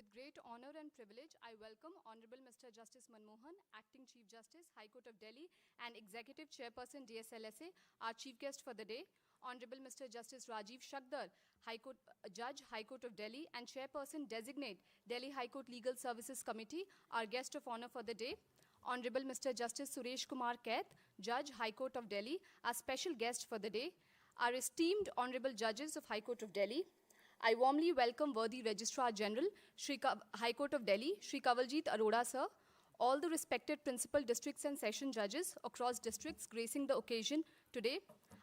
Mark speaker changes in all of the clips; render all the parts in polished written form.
Speaker 1: With great honor and privilege, I welcome Honorable Mr. Justice Manmohan, Acting Chief Justice, High Court of Delhi, and Executive Chairperson, DSLSA, our Chief Guest for the day. Honorable Mr. Justice Rajiv Shakdar, High Court Judge, High Court of Delhi, and Chairperson Designate, Delhi High Court Legal Services Committee, our guest of honor for the day. Honorable Mr. Justice Suresh Kumar Kaith, Judge, High Court of Delhi, our special guest for the day. Our esteemed Honorable Judges of High Court of Delhi. I warmly welcome worthy Registrar General, High Court of Delhi, Shri Kawaljit Arora Sir, all the respected Principal Districts and Session Judges across districts gracing the occasion today.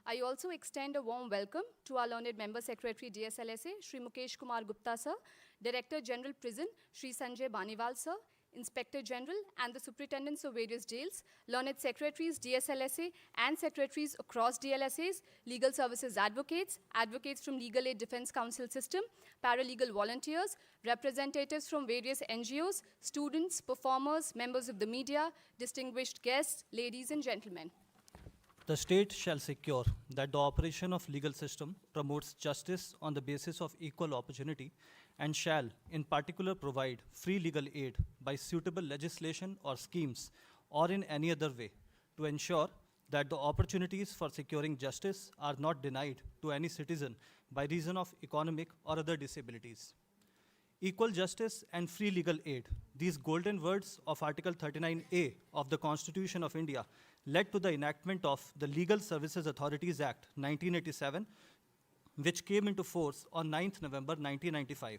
Speaker 1: I also extend a warm welcome to our learned Member Secretary DSLSA, Shri Mukesh Kumar Gupta Sir, Director General Prison, Shri Sanjay Baniwal Sir, Inspector General and the Superintendents of various jails, learned secretaries, DSLSA, and secretaries across DLSAs, legal services advocates, advocates from Legal Aid Defense Council system, paralegal volunteers, representatives from various NGOs, students, performers, members of the media, distinguished guests, ladies and gentlemen.
Speaker 2: The state shall secure that the operation of legal system promotes justice on the basis of equal opportunity and shall, in particular, provide free legal aid by suitable legislation or schemes or in any other way to ensure that the opportunities for securing justice are not denied to any citizen by reason of economic or other disabilities. Equal justice and free legal aid, these golden words of Article 39A of the Constitution of India led to the enactment of the Legal Services Authorities Act 1987, which came into force on 9th November 1995.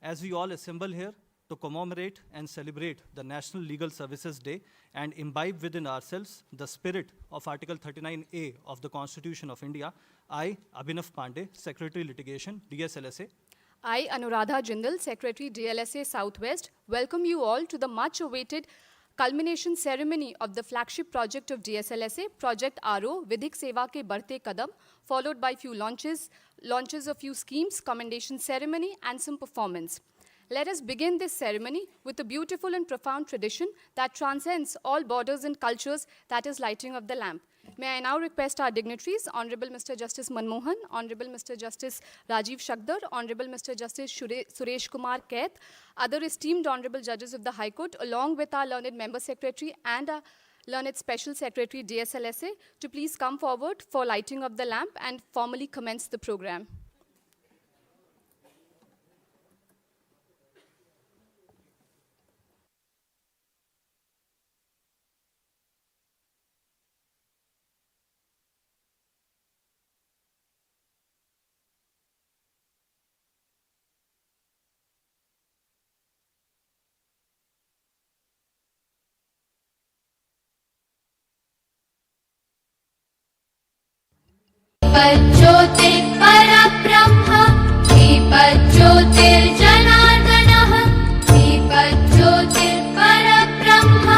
Speaker 2: As we all assemble here to commemorate and celebrate the National Legal Services Day and imbibe within ourselves the spirit of Article 39A of the Constitution of India, I, Abhinav Pandey, Secretary Litigation, DSLSA.
Speaker 1: I, Anuradha Jindal, Secretary, DLSA Southwest, welcome you all to the much-awaited culmination ceremony of the flagship project of DSLSA, Project Aro, Vidhik Seva ke Barte Kadam, followed by few launches of few schemes, commendation ceremony, and some performance. Let us begin this ceremony with a beautiful and profound tradition that transcends all borders and cultures, that is lighting of the lamp. May I now request our dignitaries, Honorable Mr. Justice Manmohan, Honorable Mr. Justice Rajiv Shakdar, Honorable Mr. Justice Suresh Kumar Kaith, other esteemed Honorable Judges of the High Court, along with our learned Member Secretary and our learned Special Secretary DSLSA, to please come forward for lighting of the lamp and formally commence the program.
Speaker 3: दीपज्योतिर्परब्रह्म दीपज्योतिर्जनार्दनः दीपज्योतिर्परब्रह्म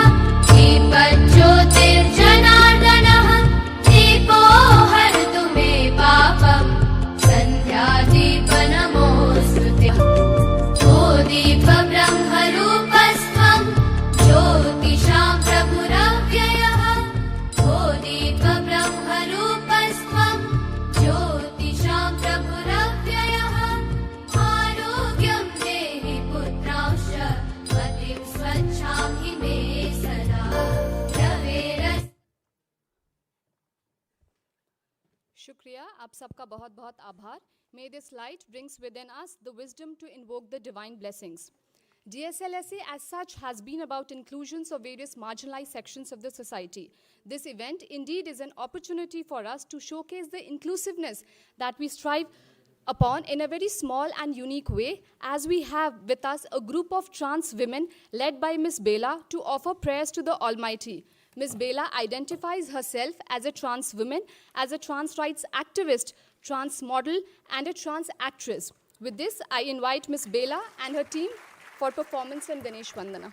Speaker 3: दीपज्योतिर्जनार्दनः दीपो हरतु मे पापम् सन्ध्यादीपनमोऽस्तुते ओ दीपब्रह्मरूपस्त्वं ज्योतिषां प्रभुरव्ययः ओ दीपब्रह्मरूपस्त्वं ज्योतिषां प्रभुरव्ययः आरोग्यं देहि पुत्रांश्च मतिं स्वच्छां हि मे सदा रवेरस्।
Speaker 1: Shukriya, आप सबका बहुत बहुत आभार. May this light brings within us the wisdom to invoke the divine blessings. DSLSA as such has been about inclusions of various marginalized sections of the society. This event indeed is an opportunity for us to showcase the inclusiveness that we strive upon in a very small and unique way, as we have with us a group of trans women led by Ms. Bela to offer prayers to the Almighty. Ms. Bela identifies herself as a trans woman, as a trans rights activist, trans model, and a trans actress. With this, I invite Ms. Bela and her team for performance and Ganesh Vandana.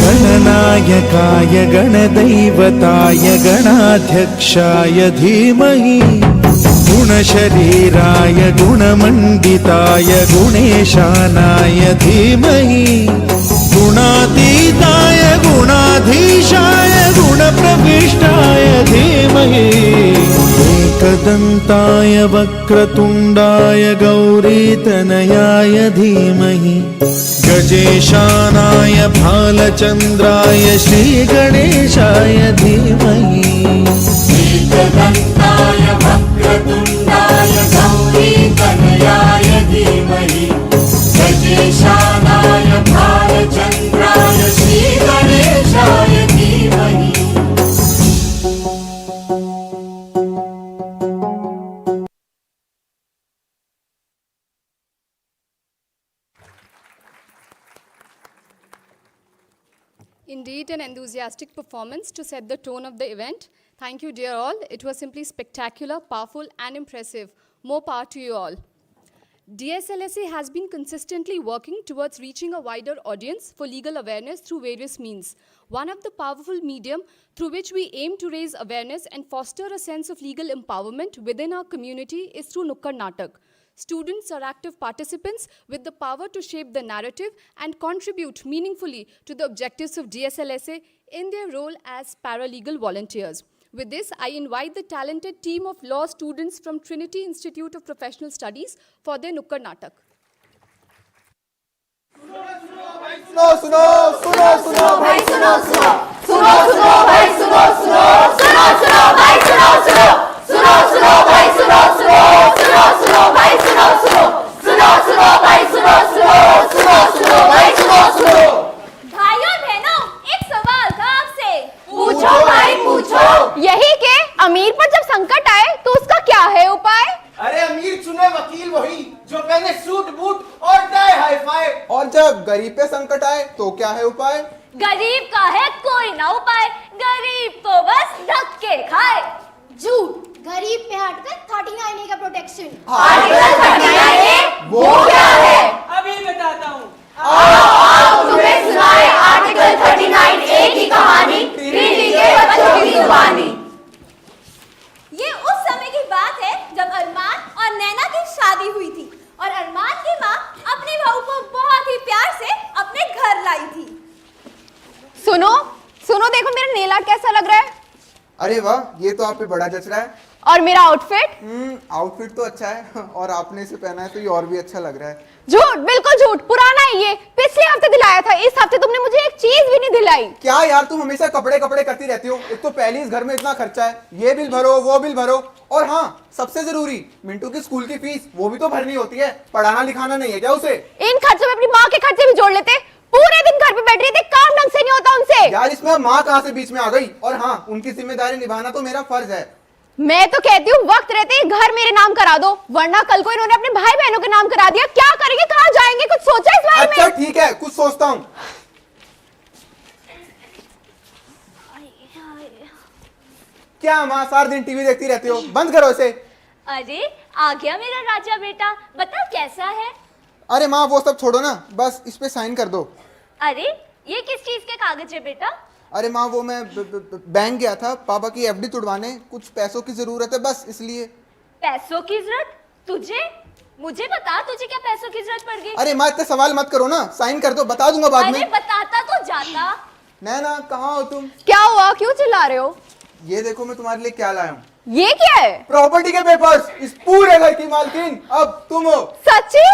Speaker 4: गणनायकाय गणदैवताय गणाध्यक्षाय धीमहि गुणशरीराय गुणमण्डिताय गुणेशानाय धीमहि गुणातीताय गुणाधीशाय गुणप्रविष्टाय धीमहि एकदन्ताय वक्रतुण्डाय गौरीतनयाय धीमहि गजेशानाय भालचन्द्राय श्रीगणेशाय धीमहि
Speaker 3: एकदन्ताय वक्रतुण्डाय गौरीतनयाय धीमहि गजेशानाय भालचन्द्राय श्रीगणेशाय धीमहि
Speaker 1: Indeed, an enthusiastic performance to set the tone of the event. Thank you, dear all. It was simply spectacular, powerful, and impressive. More power to you all. DSLSA has been consistently working towards reaching a wider audience for legal awareness through various means. One of the powerful medium through which we aim to raise awareness and foster a sense of legal empowerment within our community is through Nukkad Natak. Students are active participants with the power to shape the narrative and contribute meaningfully to the objectives of DSLSA in their role as paralegal volunteers. With this, I invite the talented team of law students from Trinity Institute of Professional Studies for their Nukkad Natak.
Speaker 5: सुनो सुनो सुनो सुनो भाई सुनो सुनो सुनो सुनो भाई सुनो सुनो सुनो सुनो भाई सुनो सुनो सुनो सुनो भाई सुनो सुनो सुनो सुनो भाई सुनो सुनो सुनो सुनो भाई सुनो सुनो सुनो सुनो भाई सुनो सुनो
Speaker 6: भाइयों बहनों, एक सवाल था आपसे।
Speaker 5: पूछो भाई पूछो।
Speaker 6: यही के अमीर पर जब संकट आए तो उसका क्या है उपाय?
Speaker 7: अरे अमीर चुने वकील वही जो पहने सूट बूट और टाई हाई फाई।
Speaker 5: और जब गरीब पे संकट आए तो क्या है उपाय?
Speaker 6: गरीब का है कोई ना उपाय, गरीब तो बस धक्के खाए।
Speaker 8: झूठ, गरीब पे हटकर 39A का प्रोटेक्शन।
Speaker 5: आर्टिकल 39A वो क्या है?
Speaker 9: अभी बताता हूँ।
Speaker 5: आओ तुम्हें सुनाए आर्टिकल 39A की कहानी, दिल्ली के बच्चों की जुबानी।
Speaker 6: ये उस समय की बात है जब अरमान और नैना की शादी हुई थी और अरमान की माँ अपनी बहू को बहुत ही प्यार से अपने घर लाई थी। सुनो सुनो, देखो मेरा नेल आर्ट कैसा लग रहा है।
Speaker 5: अरे वाह, ये तो आप पे बड़ा जच रहा है।
Speaker 6: और मेरा आउटफिट?
Speaker 5: आउटफिट तो अच्छा है और आपने इसे पहना है तो ये और भी अच्छा लग रहा है।
Speaker 6: झूठ, बिल्कुल झूठ, पुराना है ये। पिछले हफ्ते दिलाया था, इस हफ्ते तुमने मुझे एक चीज भी नहीं दिलाई।
Speaker 5: क्या यार, तुम हमेशा कपड़े कपड़े करती रहती हो। एक तो पहले इस घर में इतना खर्चा है, ये बिल भरो वो बिल भरो, और हाँ सबसे जरूरी मिंटू की स्कूल की फीस वो भी तो भरनी होती है। पढ़ाना लिखाना नहीं है क्या उसे?
Speaker 6: इन खर्चों में अपनी माँ के खर्चे भी जोड़ लेते। पूरे दिन घर पे बैठ रही थी, काम ढंग से नहीं होता उनसे।
Speaker 5: यार इसमें माँ कहाँ से बीच में आ गई? और हाँ, उनकी जिम्मेदारी निभाना तो मेरा फर्ज है।
Speaker 6: मैं तो कहती हूँ वक्त रहते ही घर मेरे नाम करा दो, वरना कल को इन्होंने अपने भाई बहनों के नाम करा दिया, क्या करेंगे, कहाँ जाएंगे, कुछ सोचा इस बारे में?
Speaker 5: अच्छा ठीक है, कुछ सोचता हूँ। क्या माँ सारा दिन टीवी देखती रहती हो? बंद करो इसे।
Speaker 6: अरे आ गया मेरा राजा बेटा, बता कैसा है?
Speaker 5: अरे माँ वो सब छोड़ो ना, बस इस पे साइन कर दो।
Speaker 6: अरे ये किस चीज के कागज है बेटा?
Speaker 5: अरे माँ वो मैं बैंक गया था पापा की एफडी तुड़वाने, कुछ पैसों की जरूरत है बस इसलिए।
Speaker 6: पैसों की जरूरत तुझे? मुझे बता तुझे क्या पैसों की जरूरत पड़ गई?
Speaker 5: अरे माँ इतने सवाल मत करो ना, साइन कर दो, बता दूंगा बाद में।
Speaker 6: अरे बताता तो जाता।
Speaker 5: नैना कहाँ हो तुम?
Speaker 6: क्या हुआ, क्यों चिल्ला रहे हो?
Speaker 5: ये देखो मैं तुम्हारे लिए क्या लाया हूँ।
Speaker 6: ये क्या है?
Speaker 5: प्रॉपर्टी के पेपर्स, इस पूरे घर की मालकिन अब तुम हो।
Speaker 6: सच्ची?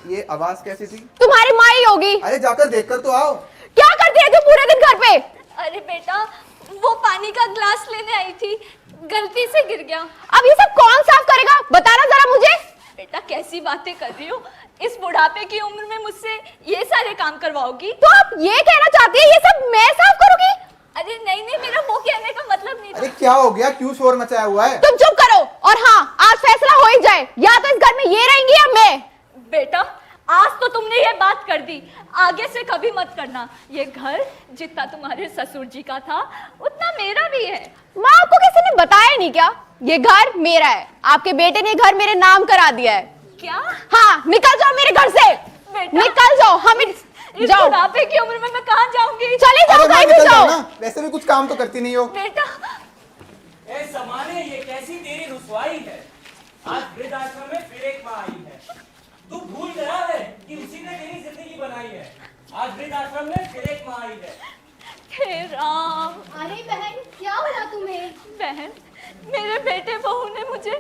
Speaker 5: ये आवाज कैसी थी?
Speaker 6: तुम्हारी माँ ही होगी।
Speaker 5: अरे जाकर देखकर तो आओ।
Speaker 6: क्या करती रहती हो पूरे दिन घर पे? अरे बेटा वो पानी का ग्लास लेने आई थी, गलती से गिर गया। अब ये सब कौन साफ करेगा, बताना जरा मुझे। बेटा कैसी बातें कर रही हो, इस बुढ़ापे की उम्र में मुझसे ये सारे काम करवाओगी? तो आप ये कहना चाहती है ये सब मैं साफ करूंगी? अरे नहीं नहीं, मेरा वो कहने का मतलब नहीं था।
Speaker 5: अरे क्या हो गया, क्यों शोर मचाया हुआ है?
Speaker 6: तुम चुप करो, और हाँ आज फैसला हो ही जाए, या तो इस घर में ये रहेंगी या मैं। बेटा आज तो तुमने ये बात कर दी, आगे से कभी मत करना। ये घर जितना तुम्हारे ससुर जी का था उतना मेरा भी है। माँ आपको किसी ने बताया नहीं क्या? ये घर मेरा है, आपके बेटे ने घर मेरे नाम करा दिया है। क्या? हाँ निकल जाओ मेरे घर से, निकल जाओ। हम इस बुढ़ापे की उम्र में मैं कहाँ जाऊंगी? चले जाओ, कहीं भी जाओ।
Speaker 5: वैसे भी कुछ काम तो करती नहीं हो।
Speaker 6: बेटा
Speaker 9: ए समाने, ये कैसी तेरी रुसवाई है। आज वृद्ध आश्रम में फिर एक माँ आई है। तू भूल गया है कि उसी ने तेरी जिंदगी बनाई है। आज वृद्ध आश्रम में फिर एक माँ आई है।
Speaker 6: हे राम।
Speaker 8: अरे बहन, क्या हुआ तुम्हें?
Speaker 6: बहन, मेरे बेटे बहू ने मुझे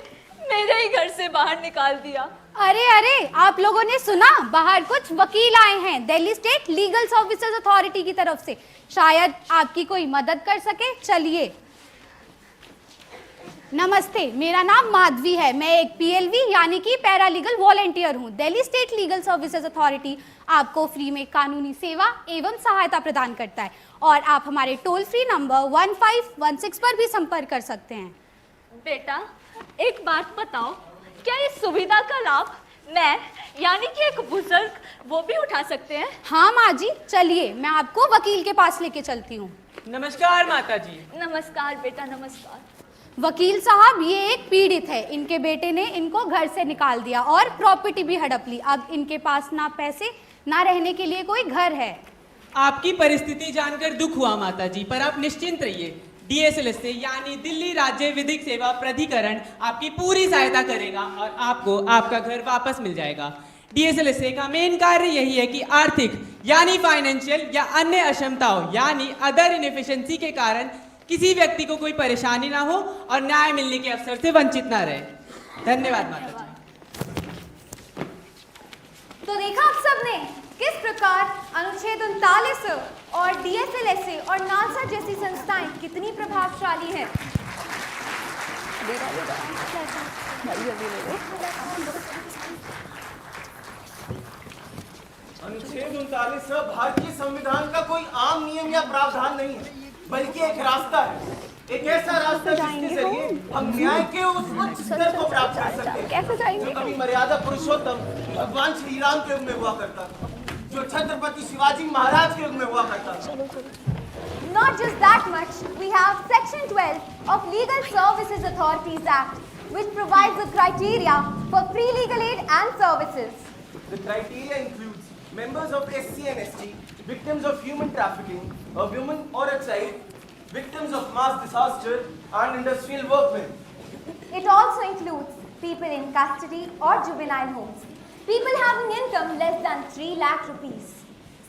Speaker 6: मेरे ही घर से बाहर निकाल दिया।
Speaker 8: अरे अरे, आप लोगों ने सुना? बाहर कुछ वकील आए हैं Delhi state legal services authority की तरफ से। शायद आपकी कोई मदद कर सके। चलिए। नमस्ते, मेरा नाम माधवी है। मैं एक पीएलवी यानी कि पैरालीगल वॉलंटियर हूँ। Delhi state legal services authority आपको फ्री में कानूनी सेवा एवं सहायता प्रदान करता है और आप हमारे टोल फ्री नंबर 1516 पर भी संपर्क कर सकते हैं।
Speaker 6: बेटा, एक बात बताओ, क्या इस सुविधा का लाभ मैं यानी कि एक बुजुर्ग वो भी उठा सकते हैं?
Speaker 8: हाँ माँ जी, चलिए मैं आपको वकील के पास लेके चलती हूँ।
Speaker 9: नमस्कार माता जी।
Speaker 6: नमस्कार बेटा, नमस्कार।
Speaker 8: वकील साहब, ये एक पीड़ित है। इनके बेटे ने इनको घर से निकाल दिया और प्रॉपर्टी भी हड़प ली। अब इनके पास ना पैसे ना रहने के लिए कोई घर है।
Speaker 10: आपकी परिस्थिति जानकर दुख हुआ माता जी, पर आप निश्चिंत रहिए। DSLS से यानी दिल्ली राज्य विधिक सेवा प्राधिकरण आपकी पूरी सहायता करेगा और आपको आपका घर वापस मिल जाएगा। DSLS का मेन कार्य यही है कि आर्थिक यानी फाइनेंशियल या अन्य अक्षमताओं यानी अदर इनएफिशिएंसी के कारण किसी व्यक्ति को कोई परेशानी ना हो और न्याय मिलने के अवसर से वंचित ना रहे। धन्यवाद माता जी।
Speaker 8: तो देखा आप सबने किस प्रकार अनुच्छेद 39 और DSLS और नालसा जैसी संस्थाएं कितनी प्रभावशाली हैं।
Speaker 7: अनुच्छेद 39 भारतीय संविधान का कोई आम नियम या प्रावधान नहीं है, बल्कि एक रास्ता है। एक ऐसा रास्ता जिसके जरिए हम न्याय के उस उच्च स्तर को प्राप्त कर सकते हैं जो कभी मर्यादा पुरुषोत्तम भगवान श्री राम के युग में हुआ करता था, जो छत्रपति शिवाजी महाराज के युग में हुआ करता था।
Speaker 8: Not just that much, we have Section 12 of Legal Services Authorities Act, which provides the criteria for free legal aid and services.
Speaker 7: The criteria includes members of SC and ST, victims of human trafficking, a woman or a child, victims of mass disaster, and industrial workmen.
Speaker 8: It also includes people in custody or juvenile homes, people having income less than 3 lakh rupees,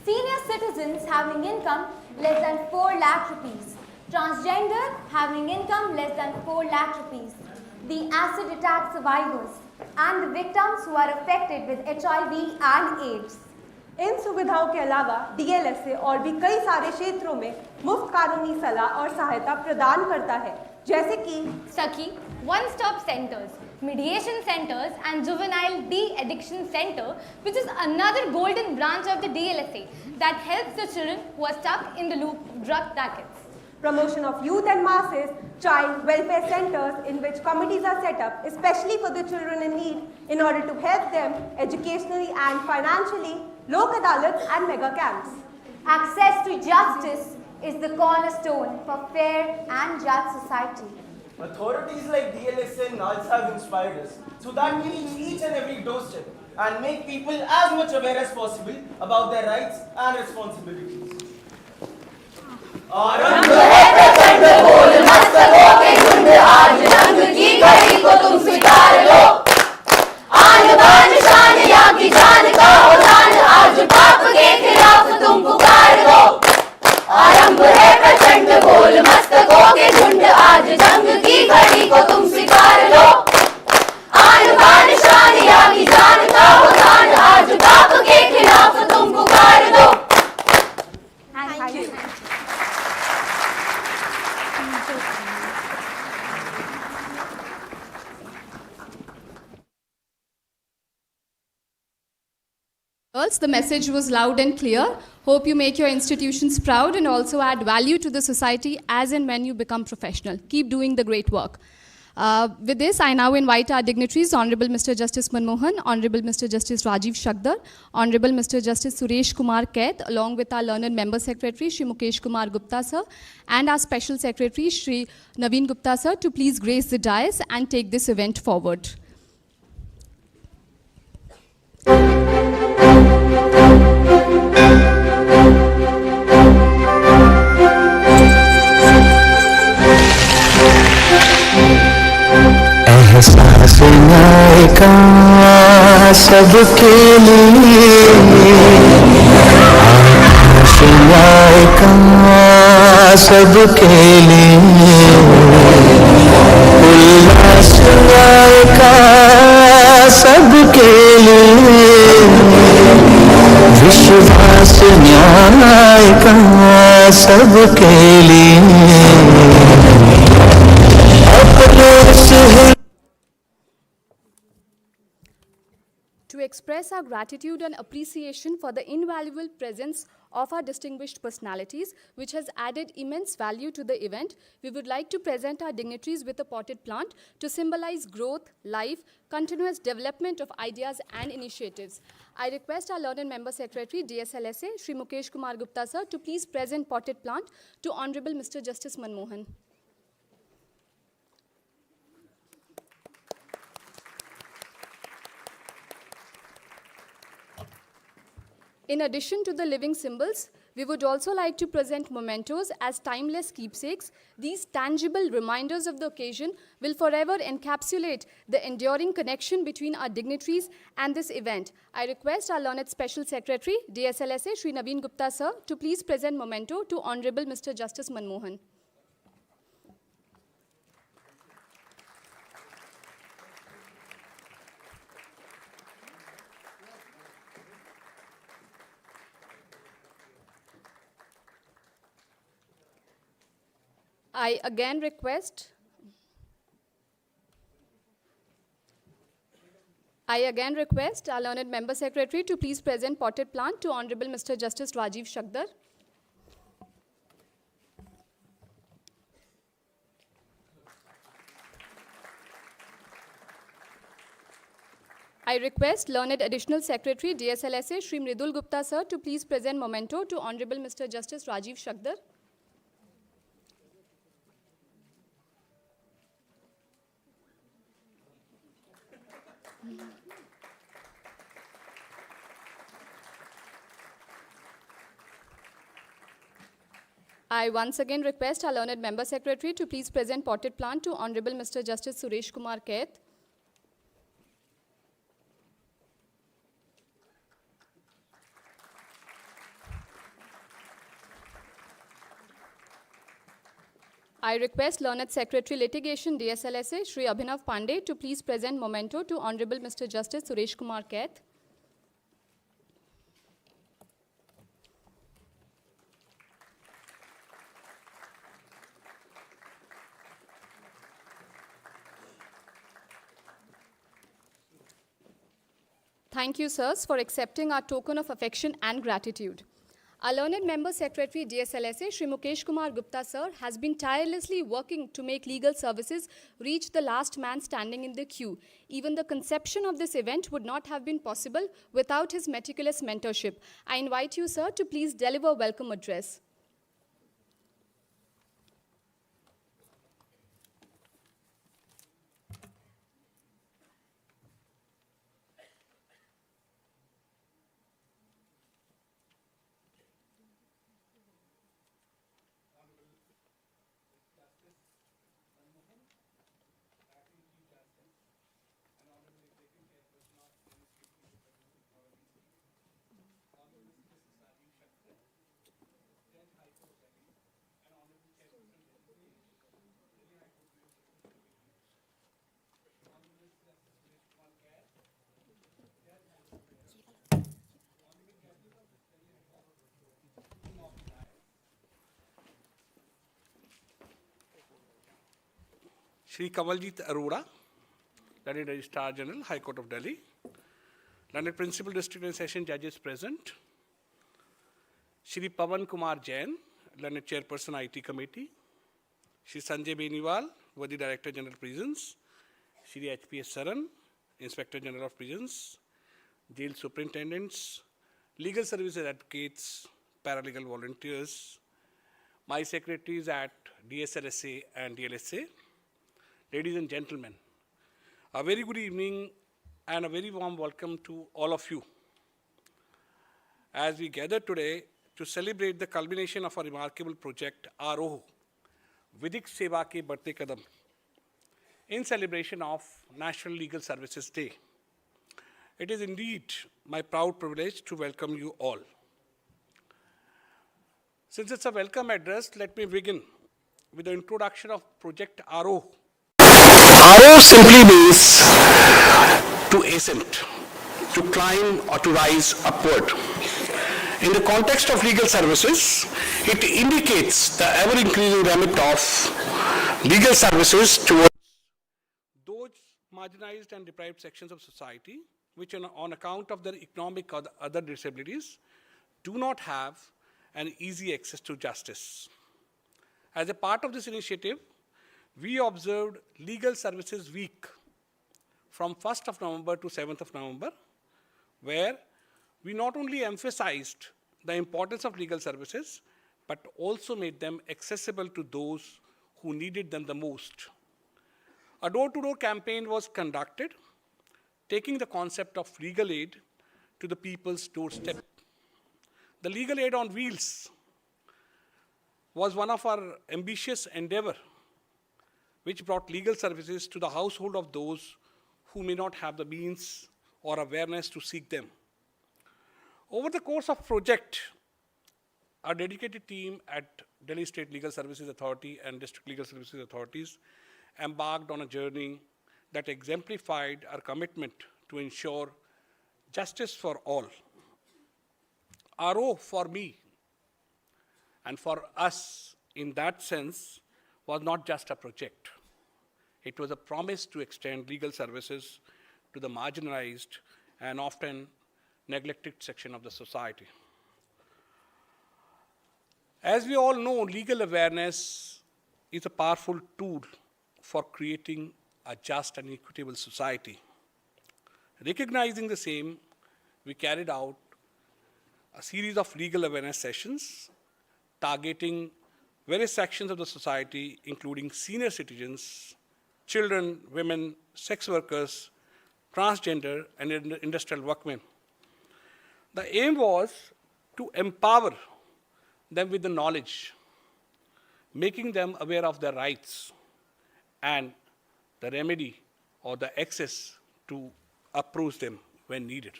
Speaker 8: senior citizens having income less than 4 lakh rupees, transgender having income less than 4 lakh rupees, the acid attack survivors, and the victims who are affected with HIV and AIDS.
Speaker 11: इन सुविधाओं के अलावा DLSA और भी कई सारे क्षेत्रों में मुफ्त कानूनी सलाह और सहायता प्रदान करता है, जैसे कि
Speaker 8: सखी, one stop centres, mediation centers and juvenile de-addiction center, which is another golden branch of the DLSA that helps the children who are stuck in the loop of drug rackets.
Speaker 11: Promotion of youth and masses, child welfare centers in which committees are set up especially for the children in need in order to help them educationally and financially, lok adalats and mega camps.
Speaker 8: Access to justice is the cornerstone for fair and just society.
Speaker 7: Authorities like DLSA and NALSA have inspired us so that we reach each and every doorstep and make people as much aware as possible about their rights and responsibilities.
Speaker 3: आरंभ है प्रचंड बोल मस्तकों के झुंड, आज रंग की घड़ी को तुम स्वीकार लो। आन बान शान या की जान का हो दान, आज पाप के खिलाफ तुम पुकार दो। आरंभ है प्रचंड बोल मस्तकों के झुंड, आज जंग की घड़ी को तुम स्वीकार लो। आन बान शान या की जान का हो दान, आज पाप के खिलाफ तुम पुकार दो।
Speaker 1: Girls, the message was loud and clear. Hope you make your institutions proud and also add value to the society as and when you become professional. Keep doing the great work. With this, I now invite our dignitaries, Honorable Mr. Justice Manmohan, Honorable Mr. Justice Rajiv Shakdar, Honorable Mr. Justice Suresh Kumar Kaid, along with our learned member secretary, Shri Mukesh Kumar Gupta sir, and our special secretary, Shri Naveen Gupta sir, to please grace the dais and take this event forward.
Speaker 4: का सबके लिए, आकाश न्याय का सबके लिए, उल्लास न्याय का सबके लिए, विश्वास न्याय का सबके लिए, अपने से
Speaker 1: To express our gratitude and appreciation for the invaluable presence of our distinguished personalities, which has added immense value to the event, we would like to present our dignitaries with a potted plant to symbolize growth, life, continuous development of ideas and initiatives. I request our learned member secretary, DSLSA, Shri Mukesh Kumar Gupta sir, to please present potted plant to Honorable Mr. Justice Manmohan. In addition to the living symbols, we would also like to present mementos as timeless keepsakes. These tangible reminders of the occasion will forever encapsulate the enduring connection between our dignitaries and this event. I request our learned Special Secretary, DSLSA, Shri Naveen Gupta sir, to please present memento to Honorable Mr. Justice Manmohan. I again request our learned member secretary to please present potted plant to Honorable Mr. Justice Rajiv Shakdar. I request learned additional secretary DSLSA Shri Mridul Gupta sir to please present memento to Honorable Mr. Justice Rajiv Shakdar. I once again request our learned member secretary to please present potted plant to Honorable Mr. Justice Suresh Kumar Kaith. I request learned secretary litigation DSLSA Shri Abhinav Pandey to please present memento to Honorable Mr. Justice Suresh Kumar Kaith. Thank you, sirs, for accepting our token of affection and gratitude. Our learned member secretary, DSLSA, Shri Mukesh Kumar Gupta, sir, has been tirelessly working to make legal services reach the last man standing in the queue. Even the conception of this event would not have been possible without his meticulous mentorship. I invite you, sir, to please deliver a welcome address.
Speaker 12: Shri Kamaljeet Arora, Learned Registrar General, High Court of Delhi. Learned Principal District and Session Judges present. Shri Pawan Kumar Jain, Learned Chairperson IT Committee. Shri Sanjay Beniwal, Worthy Director General Prisons. Shri HPS Saran, Inspector General of Prisons. Jail Superintendents, Legal Services Advocates, Paralegal Volunteers, my secretaries at DSLSA and DLSA. Ladies and gentlemen, a very good evening and a very warm welcome to all of you as we gather today to celebrate the culmination of a remarkable project, Aro-Vigyan Seva Ke Badhte Kadam, in celebration of National Legal Services Day. It is indeed my proud privilege to welcome you all. Since it's a welcome address, let me begin with the introduction of Project Aro.
Speaker 13: Aro simply means to ascend, to climb or to rise upward. In the context of legal services, it indicates the ever-increasing remit of legal services towards
Speaker 12: those marginalized and deprived sections of society which on account of their economic or other disabilities do not have an easy access to justice. As a part of this initiative, we observed Legal Services Week from 1st of November to 7th of November, where we not only emphasized the importance of legal services, but also made them accessible to those who needed them the most. A door-to-door campaign was conducted, taking the concept of legal aid to the people's doorstep. The legal aid on wheels was one of our ambitious endeavor, which brought legal services to the household of those who may not have the means or awareness to seek them. Over the course of project, our dedicated team at Delhi State Legal Services Authority and District Legal Services Authorities embarked on a journey that exemplified our commitment to ensure justice for all. Aro for me and for us in that sense was not just a project. It was a promise to extend legal services to the marginalized and often neglected section of the society. As we all know, legal awareness is a powerful tool for creating a just and equitable society. Recognizing the same, we carried out a series of legal awareness sessions targeting various sections of the society, including senior citizens, children, women, sex workers, transgender, and industrial workmen. The aim was to empower them with the knowledge, making them aware of their rights and the remedy or the access to approach them when needed.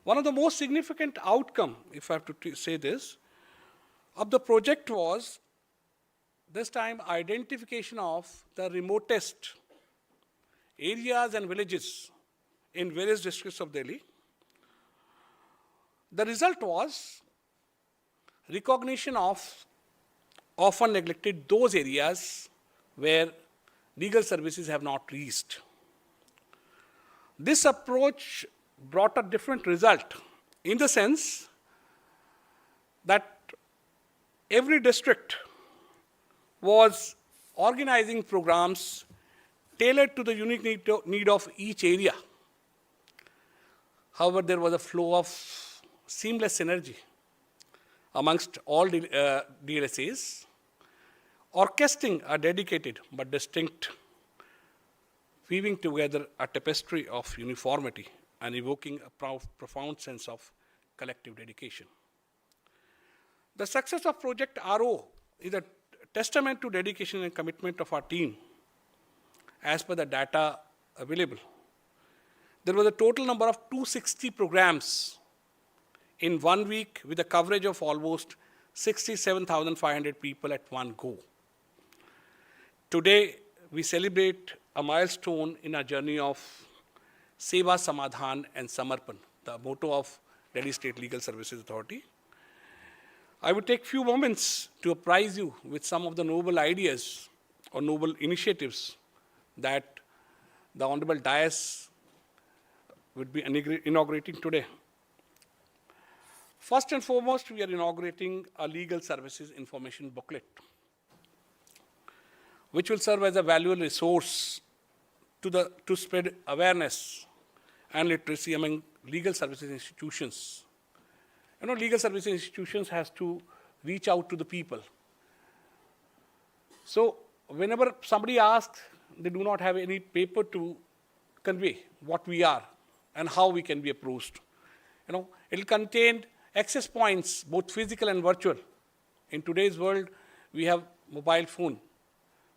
Speaker 12: One of the most significant outcome, if I have to say this, of the project was this time identification of the remotest areas and villages in various districts of Delhi. The result was recognition of often neglected those areas where legal services have not reached. This approach brought a different result in the sense that every district was organizing programs tailored to the unique need of each area. However, there was a flow of seamless synergy amongst all DLSAs, orchestrating a dedicated but distinct, weaving together a tapestry of uniformity and evoking a profound sense of collective dedication. The success of Project Aro is a testament to dedication and commitment of our team. As per the data available, there was a total number of 260 programs in 1 week with a coverage of almost 67,500 people at one go. Today, we celebrate a milestone in our journey of Seva, Samadhan and Samarpan, the motto of Delhi State Legal Services Authority. I would take few moments to apprise you with some of the noble ideas or noble initiatives that the Honorable Dais would be inaugurating today. First and foremost, we are inaugurating a legal services information booklet, which will serve as a valuable resource to spread awareness and literacy among legal services institutions. You know, legal services institutions has to reach out to the people. So whenever somebody asks, they do not have any paper to convey what we are and how we can be approached. You know, it will contain access points, both physical and virtual. In today's world, we have mobile phone,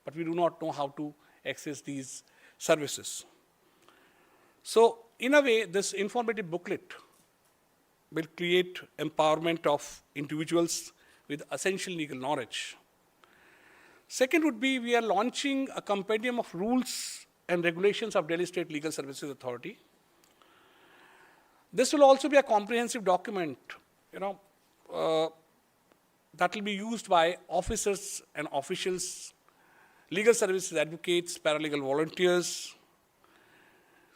Speaker 12: but we do not know how to access these services. So In a way, this informative booklet will create empowerment of individuals with essential legal knowledge. Second would be, we are launching a compendium of rules and regulations of Delhi State Legal Services Authority. This will also be a comprehensive document, that will be used by officers and officials, legal services advocates, paralegal volunteers,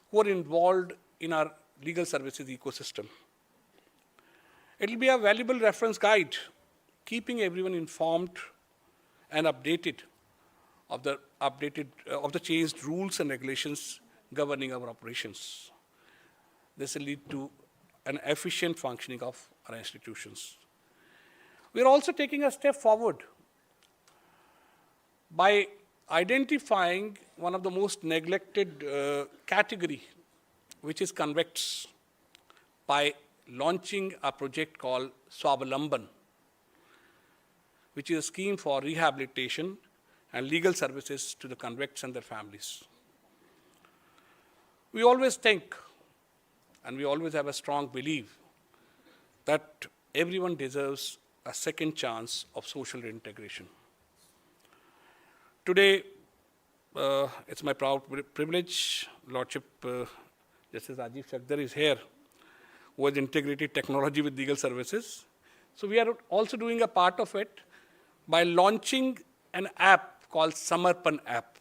Speaker 12: who are involved in our legal services ecosystem. It will be a valuable reference guide, keeping everyone informed and updated of the changed rules and regulations governing our operations. This will lead to an efficient functioning of our institutions. We are also taking a step forward by identifying one of the most neglected category, which is convicts, by launching a project called Swavalamban, which is a scheme for rehabilitation and legal services to the convicts and their families. We always think, and we always have a strong belief, that everyone deserves a second chance of social reintegration. Today, it's my proud privilege, Lordship Justice Rajiv Shakdar is here, who has integrated technology with legal services. So we are also doing a part of it by launching an app called Samarpan app,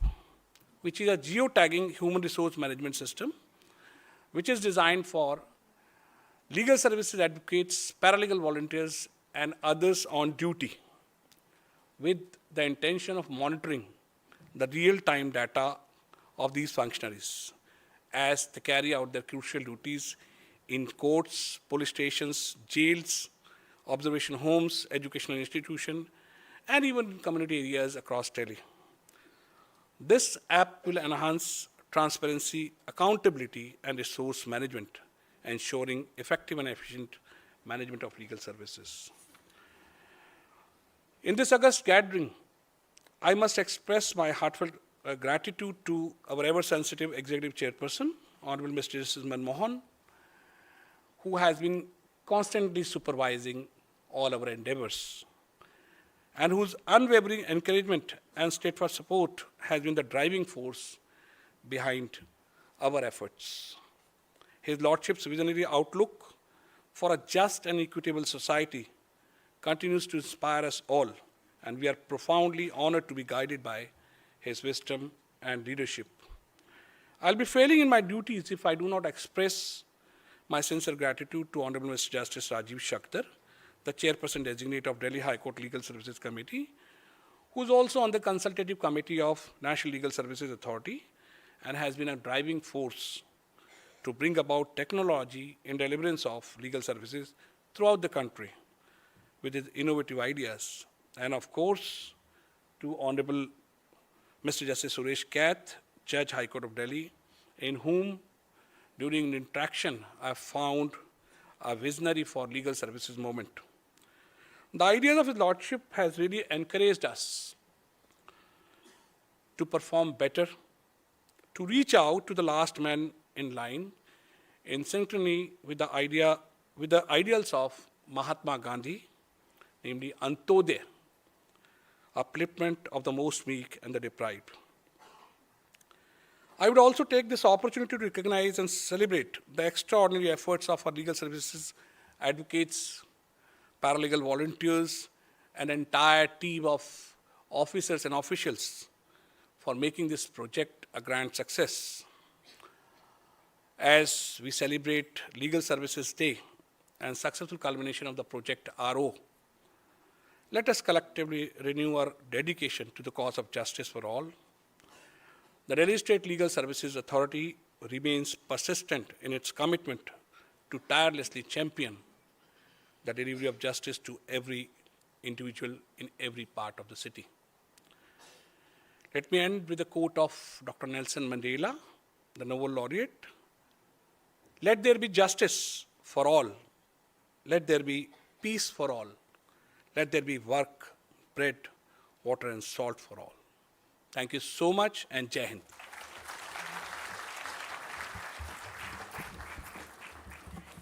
Speaker 12: which is a geotagging human resource management system, which is designed for legal services advocates, paralegal volunteers, and others on duty, with the intention of monitoring the real-time data of these functionaries as they carry out their crucial duties in courts, police stations, jails, observation homes, educational institutions, and even community areas across Delhi. This app will enhance transparency, accountability, and resource management, ensuring effective and efficient management of legal services. In this august gathering, I must express my heartfelt gratitude to our ever-sensitive Executive Chairperson, Honorable Mr. Justice Manmohan, who has been constantly supervising all our endeavors, and whose unwavering encouragement and steadfast support has been the driving force behind our efforts. His Lordship's visionary outlook for a just and equitable society continues to inspire us all, and we are profoundly honored to be guided by his wisdom and leadership. I'll be failing in my duties if I do not express my sincere gratitude to Honorable Mr. Justice Rajiv Shakdar, the Chairperson Designate of Delhi High Court Legal Services Committee, who is also on the Consultative Committee of National Legal Services Authority and has been a driving force to bring about technology in deliverance of legal services throughout the country with his innovative ideas. And of course, to Honorable Mr. Justice Suresh Kath, Judge High Court of Delhi, in whom during an interaction I found a visionary for legal services movement. The ideas of his Lordship has really encouraged us to perform better, to reach out to the last man in line, in synchrony with the ideals of Mahatma Gandhi, namely Antodaya, upliftment of the most meek and the deprived. I would also take this opportunity to recognize and celebrate the extraordinary efforts of our legal services advocates, paralegal volunteers, an entire team of officers and officials for making this project a grand success. As we celebrate Legal Services Day and successful culmination of the project Aro, let us collectively renew our dedication to the cause of justice for all. The Delhi State Legal Services Authority remains persistent in its commitment to tirelessly champion the delivery of justice to every individual in every part of the city. Let me end with a quote of Dr. Nelson Mandela, the Nobel laureate. Let there be justice for all. Let there be peace for all. Let there be work, bread, water, and salt for all. Thank you so much, and Jai Hind.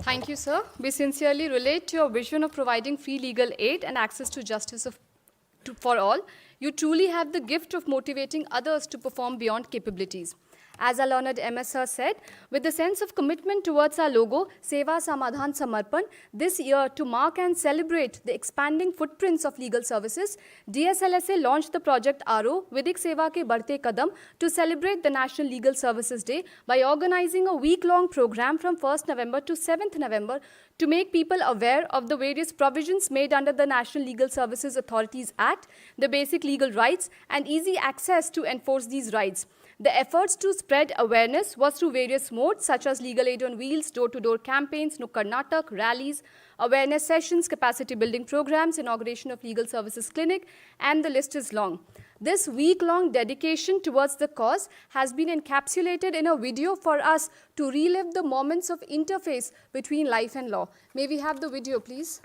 Speaker 1: Thank you, sir. We sincerely relate to your vision of providing free legal aid and access to justice for all. You truly have the gift of motivating others to perform beyond capabilities. As our learned MSR said, with the sense of commitment towards our logo, Seva Samadhan Samarpan, this year to mark and celebrate the expanding footprints of legal services, DSLSA launched the project Aro-Vigyan Seva ke Badhte Kadam to celebrate the National Legal Services Day by organizing a week-long program from 1st November to 7th November to make people aware of the various provisions made under the National Legal Services Authorities Act, the basic legal rights, and easy access to enforce these rights. The efforts to spread awareness was through various modes such as legal aid on wheels, door-to-door campaigns, Nukkad Natak, rallies, awareness sessions, capacity building programs, inauguration of legal services clinic, and the list is long. This week-long dedication towards the cause has been encapsulated in a video for us to relive the moments of interface between life and law. May we have the video, please?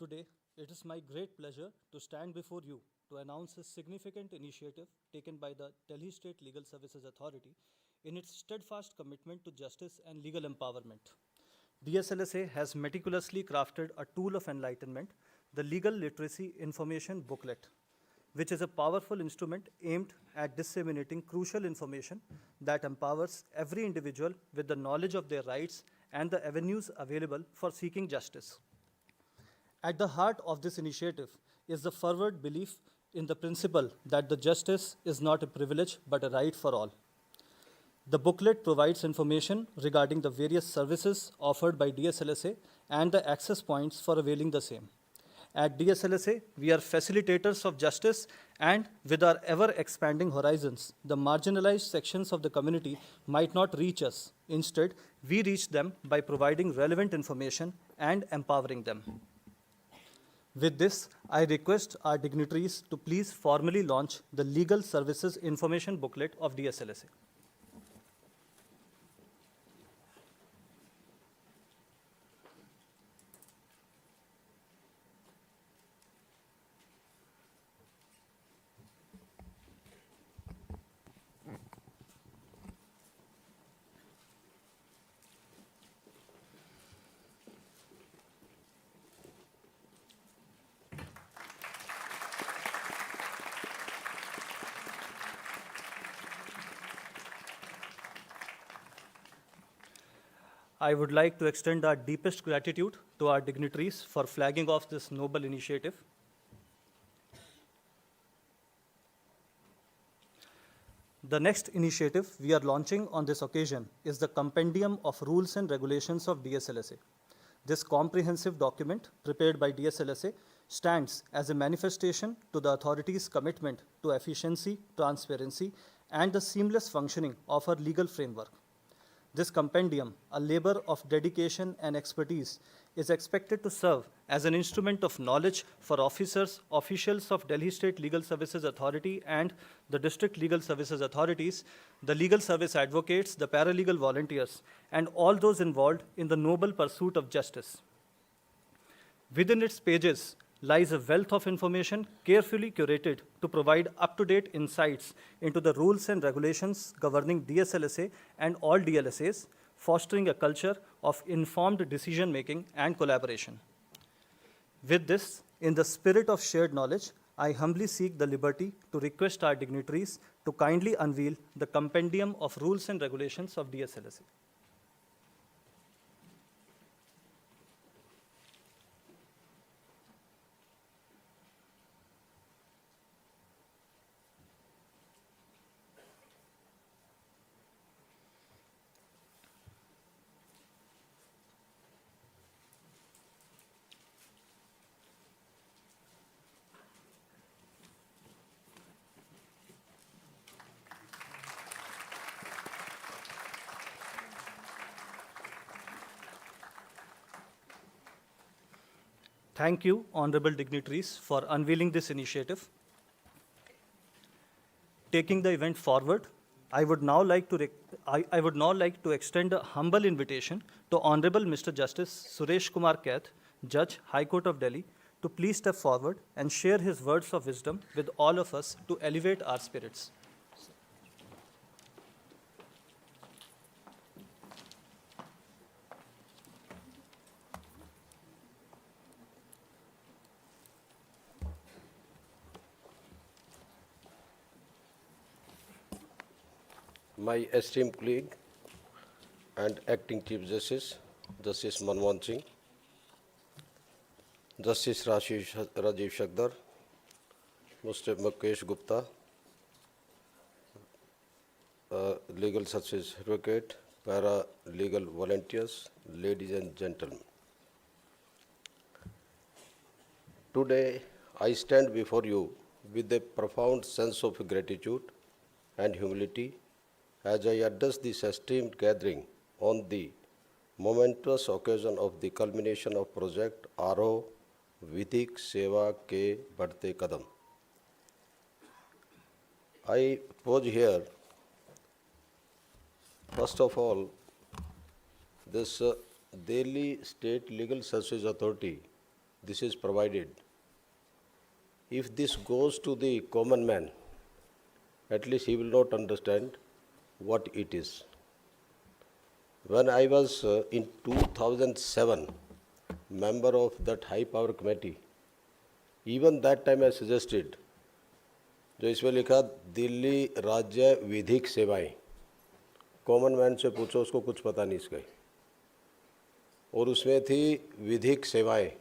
Speaker 2: Today, it is my great pleasure to stand before you to announce a significant initiative taken by the Delhi State Legal Services Authority in its steadfast commitment to justice and legal empowerment. DSLSA has meticulously crafted a tool of enlightenment, the Legal Literacy Information Booklet, which is a powerful instrument aimed at disseminating crucial information that empowers every individual with the knowledge of their rights and the avenues available for seeking justice. At the heart of this initiative is the fervent belief in the principle that the justice is not a privilege but a right for all. The booklet provides information regarding the various services offered by DSLSA and the access points for availing the same. At DSLSA, we are facilitators of justice, and with our ever-expanding horizons, the marginalized sections of the community might not reach us. Instead, we reach them by providing relevant information and empowering them. With this, I request our dignitaries to please formally launch the Legal Services Information Booklet of DSLSA. I would like to extend our deepest gratitude to our dignitaries for flagging off this noble initiative. The next initiative we are launching on this occasion is the Compendium of Rules and Regulations of DSLSA. This comprehensive document prepared by DSLSA stands as a manifestation to the authorities' commitment to efficiency, transparency, and the seamless functioning of our legal framework. This compendium, a labor of dedication and expertise, is expected to serve as an instrument of knowledge for officers, officials of Delhi State Legal Services Authority and the District Legal Services Authorities, the legal service advocates, the paralegal volunteers, and all those involved in the noble pursuit of justice. Within its pages lies a wealth of information carefully curated to provide up-to-date insights into the rules and regulations governing DSLSA and all DLSAs, fostering a culture of informed decision-making and collaboration. With this, in the spirit of shared knowledge, I humbly seek the liberty to request our dignitaries to kindly unveil the Compendium of Rules and Regulations of DSLSA. Thank you, honorable dignitaries, for unveiling this initiative. Taking the event forward, I would now like to extend a humble invitation to Honorable Mr. Justice Suresh Kumar Kaith, Judge, High Court of Delhi, to please step forward and share his words of wisdom with all of us to elevate our spirits.
Speaker 14: My esteemed colleague and Acting Chief Justice, Justice Manmohan Singh, Justice Rajiv Shakdar, Mr. Mukesh Gupta, Legal Services Advocate, Para-Legal Volunteers, ladies and gentlemen. Today, I stand before you with a profound sense of gratitude and humility as I address this esteemed gathering on the momentous occasion of the culmination of Project Aro-Vigyan Seva Ke Badhte Kadam. I pause here. First of all, this Delhi State Legal Services Authority, this is provided. If this goes to the common man, at least he will not understand what it is. When I was in 2007 member of that high power committee, even that time I suggested, जो इसमें लिखा दिल्ली राज्य विधिक सेवाएं, common man से पूछो उसको कुछ पता नहीं इसका, और उसमें थी विधिक सेवाएं,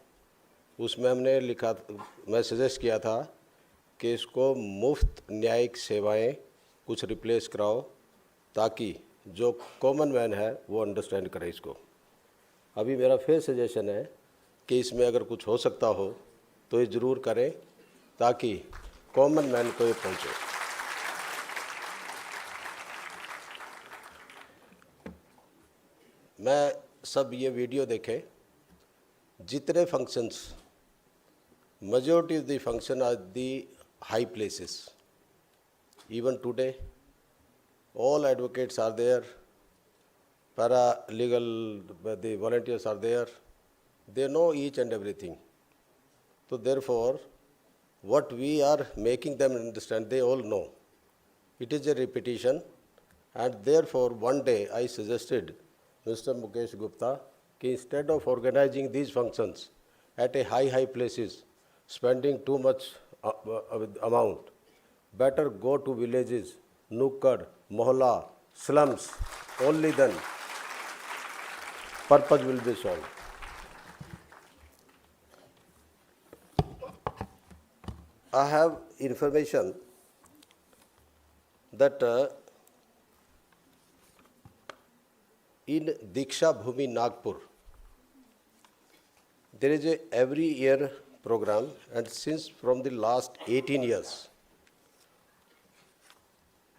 Speaker 14: उसमें हमने लिखा, मैं सजेस्ट किया था कि इसको मुफ्त न्यायिक सेवाएं कुछ रिप्लेस कराओ ताकि जो कॉमन मैन है वो अंडरस्टैंड करे इसको। अभी मेरा फिर सजेशन है कि इसमें अगर कुछ हो सकता हो तो ये ज़रूर करें ताकि कॉमन मैन को ये पहुँचे। मैं सब ये वीडियो देखें, जितने functions, majority of the function are the high places. Even today, all advocates are there, paralegal, the volunteers are there. They know each and everything. So therefore, what we are making them understand, they all know. It is a repetition, and therefore one day I suggested Mr. Mukesh Gupta that instead of organizing these functions at a high places, spending too much amount, better go to villages, nukkad, mohalla, slums, only then purpose will be solved. I have information that in Diksha Bhumi Nagpur, there is a every year program, and since from the last 18 years,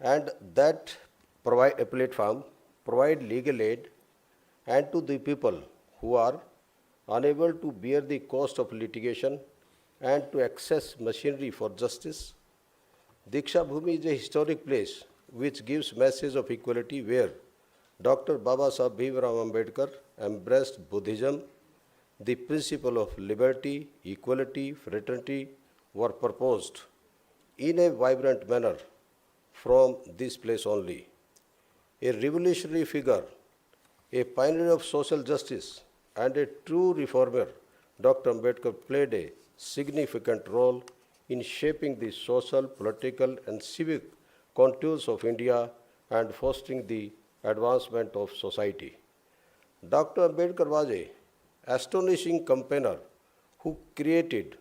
Speaker 14: and that provide a platform, provide legal aid and to the people who are unable to bear the cost of litigation and to access machinery for justice. Diksha Bhumi is a historic place which gives message of equality where Dr. Baba Saheb Bhimrao Ambedkar embraced Buddhism. The principle of liberty, equality, fraternity were proposed in a vibrant manner from this place only. A revolutionary figure, a pioneer of social justice, and a true reformer, Dr. Ambedkar played a significant role in shaping the social, political, and civic contours of India and fostering the advancement of society. Dr. Ambedkar was a astonishing campaigner who created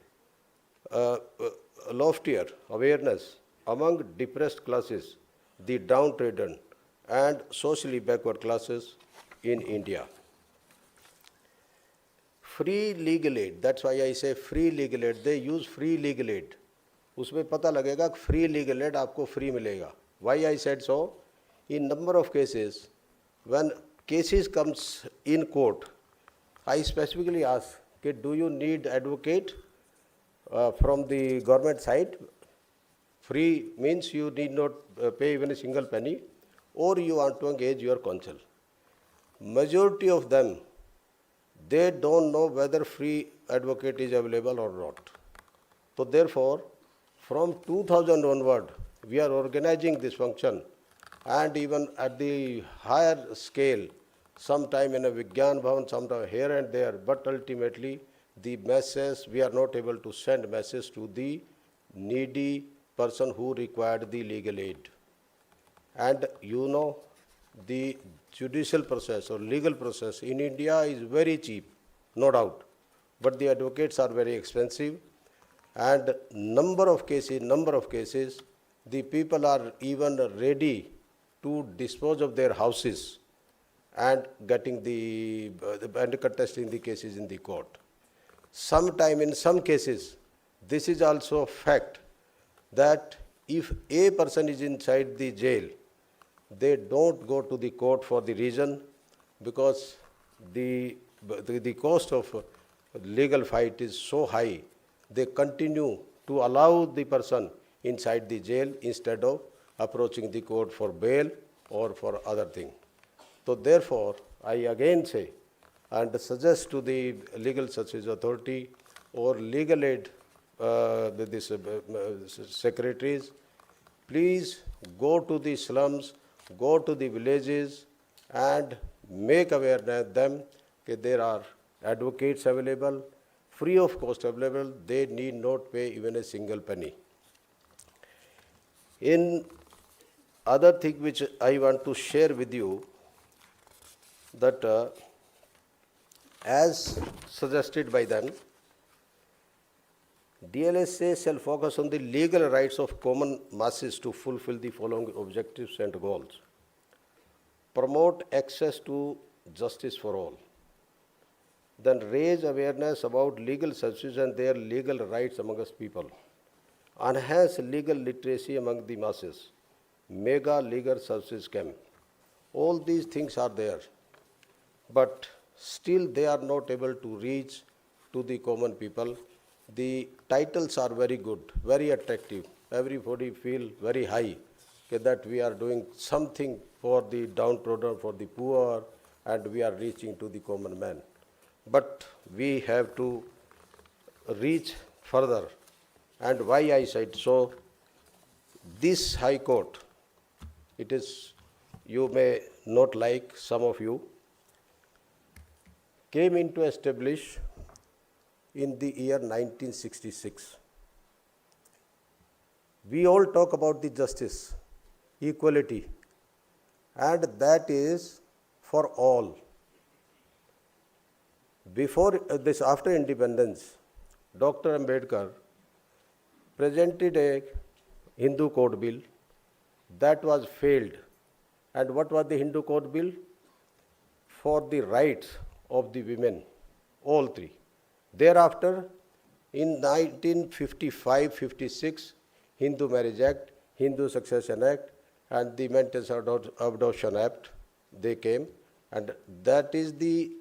Speaker 14: loftier awareness among depressed classes, the downtrodden and socially backward classes in India. Free legal aid, that's why I say free legal aid, they use free legal aid. उसमें पता लगेगा कि free legal aid आपको free मिलेगा. Why I said so? In number of cases, when cases comes in court, I specifically ask, okay, do you need advocate from the government side? Free means you need not pay even a single penny, or you want to engage your counsel. Majority of them, they don't know whether free advocate is available or not. So therefore, from 2000 onward, we are organizing this function, and even at the higher scale, sometime in a Vigyan Bhavan, sometime here and there, but ultimately the message, we are not able to send message to the needy person who required the legal aid. And you know, the judicial process or legal process in India is very cheap, no doubt, but the advocates are very expensive, and number of cases, the people are even ready to dispose of their houses and getting and contesting the cases in the court. Sometime in some cases, this is also a fact that if a person is inside the jail, they don't go to the court for the reason because the cost of legal fight is so high, they continue to allow the person inside the jail instead of approaching the court for bail or for other thing. So therefore, I again say and suggest to the legal services authority or legal aid secretaries, please go to the slums, go to the villages and make awareness them that there are advocates available, free of cost available, they need not pay even a single penny. In other thing which I want to share with you, that as suggested by them, DLSA shall focus on the legal rights of common masses to fulfill the following objectives and goals. promote access to justice for all, then raise awareness about legal services and their legal rights amongst people, enhance legal literacy among the masses, mega legal services camp. All these things are there, but still they are not able to reach to the common people. The titles are very good, very attractive. Everybody feel very high that we are doing something for the downtrodden, for the poor, and we are reaching to the common man. But we have to reach further. And why I said so, this High Court, it is, you may not like, some of you, came into establish in the year 1966. We all talk about the justice, equality, and that is for all. Before this, after independence, Dr. Ambedkar presented a Hindu Code Bill that was failed. And what was the Hindu Code Bill? For the rights of the women, all three. Thereafter, in 1955-56, Hindu Marriage Act, Hindu Succession Act, and the Maintenance Adoption Act, they came, and that is the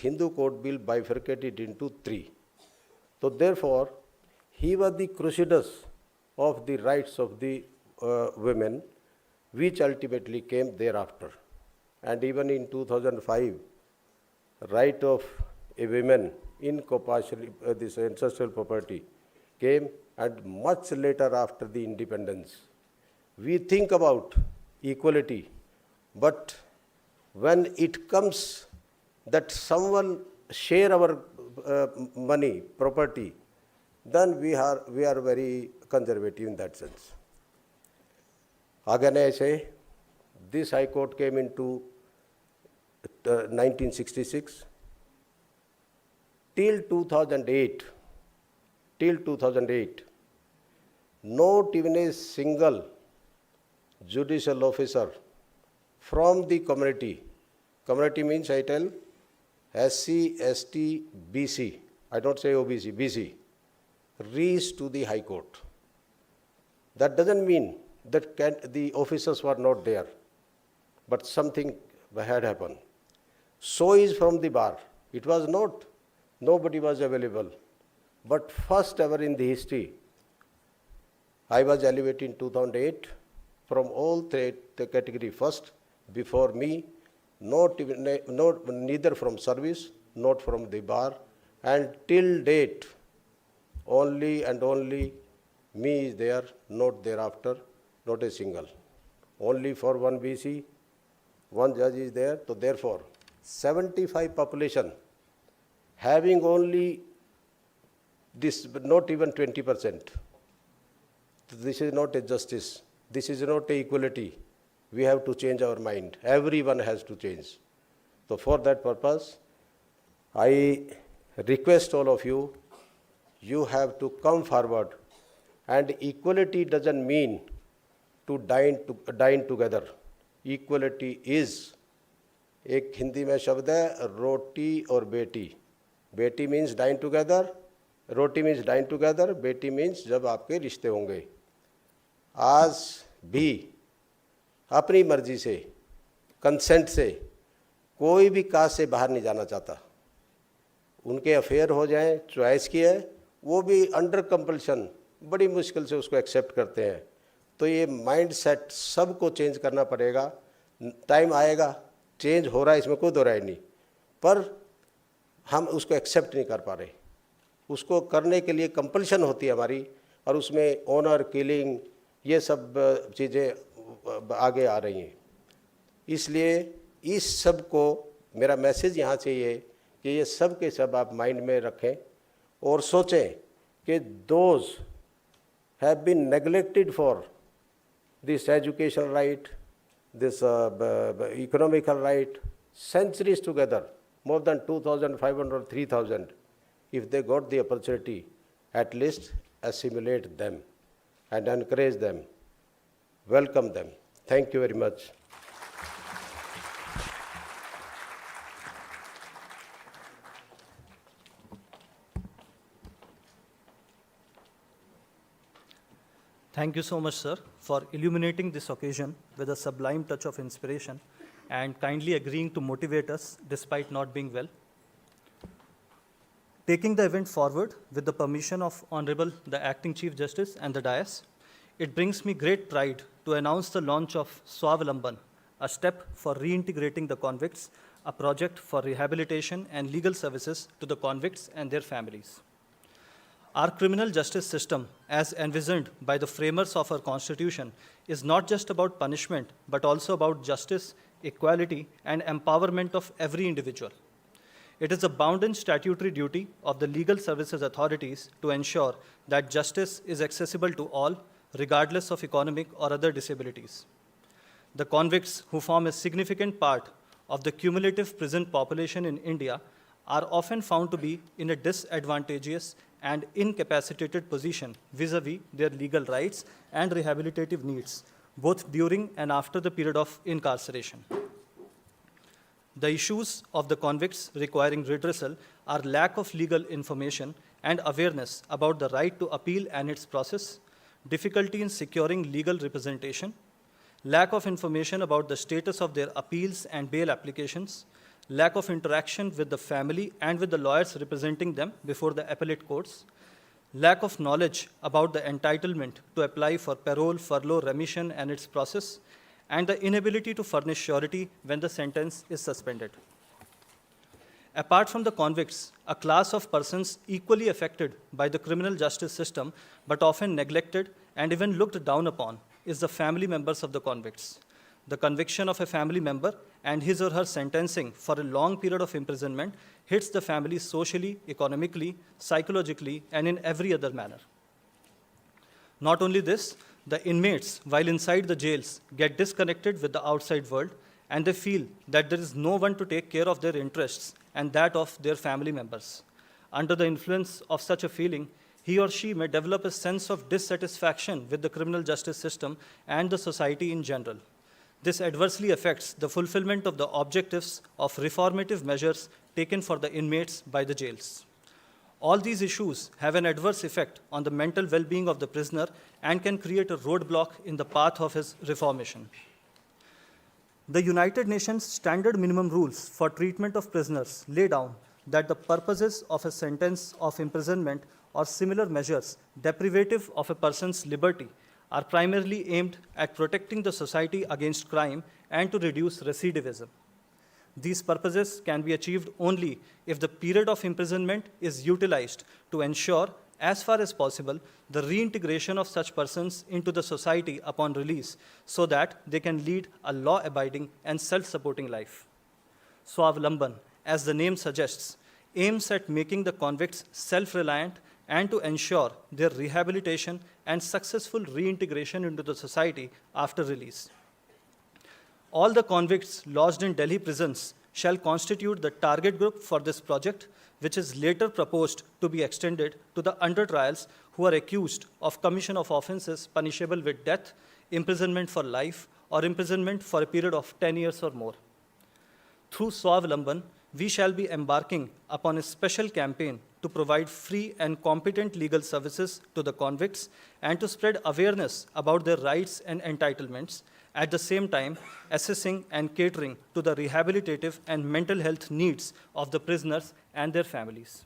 Speaker 14: Hindu Code Bill bifurcated into three. So therefore, he was the crusaders of the rights of the women, which ultimately came thereafter. And even in 2005, right of a woman in this ancestral property came, and much later after the independence. We think about equality, but when it comes that someone share our money, property, then we are very conservative in that sense. Again I say, this High Court came into 1966. Till 2008, not even a single judicial officer from the community means I tell SC, ST, BC, I don't say OBC, BC, reached to the High Court. That doesn't mean that the officers were not there, but something had happened. So is from the bar. It was not, nobody was available. But first ever in the history, I was elevated in 2008 from all the category first. Before me, neither from service, not from the bar, and till date, only and only me is there, not thereafter, not a single. Only for one BC, one judge is there. So therefore, 75 population having only this, not even 20%. This is not a justice. This is not a equality. We have to change our mind. Everyone has to change. So for that purpose, I request all of you, you have to come forward. And equality doesn't mean to dine together. Equality is, एक हिंदी में शब्द है रोटी और बेटी. बेटी means dine together, रोटी means dine together, बेटी means जब आपके रिश्ते होंगे. आज भी अपनी मर्जी से, कंसेंट से, कोई भी कास्ट से बाहर नहीं जाना चाहता. उनके अफेयर हो जाएं, चॉइस की है, वो भी अंडर कंपल्शन बड़ी मुश्किल से उसको एक्सेप्ट करते हैं. तो ये माइंड सेट सबको चेंज करना पड़ेगा. टाइम आएगा, चेंज हो रहा है, इसमें कोई दो राय नहीं, पर हम उसको एक्सेप्ट नहीं कर पा रहे. उसको करने के लिए कंपल्शन होती है हमारी, और उसमें ऑनर किलिंग ये सब चीज़ें आगे आ रही हैं. इसलिए इस सब को मेरा मैसेज यहाँ से ये कि ये सब के सब आप माइंड में रखें और सोचें कि those have been neglected for this education right, this economical right, centuries together, more than 2,500, 3,000. If they got the opportunity, at least assimilate them and encourage them, welcome them. Thank you very much.
Speaker 2: Thank you so much, sir, for illuminating this occasion with a sublime touch of inspiration and kindly agreeing to motivate us despite not being well. Taking the event forward with the permission of Honorable the Acting Chief Justice and the dais, it brings me great pride to announce the launch of Swavalamban, a step for reintegrating the convicts, a project for rehabilitation and legal services to the convicts and their families. Our criminal justice system, as envisioned by the framers of our Constitution, is not just about punishment, but also about justice, equality, and empowerment of every individual. It is a bounden statutory duty of the legal services authorities to ensure that justice is accessible to all, regardless of economic or other disabilities. The convicts, who form a significant part of the cumulative prison population in India, are often found to be in a disadvantageous and incapacitated position vis-à-vis their legal rights and rehabilitative needs, both during and after the period of incarceration. The issues of the convicts requiring redressal are lack of legal information and awareness about the right to appeal and its process, difficulty in securing legal representation, lack of information about the status of their appeals and bail applications, lack of interaction with the family and with the lawyers representing them before the appellate courts, lack of knowledge about the entitlement to apply for parole, furlough, remission and its process, and the inability to furnish surety when the sentence is suspended. Apart from the convicts, a class of persons equally affected by the criminal justice system, but often neglected and even looked down upon, is the family members of the convicts. The conviction of a family member and his or her sentencing for a long period of imprisonment hits the family socially, economically, psychologically, and in every other manner. Not only this, the inmates, while inside the jails, get disconnected with the outside world, and they feel that there is no one to take care of their interests and that of their family members. Under the influence of such a feeling, he or she may develop a sense of dissatisfaction with the criminal justice system and the society in general. This adversely affects the fulfillment of the objectives of reformative measures taken for the inmates by the jails. All these issues have an adverse effect on the mental well-being of the prisoner and can create a roadblock in the path of his reformation. The United Nations Standard Minimum Rules for Treatment of Prisoners lay down that the purposes of a sentence of imprisonment or similar measures deprivative of a person's liberty are primarily aimed at protecting the society against crime and to reduce recidivism. These purposes can be achieved only if the period of imprisonment is utilized to ensure, as far as possible, the reintegration of such persons into the society upon release so that they can lead a law-abiding and self-supporting life. Swavalamban, as the name suggests, aims at making the convicts self-reliant and to ensure their rehabilitation and successful reintegration into the society after release. All the convicts lodged in Delhi prisons shall constitute the target group for this project, which is later proposed to be extended to the under trials who are accused of commission of offenses punishable with death, imprisonment for life, or imprisonment for a period of 10 years or more. Through Swavalamban, we shall be embarking upon a special campaign to provide free and competent legal services to the convicts and to spread awareness about their rights and entitlements, at the same time assessing and catering to the rehabilitative and mental health needs of the prisoners and their families.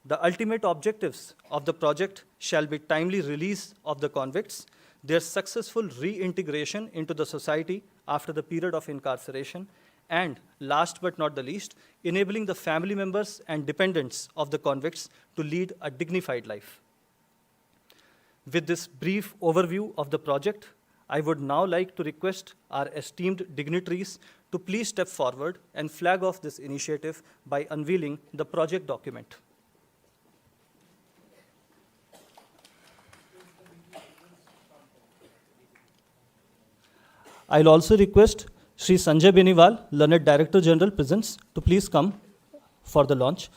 Speaker 2: The ultimate objectives of the project shall be timely release of the convicts, their successful reintegration into the society after the period of incarceration, and last but not the least, enabling the family members and dependents of the convicts to lead a dignified life. With this brief overview of the project, I would now like to request our esteemed dignitaries to please step forward and flag off this initiative by unveiling the project document. I'll also request Shri Sanjay Beniwal, Learned Director General, Prisons, to please come for the launch.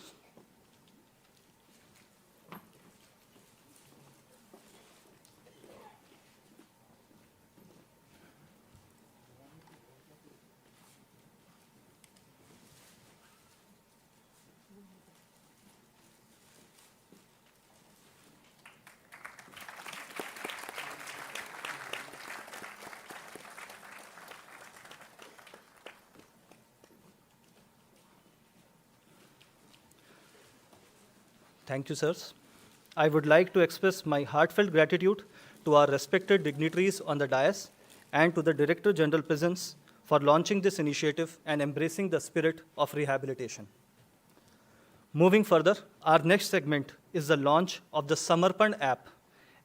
Speaker 2: Thank you, sirs. I would like to express my heartfelt gratitude to our respected dignitaries on the dais and to the Director General Prisons for launching this initiative and embracing the spirit of rehabilitation. Moving further, our next segment is the launch of the Samarpan app,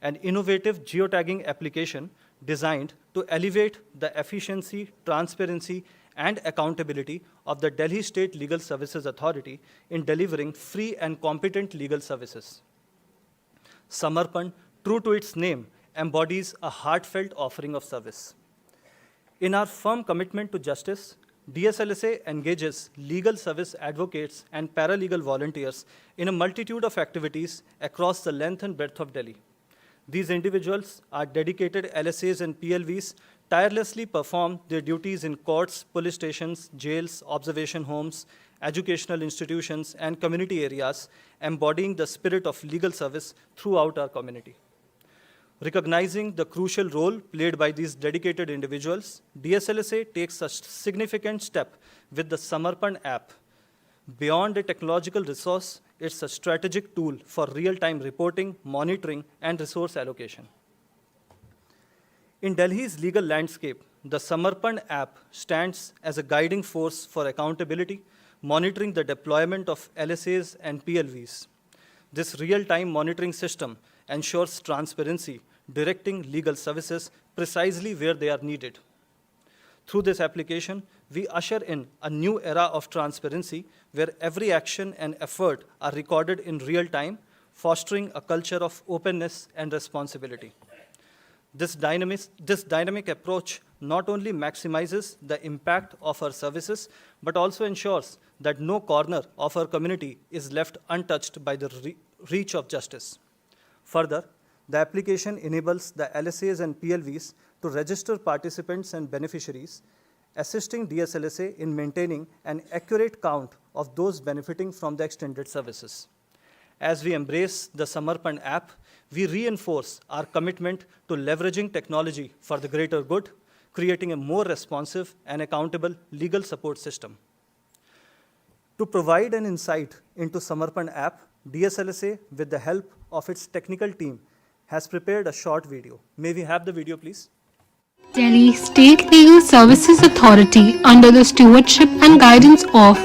Speaker 2: an innovative geotagging application designed to elevate the efficiency, transparency, and accountability of the Delhi State Legal Services Authority in delivering free and competent legal services. Samarpan, true to its name, embodies a heartfelt offering of service. In our firm commitment to justice, DSLSA engages legal service advocates and paralegal volunteers in a multitude of activities across the length and breadth of Delhi. These individuals are dedicated LSAs and PLVs, tirelessly perform their duties in courts, police stations, jails, observation homes, educational institutions, and community areas, embodying the spirit of legal service throughout our community. Recognizing the crucial role played by these dedicated individuals, DSLSA takes a significant step with the Samarpan app. Beyond a technological resource, it's a strategic tool for real-time reporting, monitoring, and resource allocation. In Delhi's legal landscape, the Samarpan app stands as a guiding force for accountability, monitoring the deployment of LSAs and PLVs. This real-time monitoring system ensures transparency, directing legal services precisely where they are needed. Through this application, we usher in a new era of transparency where every action and effort are recorded in real time, fostering a culture of openness and responsibility. This dynamic approach not only maximizes the impact of our services, but also ensures that no corner of our community is left untouched by the reach of justice. Further, the application enables the LSAs and PLVs to register participants and beneficiaries, assisting DSLSA in maintaining an accurate count of those benefiting from the extended services. As we embrace the Samarpan app, we reinforce our commitment to leveraging technology for the greater good, creating a more responsive and accountable legal support system. To provide an insight into Samarpan app, DSLSA, with the help of its technical team, has prepared a short video. May we have the video, please?
Speaker 15: Delhi State Legal Services Authority, under the stewardship and guidance of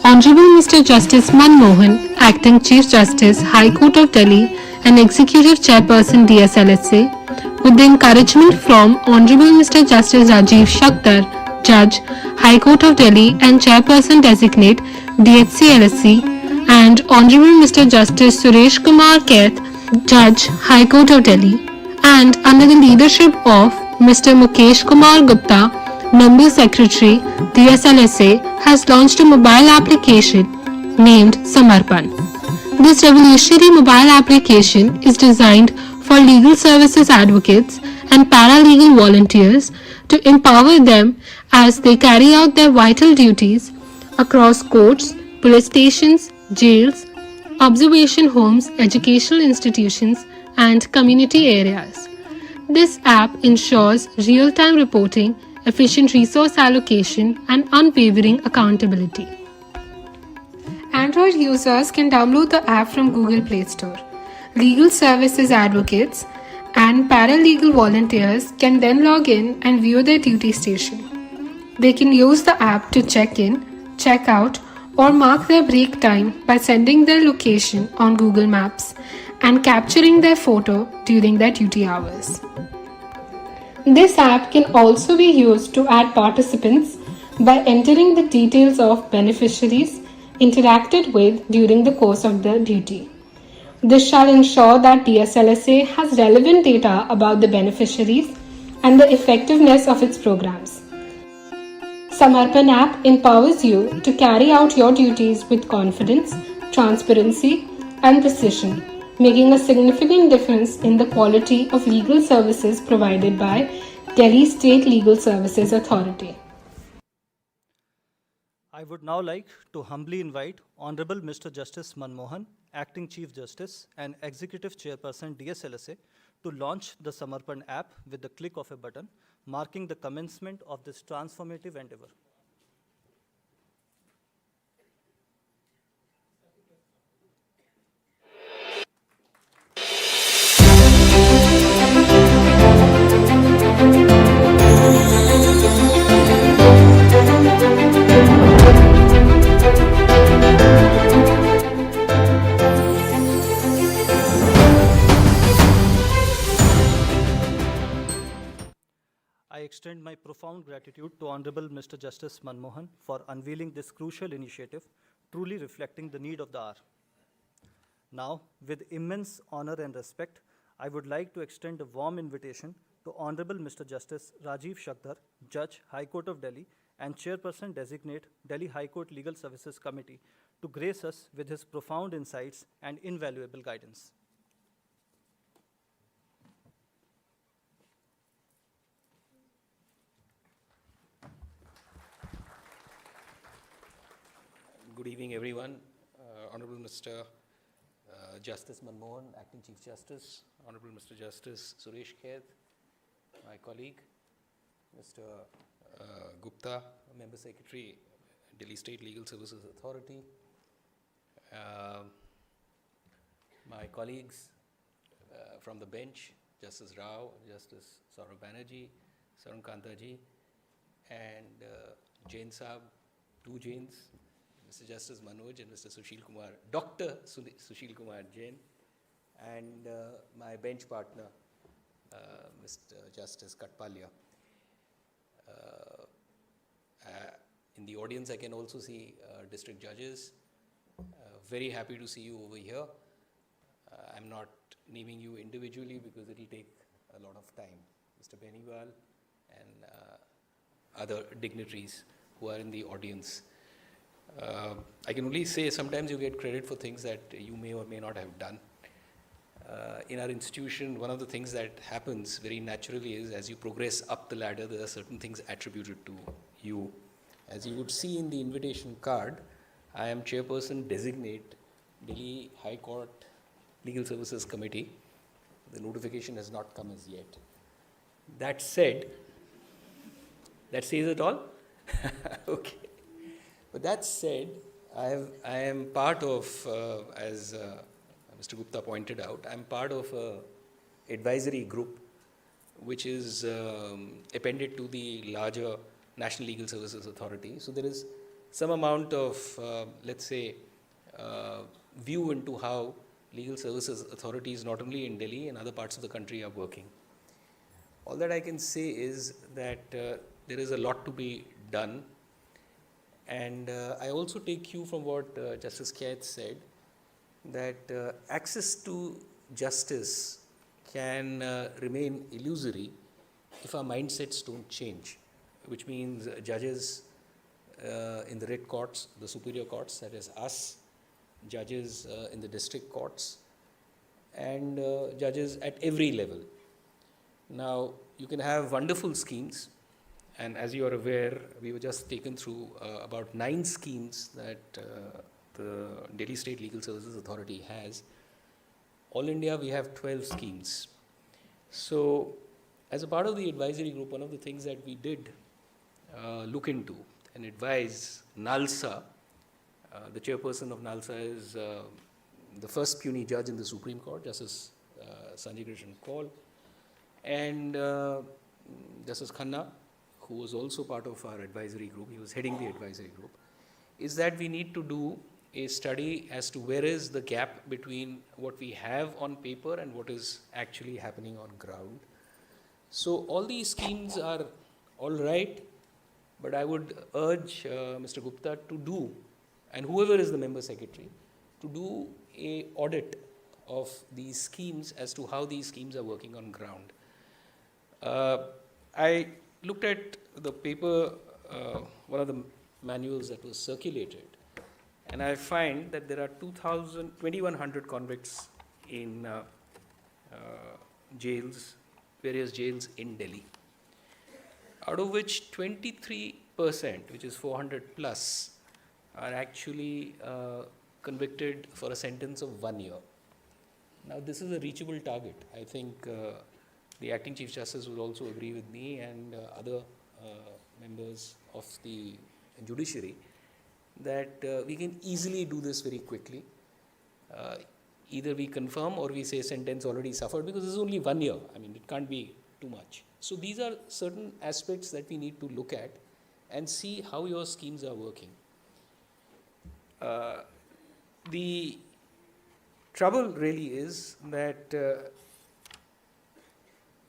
Speaker 15: Honorable Mr. Justice Manmohan, Acting Chief Justice, High Court of Delhi, and Executive Chairperson DSLSA, with the encouragement from Honorable Mr. Justice Rajiv Shakhtar, Judge, High Court of Delhi, and Chairperson Designate, DHC-LSC, and Honorable Mr. Justice Suresh Kumar Kaith, Judge, High Court of Delhi, and under the leadership of Mr. Mukesh Kumar Gupta, Member Secretary, DSLSA, has launched a mobile application named Samarpan. This revolutionary mobile application is designed for legal services advocates and paralegal volunteers to empower them as they carry out their vital duties across courts, police stations, jails, observation homes, educational institutions, and community areas. This app ensures real-time reporting, efficient resource allocation, and unwavering accountability. Android users can download the app from Google Play Store. Legal services advocates and paralegal volunteers can then log in and view their duty station. They can use the app to check in, check out, or mark their break time by sending their location on Google Maps and capturing their photo during their duty hours. This app can also be used to add participants by entering the details of beneficiaries interacted with during the course of their duty. This shall ensure that DSLSA has relevant data about the beneficiaries and the effectiveness of its programs. Samarpan app empowers you to carry out your duties with confidence, transparency, and precision, making a significant difference in the quality of legal services provided by Delhi State Legal Services Authority.
Speaker 2: I would now like to humbly invite Honorable Mr. Justice Manmohan, Acting Chief Justice and Executive Chairperson DSLSA, to launch the Samarpan app with the click of a button, marking the commencement of this transformative endeavor. extend my profound gratitude to Honorable Mr. Justice Manmohan for unveiling this crucial initiative, truly reflecting the need of the hour. Now, with immense honor and respect, I would like to extend a warm invitation to Honorable Mr. Justice Rajiv Shakdar, Judge, High Court of Delhi, and Chairperson Designate, Delhi High Court Legal Services Committee, to grace us with his profound insights and invaluable guidance.
Speaker 16: Good evening, everyone. Honorable Mr. Justice Manmohan, Acting Chief Justice, Honorable Mr. Justice Suresh Khed, my colleague, Mr. Gupta, Member Secretary, Delhi State Legal Services Authority, my colleagues from the bench, Justice Rao, Justice Saurav Banerjee, Sarun Kantaji, and Jain Saab, two Jains, Mr. Justice Manoj and Mr. Sushil Kumar, Dr. Sushil Kumar Jain, and my bench partner, Mr. Justice Katpalia. In the audience, I can also see district judges. Very happy to see you over here. I'm not naming you individually because it will take a lot of time. Mr. Beniwal and other dignitaries who are in the audience. I can only say sometimes you get credit for things that you may or may not have done. In our institution, one of the things that happens very naturally is as you progress up the ladder, there are certain things attributed to you. As you would see in the invitation card, I am Chairperson Designate, Delhi High Court Legal Services Committee. The notification has not come as yet. That said, that says it all? Okay. But that said, I am part of, as Mr. Gupta pointed out, I'm part of an advisory group which is appended to the larger National Legal Services Authority. So there is some amount of, let's say, view into how legal services authorities, not only in Delhi and other parts of the country, are working. All that I can say is that there is a lot to be done. And I also take cue from what Justice Khed said, that access to justice can remain illusory if our mindsets don't change, which means judges in the writ courts, the superior courts, that is us, judges in the district courts, and judges at every level. Now, you can have wonderful schemes. And as you are aware, we were just taken through about 9 schemes that the Delhi State Legal Services Authority has. All India, we have 12 schemes. So, as a part of the advisory group, one of the things that we did look into and advise NALSA, the chairperson of NALSA is the first puisne judge in the Supreme Court, Justice Sanjay Krishan Kaul, and Justice Khanna, who was also part of our advisory group, he was heading the advisory group, is that we need to do a study as to where is the gap between what we have on paper and what is actually happening on ground. So all these schemes are all right, but I would urge Mr. Gupta to do, and whoever is the member secretary, to do an audit of these schemes as to how these schemes are working on ground. I looked at the paper, one of the manuals that was circulated, and I find that there are 2,100 convicts in jails, various jails in Delhi, out of which 23%, which is 400 plus, are actually convicted for a sentence of 1 year. Now, this is a reachable target. I think the Acting Chief Justice would also agree with me and other members of the judiciary that we can easily do this very quickly. Either we confirm or we say sentence already suffered, because this is only 1 year. I mean, it can't be too much. So these are certain aspects that we need to look at and see how your schemes are working. The trouble really is that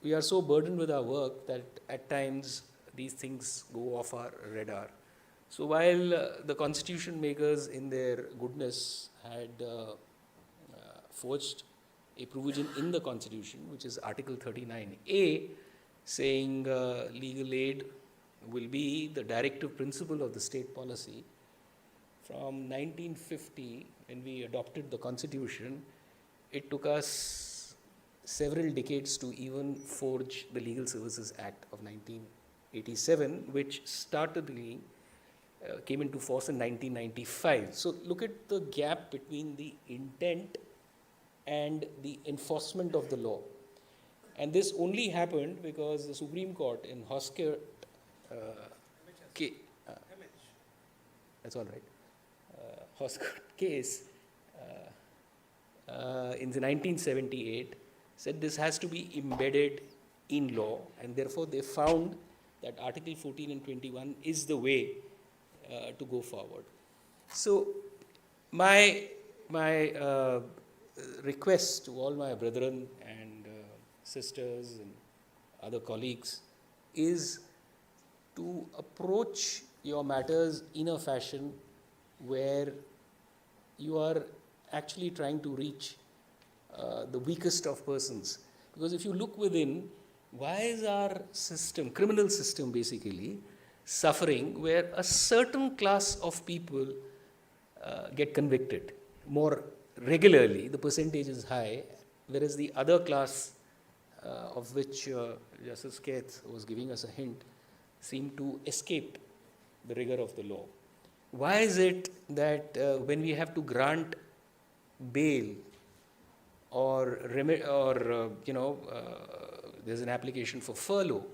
Speaker 16: we are so burdened with our work that at times these things go off our radar. So while the constitution makers in their goodness had forged a provision in the constitution, which is Article 39A, saying legal aid will be the directive principle of the state policy. From 1950, when we adopted the constitution, it took us several decades to even forge the Legal Services Act of 1987, which startedly came into force in 1995. So look at the gap between the intent and the enforcement of the law. And this only happened because the Supreme Court in Hoskert that's all right. Hoskert case in the 1978 said this has to be embedded in law, and therefore they found that Article 14 and 21 is the way to go forward. So my request to all my brethren and sisters and other colleagues is to approach your matters in a fashion where you are actually trying to reach the weakest of persons. Because if you look within, why is our system, criminal system basically, suffering where a certain class of people get convicted more regularly, the percentage is high, whereas the other class of which Justice Keith was giving us a hint seem to escape the rigor of the law. Why is it that when we have to grant bail or there's an application for furlough,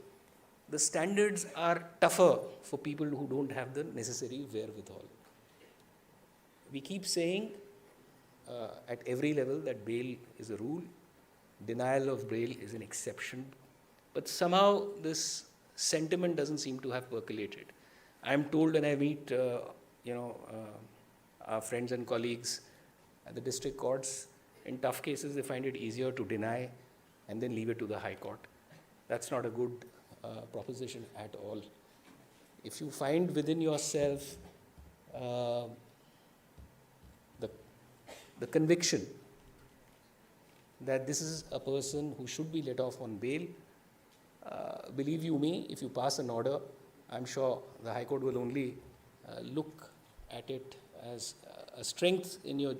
Speaker 16: the standards are tougher for people who don't have the necessary wherewithal? We keep saying at every level that bail is a rule, denial of bail is an exception, but somehow this sentiment doesn't seem to have percolated. I'm told when I meet our friends and colleagues at the district courts, in tough cases they find it easier to deny and then leave it to the High Court. That's not a good proposition at all. If you find within yourself the conviction that this is a person who should be let off on bail, believe you me, if you pass an order, I'm sure the High Court will only look at it as a strength in your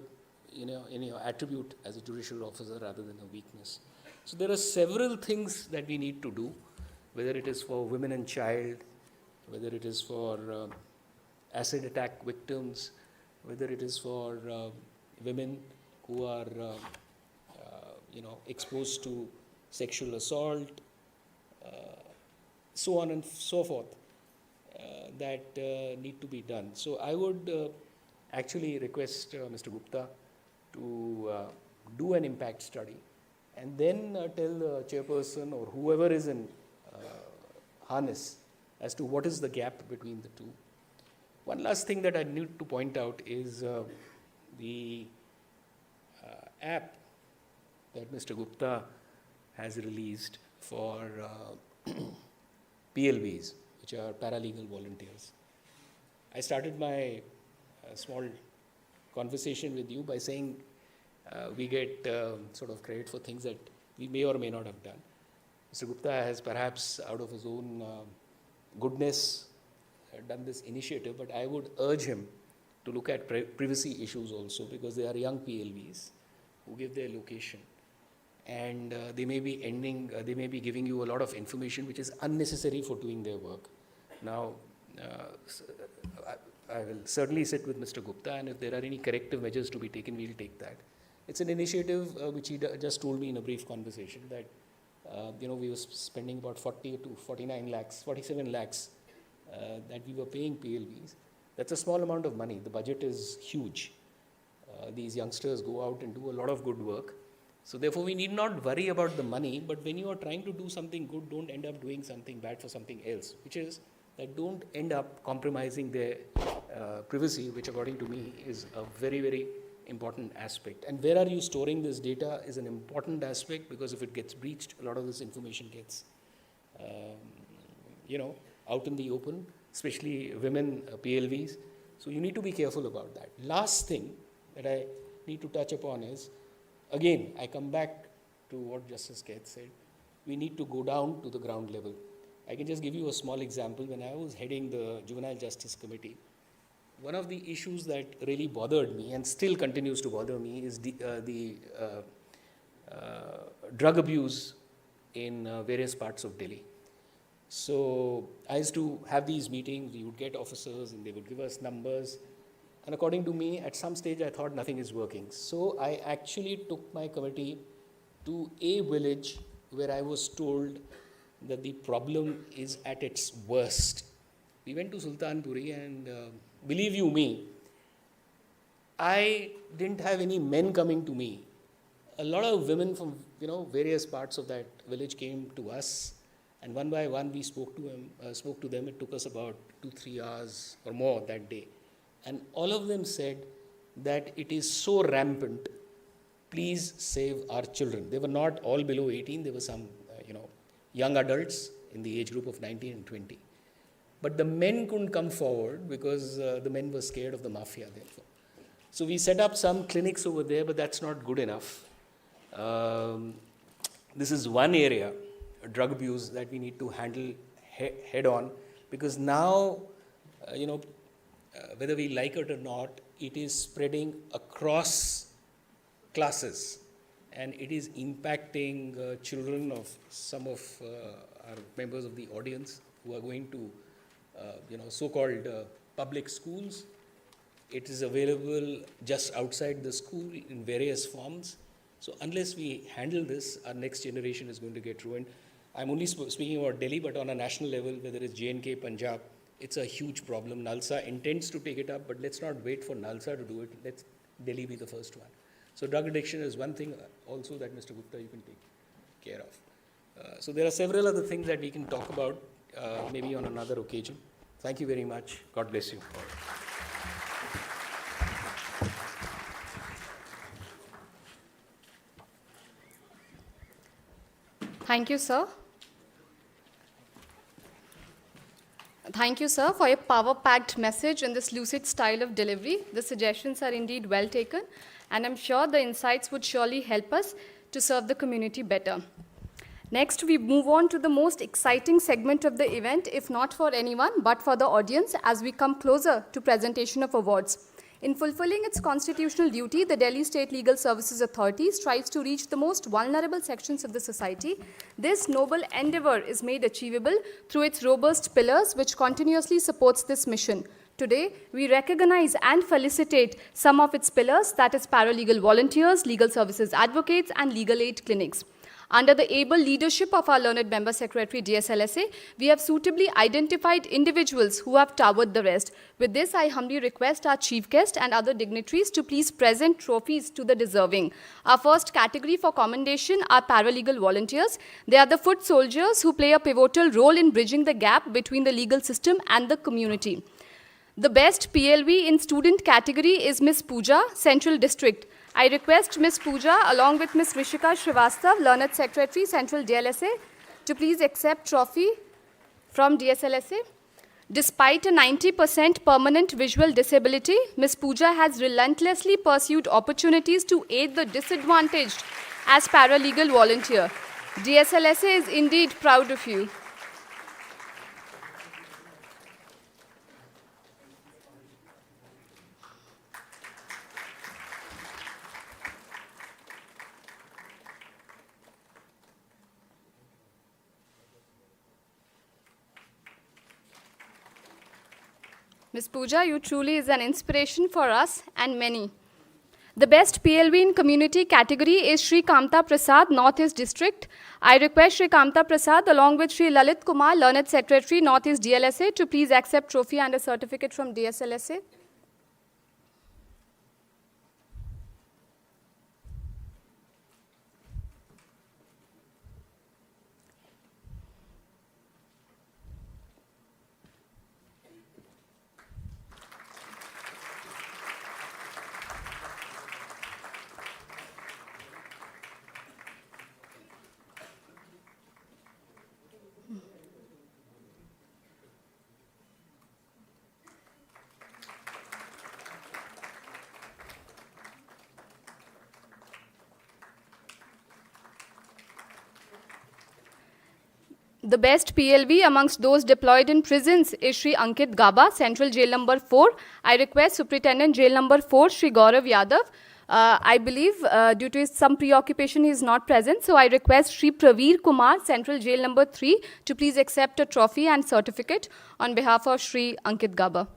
Speaker 16: attribute as a judicial officer rather than a weakness. So there are several things that we need to do, whether it is for women and child, whether it is for acid attack victims, whether it is for women who are exposed to sexual assault, so on and so forth, that need to be done. So I would actually request Mr. Gupta to do an impact study and then tell the chairperson or whoever is in harness as to what is the gap between the two. One last thing that I need to point out is the app that Mr. Gupta has released for PLVs, which are paralegal volunteers. I started my small conversation with you by saying we get sort of credit for things that we may or may not have done. Mr. Gupta has perhaps out of his own goodness done this initiative, but I would urge him to look at privacy issues also, because they are young PLVs who give their location, and they may be giving you a lot of information which is unnecessary for doing their work. Now, I will certainly sit with Mr. Gupta, and if there are any corrective measures to be taken, we will take that. It's an initiative which he just told me in a brief conversation that we were spending about 40 to 47 lakhs that we were paying PLVs. That's a small amount of money. The budget is huge. These youngsters go out and do a lot of good work. So therefore, we need not worry about the money, but when you are trying to do something good, don't end up doing something bad for something else, which is that don't end up compromising their privacy, which according to me is a very, very important aspect. And where are you storing this data is an important aspect, because if it gets breached, a lot of this information gets, out in the open, especially women PLVs. So you need to be careful about that. Last thing that I need to touch upon is, again, I come back to what Justice Keth said. We need to go down to the ground level. I can just give you a small example. When I was heading the Juvenile Justice Committee, one of the issues that really bothered me and still continues to bother me is the drug abuse in various parts of Delhi. So I used to have these meetings. We would get officers and they would give us numbers. And according to me, at some stage, I thought nothing is working. So I actually took my committee to a village where I was told that the problem is at its worst. We went to Sultanpuri, and believe you me, I didn't have any men coming to me. A lot of women from various parts of that village came to us, and one by one we spoke to them. It took us about 2-3 hours or more that day, and all of them said that it is so rampant. Please save our children. They were not all below 18. There were some young adults in the age group of 19 and 20. But the men couldn't come forward because the men were scared of the mafia, therefore. So we set up some clinics over there, but that's not good enough. This is one area, drug abuse, that we need to handle head on, because now, whether we like it or not, it is spreading across classes, and it is impacting children of some of our members of the audience who are going to so-called public schools. It is available just outside the school in various forms. So unless we handle this, our next generation is going to get ruined. I'm only speaking about Delhi, but on a national level, whether it's J&K, Punjab, it's a huge problem. Nalsa intends to take it up, but let's not wait for Nalsa to do it. Let's Delhi be the first one. So drug addiction is one thing also that Mr. Gupta, you can take care of. So there are several other things that we can talk about, maybe on another occasion. Thank you very much. God bless you.
Speaker 1: Thank you, sir. Thank you, sir, for your power-packed message and this lucid style of delivery. The suggestions are indeed well taken, and I'm sure the insights would surely help us to serve the community better. Next, we move on to the most exciting segment of the event, if not for anyone, but for the audience, as we come closer to presentation of awards. In fulfilling its constitutional duty, the Delhi State Legal Services Authority strives to reach the most vulnerable sections of the society. This noble endeavor is made achievable through its robust pillars, which continuously supports this mission. Today, we recognize and felicitate some of its pillars, that is paralegal volunteers, legal services advocates, and legal aid clinics. Under the able leadership of our learned member secretary, DSLSA, we have suitably identified individuals who have towered the rest. With this, I humbly request our chief guest and other dignitaries to please present trophies to the deserving. Our first category for commendation are paralegal volunteers. They are the foot soldiers who play a pivotal role in bridging the gap between the legal system and the community. The best PLV in student category is Miss Pooja, Central District. I request Ms. Pooja along with Ms. Rishika Srivastav, Learned Secretary, Central DLSA, to please accept trophy from DSLSA. Despite a 90% permanent visual disability, Ms. Pooja has relentlessly pursued opportunities to aid the disadvantaged as paralegal volunteer. DSLSA is indeed proud of you. Ms. Pooja, you truly is an inspiration for us and many. The best PLV in community category is Shri Kamta Prasad, North East District. I request Shri Kamta Prasad along with Shri Lalit Kumar, Learned Secretary, North East DLSA, to please accept trophy and a certificate from DSLSA. The best PLV amongst those deployed in prisons is Shri Ankit Gaba, Central Jail number 4. I request Superintendent Jail number 4, Shri Gaurav Yadav. I believe due to some preoccupation he is not present, so I request Shri Praveer Kumar, Central Jail number 3, to please accept a trophy and certificate on behalf of Shri Ankit Gaba.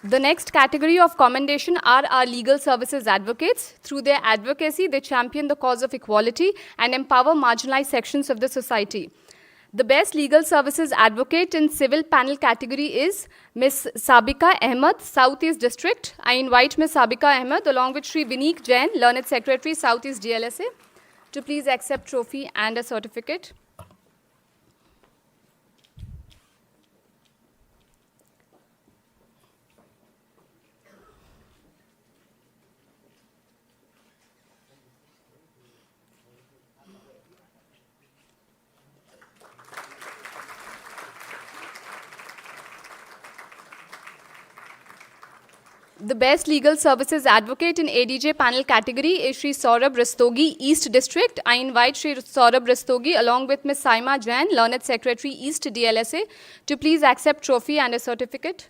Speaker 1: The next category of commendation are our legal services advocates. Through their advocacy, they champion the cause of equality and empower marginalized sections of the society. The best legal services advocate in civil panel category is Ms. Sabika Ahmed, South East District. I invite Ms. Sabika Ahmed along with Shri Vineek Jain, Learned Secretary, South East DLSA, to please accept trophy and a certificate. The best legal services advocate in ADJ panel category is Shri Saurabh Rastogi, East District. I invite Shri Saurabh Rastogi along with Ms. Saima Jain, Learned Secretary, East DLSA, to please accept trophy and a certificate.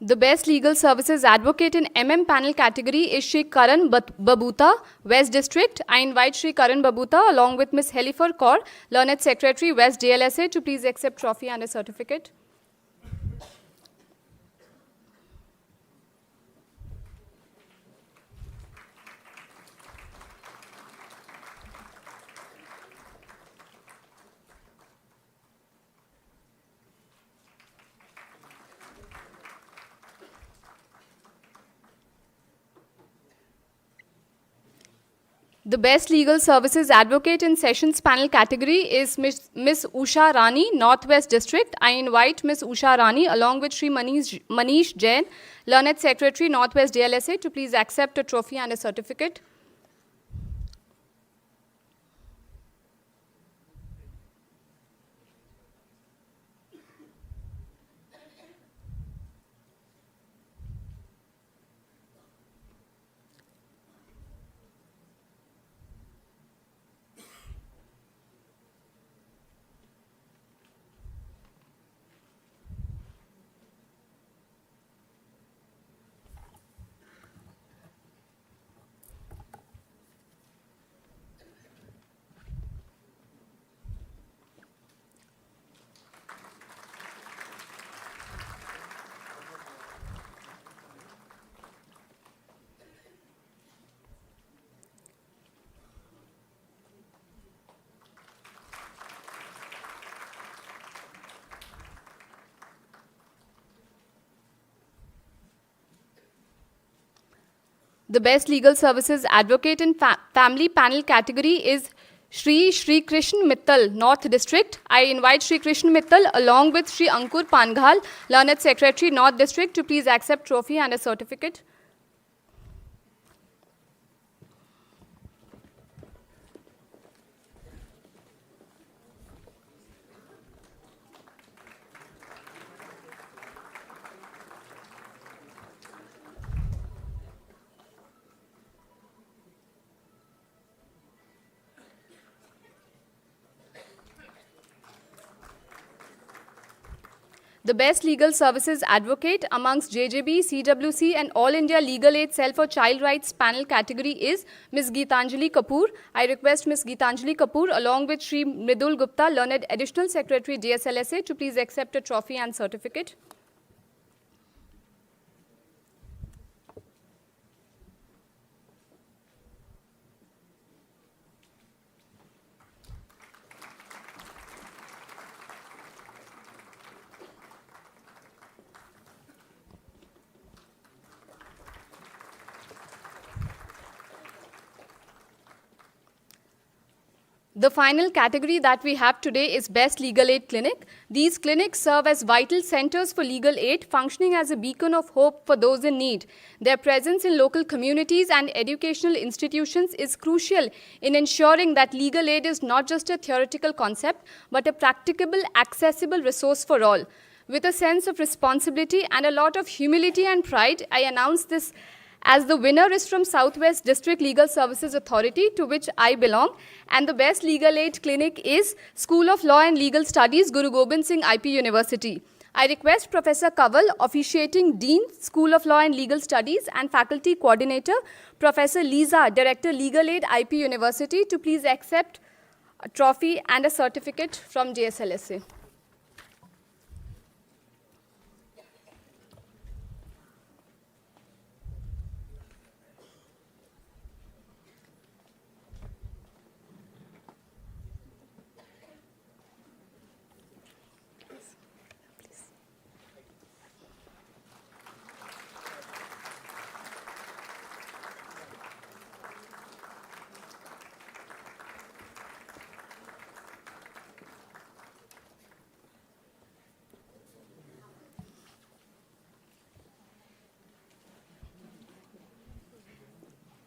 Speaker 1: The best legal services advocate in MM panel category is Shri Karan Babuta, West District. I invite Shri Karan Babuta along with Ms. Helifer Kaur, Learned Secretary, West DLSA, to please accept trophy and a certificate. The best legal services advocate in sessions panel category is Ms. Usha Rani, Northwest District. I invite Ms. Usha Rani along with Shri Manish Jain, Learned Secretary, Northwest DLSA, to please accept a trophy and a certificate. The best legal services advocate in family panel category is Shri Krishna Mittal, North District. I invite Shri Krishna Mittal along with Shri Ankur Panghal, Learned Secretary, North District, to please accept trophy and a certificate. The best legal services advocate amongst JJB, CWC and All India Legal Aid Cell for Child Rights panel category is Ms. Geetanjali Kapoor. I request Ms. Geetanjali Kapoor along with Shri Mridul Gupta, Learned Additional Secretary, DSLSA, to please accept a trophy and certificate. The final category that we have today is Best Legal Aid Clinic. These clinics serve as vital centers for legal aid, functioning as a beacon of hope for those in need. Their presence in local communities and educational institutions is crucial in ensuring that legal aid is not just a theoretical concept, but a practicable, accessible resource for all. With a sense of responsibility and a lot of humility and pride, I announce this as the winner is from Southwest District Legal Services Authority, to which I belong, and the Best Legal Aid Clinic is School of Law and Legal Studies, Guru Gobind Singh IP University. I request Professor Kaval, officiating Dean, School of Law and Legal Studies, and Faculty Coordinator, Professor Lisa, Director Legal Aid IP University, to please accept a trophy and a certificate from JSLSA.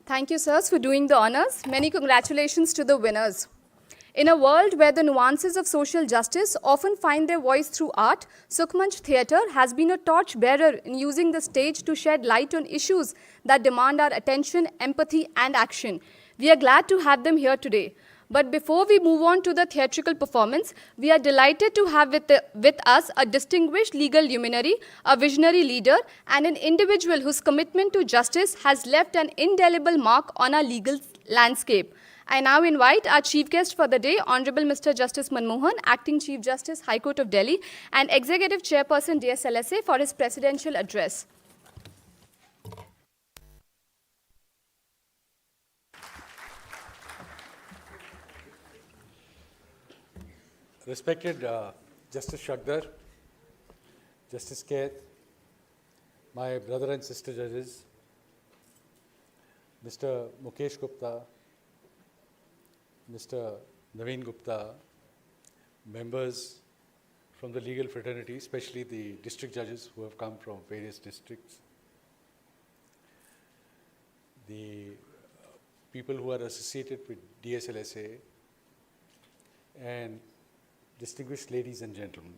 Speaker 1: Thank you, sirs, for doing the honors. Many congratulations to the winners. In a world where the nuances of social justice often find their voice through art, Sukhmanch Theatre has been a torch-bearer in using the stage to shed light on issues that demand our attention, empathy, and action. We are glad to have them here today. But before we move on to the theatrical performance, we are delighted to have with us a distinguished legal luminary, a visionary leader, and an individual whose commitment to justice has left an indelible mark on our legal landscape. I now invite our chief guest for the day, Honorable Mr. Justice Manmohan, Acting Chief Justice, High Court of Delhi, and Executive Chairperson, DSLSA, for his presidential address.
Speaker 17: Respected Justice Shagdar, Justice Kaith, my brother and sister judges, Mr. Mukesh Gupta, Mr. Naveen Gupta, members from the legal fraternity, especially the district judges who have come from various districts, the people who are associated with DSLSA, and distinguished ladies and gentlemen.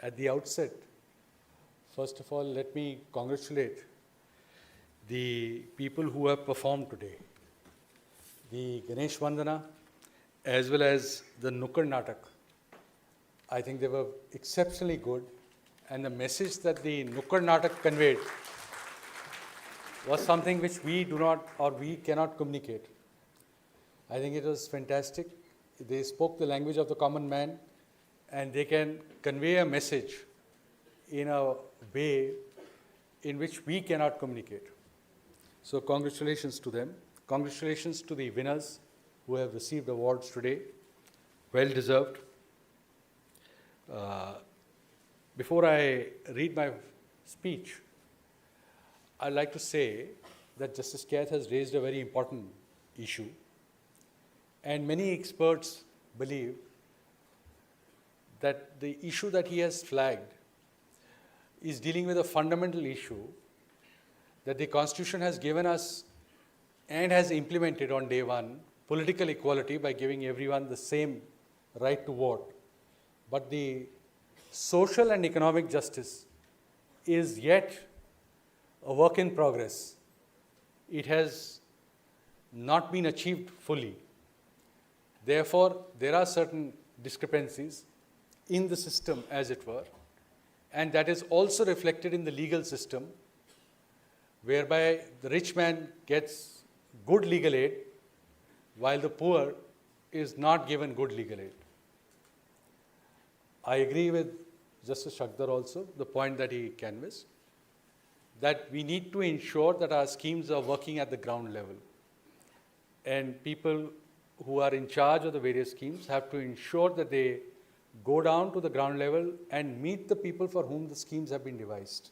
Speaker 17: At the outset, first of all, let me congratulate the people who have performed today. The Ganesh Vandana, as well as the Nukkad Natak. I think they were exceptionally good, and the message that the Nukkad Natak conveyed was something which we do not, or we cannot communicate. I think it was fantastic. They spoke the language of the common man, and they can convey a message in a way in which we cannot communicate. So congratulations to them. Congratulations to the winners who have received awards today. Well deserved. Before I read my speech, I'd like to say that Justice Kaith has raised a very important issue. And many experts believe that the issue that he has flagged is dealing with a fundamental issue that the Constitution has given us and has implemented on day one, political equality by giving everyone the same right to vote. But the social and economic justice is yet a work in progress. It has not been achieved fully. Therefore, there are certain discrepancies in the system, as it were, and that is also reflected in the legal system, whereby the rich man gets good legal aid, while the poor is not given good legal aid. I agree with Justice Shagdar also, the point that he canvassed, that we need to ensure that our schemes are working at the ground level. And people who are in charge of the various schemes have to ensure that they go down to the ground level and meet the people for whom the schemes have been devised.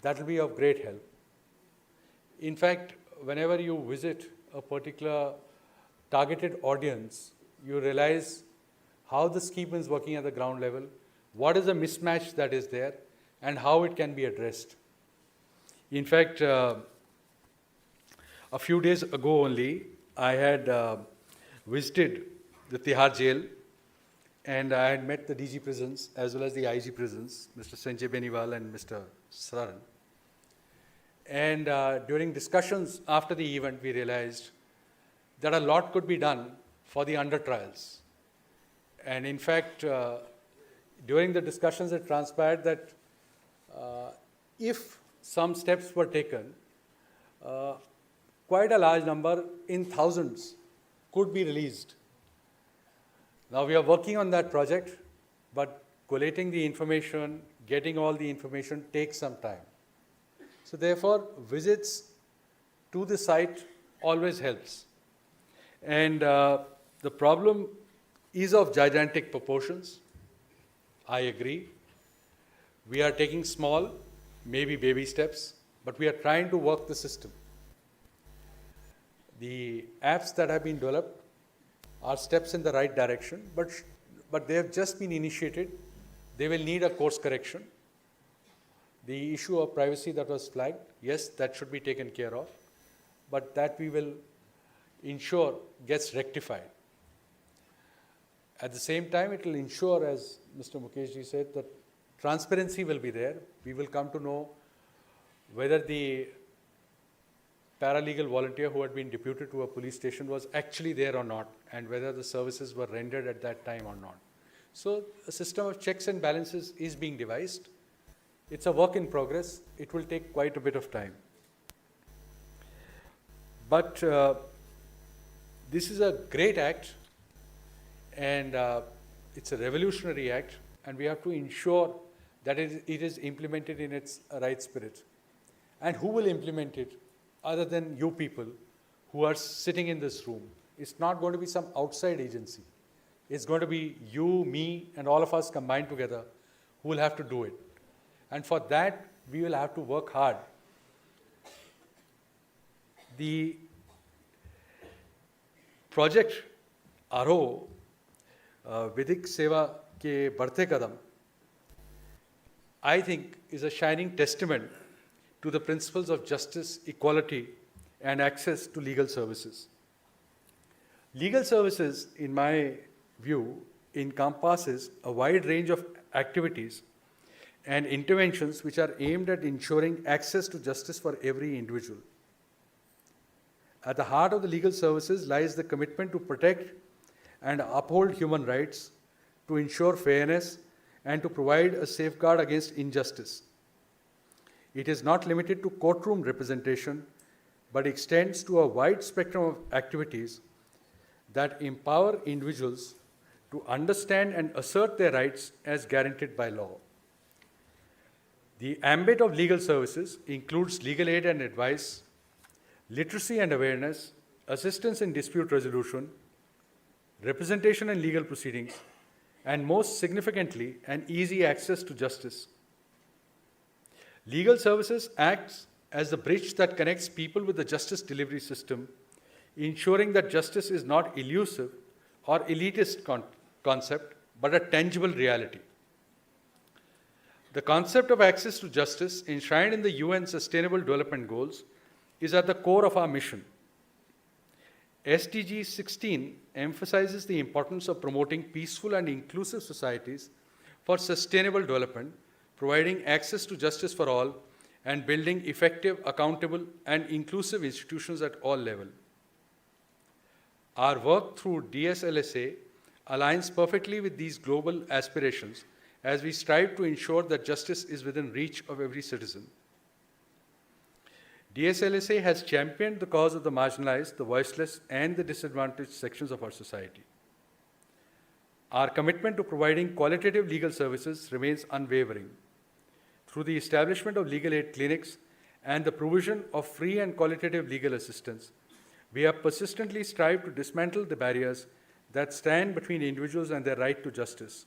Speaker 17: That will be of great help. In fact, whenever you visit a particular targeted audience, you realize how the scheme is working at the ground level, what is the mismatch that is there, and how it can be addressed. In fact, a few days ago only, I had visited the Tihar jail, and I had met the DG prisons as well as the IG prisons, Mr. Sanjay Beniwal and Mr. Saran. And during discussions after the event, we realized that a lot could be done for the under trials. And in fact, during the discussions, it transpired that if some steps were taken, quite a large number, in thousands, could be released. Now we are working on that project, but collating the information, getting all the information takes some time. So therefore, visits to the site always helps. And the problem is of gigantic proportions. I agree. We are taking small, maybe baby steps, but we are trying to work the system. The apps that have been developed are steps in the right direction, but they have just been initiated. They will need a course correction. The issue of privacy that was flagged, yes, that should be taken care of, but that we will ensure gets rectified. At the same time, it will ensure, as Mr. Mukeshji said, that transparency will be there. We will come to know whether the paralegal volunteer who had been deputed to a police station was actually there or not, and whether the services were rendered at that time or not. So a system of checks and balances is being devised. It's a work in progress. It will take quite a bit of time. But this is a great act, and it's a revolutionary act, and we have to ensure that it is implemented in its right spirit. And who will implement it other than you people who are sitting in this room? It's not going to be some outside agency. It's going to be you, me, and all of us combined together who will have to do it. And for that, we will have to work hard. The project Aro-Vigyan Seva ke Badhte Kadam, I think, is a shining testament to the principles of justice, equality, and access to legal services. Legal services, in my view, encompasses a wide range of activities and interventions which are aimed at ensuring access to justice for every individual. At the heart of the legal services lies the commitment to protect and uphold human rights, to ensure fairness, and to provide a safeguard against injustice. It is not limited to courtroom representation, but extends to a wide spectrum of activities that empower individuals to understand and assert their rights as guaranteed by law. The ambit of legal services includes legal aid and advice, literacy and awareness, assistance in dispute resolution, representation in legal proceedings, and most significantly, an easy access to justice. Legal services acts as the bridge that connects people with the justice delivery system, ensuring that justice is not elusive or elitist concept, but a tangible reality. The concept of access to justice, enshrined in the UN Sustainable Development Goals, is at the core of our mission. SDG 16 emphasizes the importance of promoting peaceful and inclusive societies for sustainable development, providing access to justice for all, and building effective, accountable, and inclusive institutions at all levels. Our work through DSLSA aligns perfectly with these global aspirations as we strive to ensure that justice is within reach of every citizen. DSLSA has championed the cause of the marginalized, the voiceless, and the disadvantaged sections of our society. Our commitment to providing qualitative legal services remains unwavering. Through the establishment of legal aid clinics and the provision of free and qualitative legal assistance, we have persistently strived to dismantle the barriers that stand between individuals and their right to justice.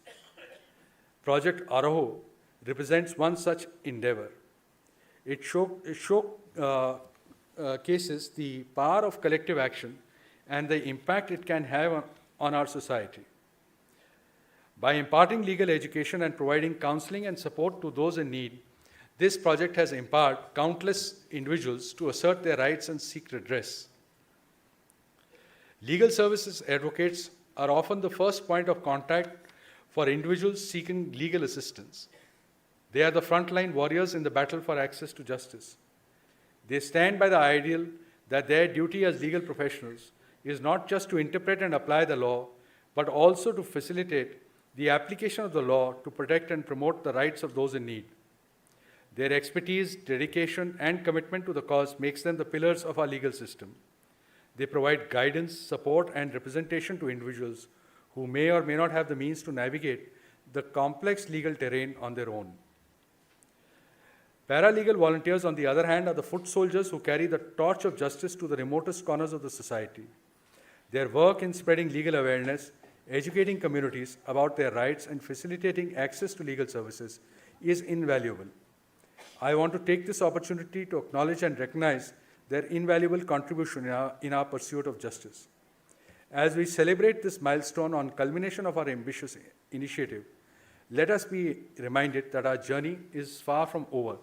Speaker 17: Project Aro represents one such endeavor. It showcases the power of collective action and the impact it can have on our society. By imparting legal education and providing counseling and support to those in need, this project has empowered countless individuals to assert their rights and seek redress. Legal services advocates are often the first point of contact for individuals seeking legal assistance. They are the frontline warriors in the battle for access to justice. They stand by the ideal that their duty as legal professionals is not just to interpret and apply the law, but also to facilitate the application of the law to protect and promote the rights of those in need. Their expertise, dedication, and commitment to the cause makes them the pillars of our legal system. They provide guidance, support, and representation to individuals who may or may not have the means to navigate the complex legal terrain on their own. Paralegal volunteers, on the other hand, are the foot soldiers who carry the torch of justice to the remotest corners of the society. Their work in spreading legal awareness, educating communities about their rights, and facilitating access to legal services is invaluable. I want to take this opportunity to acknowledge and recognize their invaluable contribution in our pursuit of justice. As we celebrate this milestone on culmination of our ambitious initiative, let us be reminded that our journey is far from over.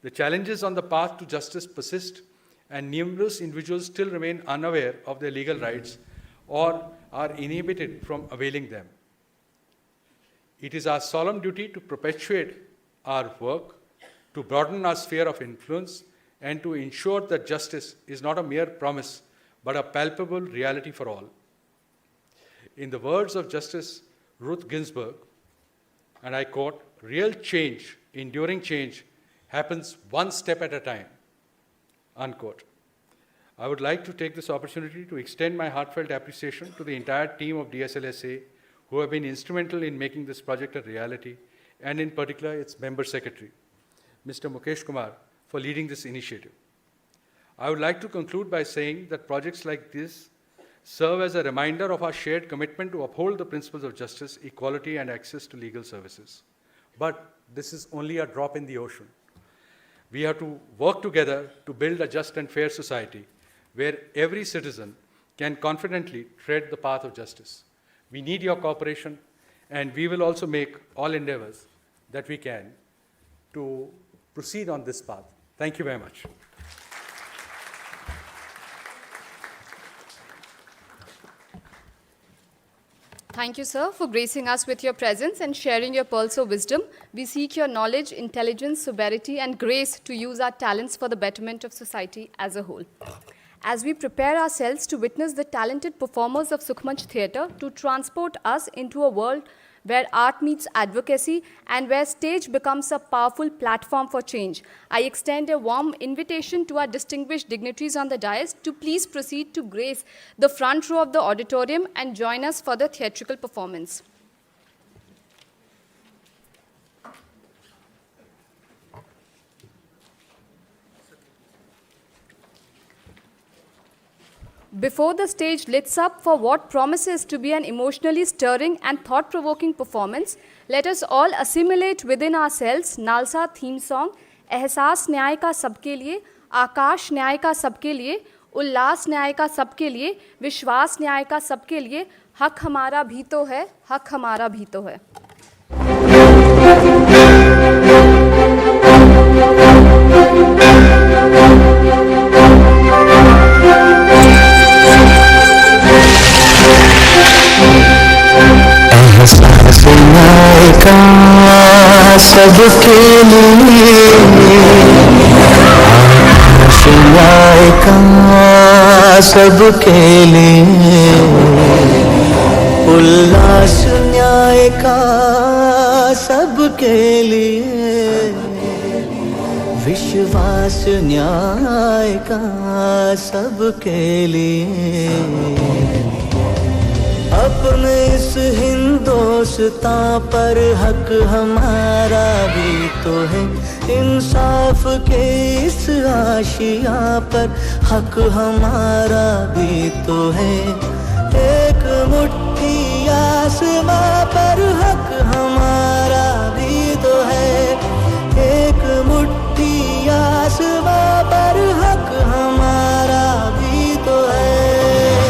Speaker 17: The challenges on the path to justice persist, and numerous individuals still remain unaware of their legal rights or are inhibited from availing them. It is our solemn duty to perpetuate our work, to broaden our sphere of influence, and to ensure that justice is not a mere promise, but a palpable reality for all. In the words of Justice Ruth Ginsburg, and I quote, "Real change, enduring change, happens one step at a time," unquote. I would like to take this opportunity to extend my heartfelt appreciation to the entire team of DSLSA who have been instrumental in making this project a reality, and in particular its member secretary, Mr. Mukesh Kumar, for leading this initiative. I would like to conclude by saying that projects like this serve as a reminder of our shared commitment to uphold the principles of justice, equality, and access to legal services. But this is only a drop in the ocean. We have to work together to build a just and fair society where every citizen can confidently tread the path of justice. We need your cooperation, and we will also make all endeavors that we can to proceed on this path. Thank you very much.
Speaker 1: Thank you, sir, for gracing us with your presence and sharing your pearls of wisdom. We seek your knowledge, intelligence, sobriety, and grace to use our talents for the betterment of society as a whole. As we prepare ourselves to witness the talented performers of Sukhmanch Theatre to transport us into a world where art meets advocacy and where stage becomes a powerful platform for change, I extend a warm invitation to our distinguished dignitaries on the dais to please proceed to grace the front row of the auditorium and join us for the theatrical performance. Before the stage lights up for what promises to be an emotionally stirring and thought-provoking performance, let us all assimilate within ourselves Nalsa theme song, एहसास न्याय का सबके लिए, आकाश न्याय का सबके लिए, उल्लास न्याय का सबके लिए, विश्वास न्याय का सबके लिए, हक हमारा भी तो है, हक हमारा भी तो है।
Speaker 4: एहसास न्याय का सबके लिए, आकाश न्याय का सबके लिए, उल्लास न्याय का सबके लिए, विश्वास न्याय का सबके लिए। अपने इस हिंदुस्तान पर हक हमारा भी तो है, इंसाफ के इस आशिया पर हक हमारा भी तो है। एक मुट्ठी आसमां पर हक हमारा भी तो है, एक मुट्ठी आसमां पर हक हमारा भी तो है।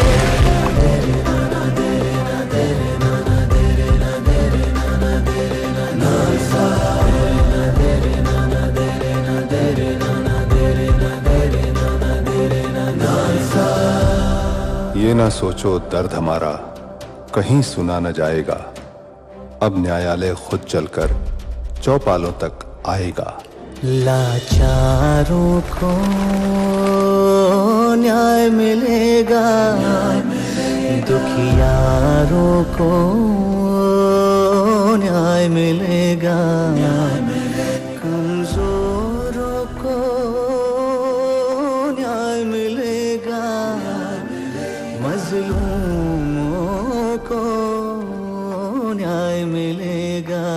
Speaker 18: ये ना सोचो दर्द हमारा कहीं सुना न जाएगा, अब न्यायालय खुद चलकर चौपालों तक आएगा।
Speaker 4: लाचारों को न्याय मिलेगा, दुखियारों को न्याय मिलेगा, कमजोरों को न्याय मिलेगा, मजलूमों को न्याय मिलेगा।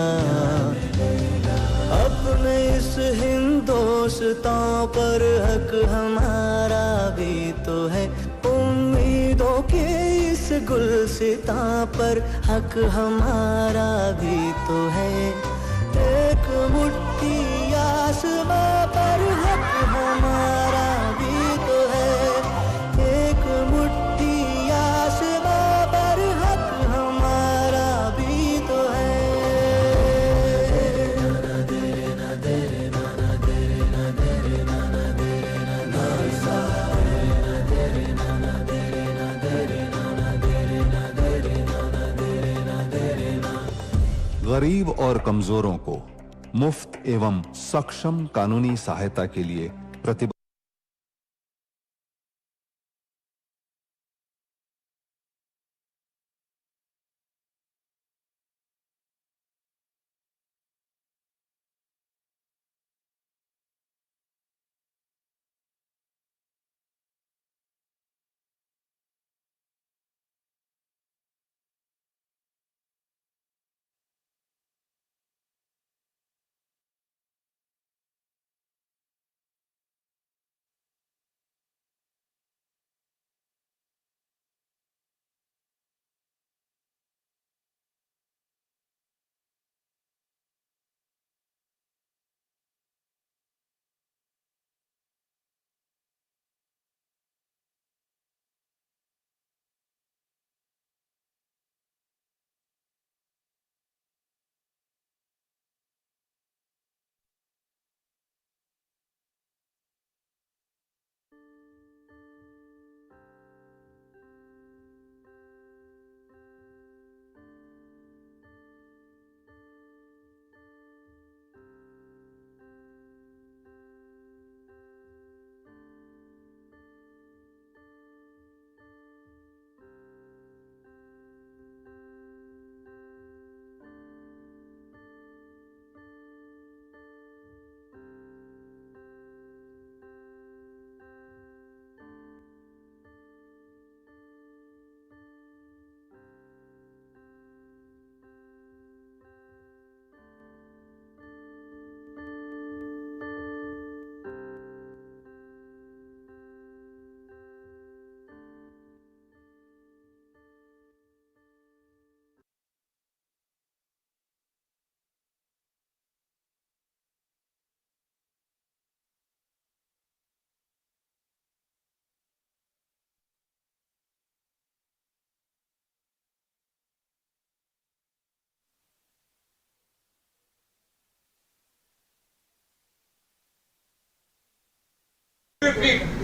Speaker 4: अपने इस हिंदुस्तान पर हक हमारा भी तो है, उम्मीदों के इस गुलसितां पर हक हमारा भी तो है। एक मुट्ठी आसमां पर हक हमारा भी तो है, एक मुट्ठी आसमां पर हक हमारा भी तो है।
Speaker 18: गरीब और कमजोरों को मुफ्त एवं सक्षम कानूनी सहायता के लिए प्रतिबद्ध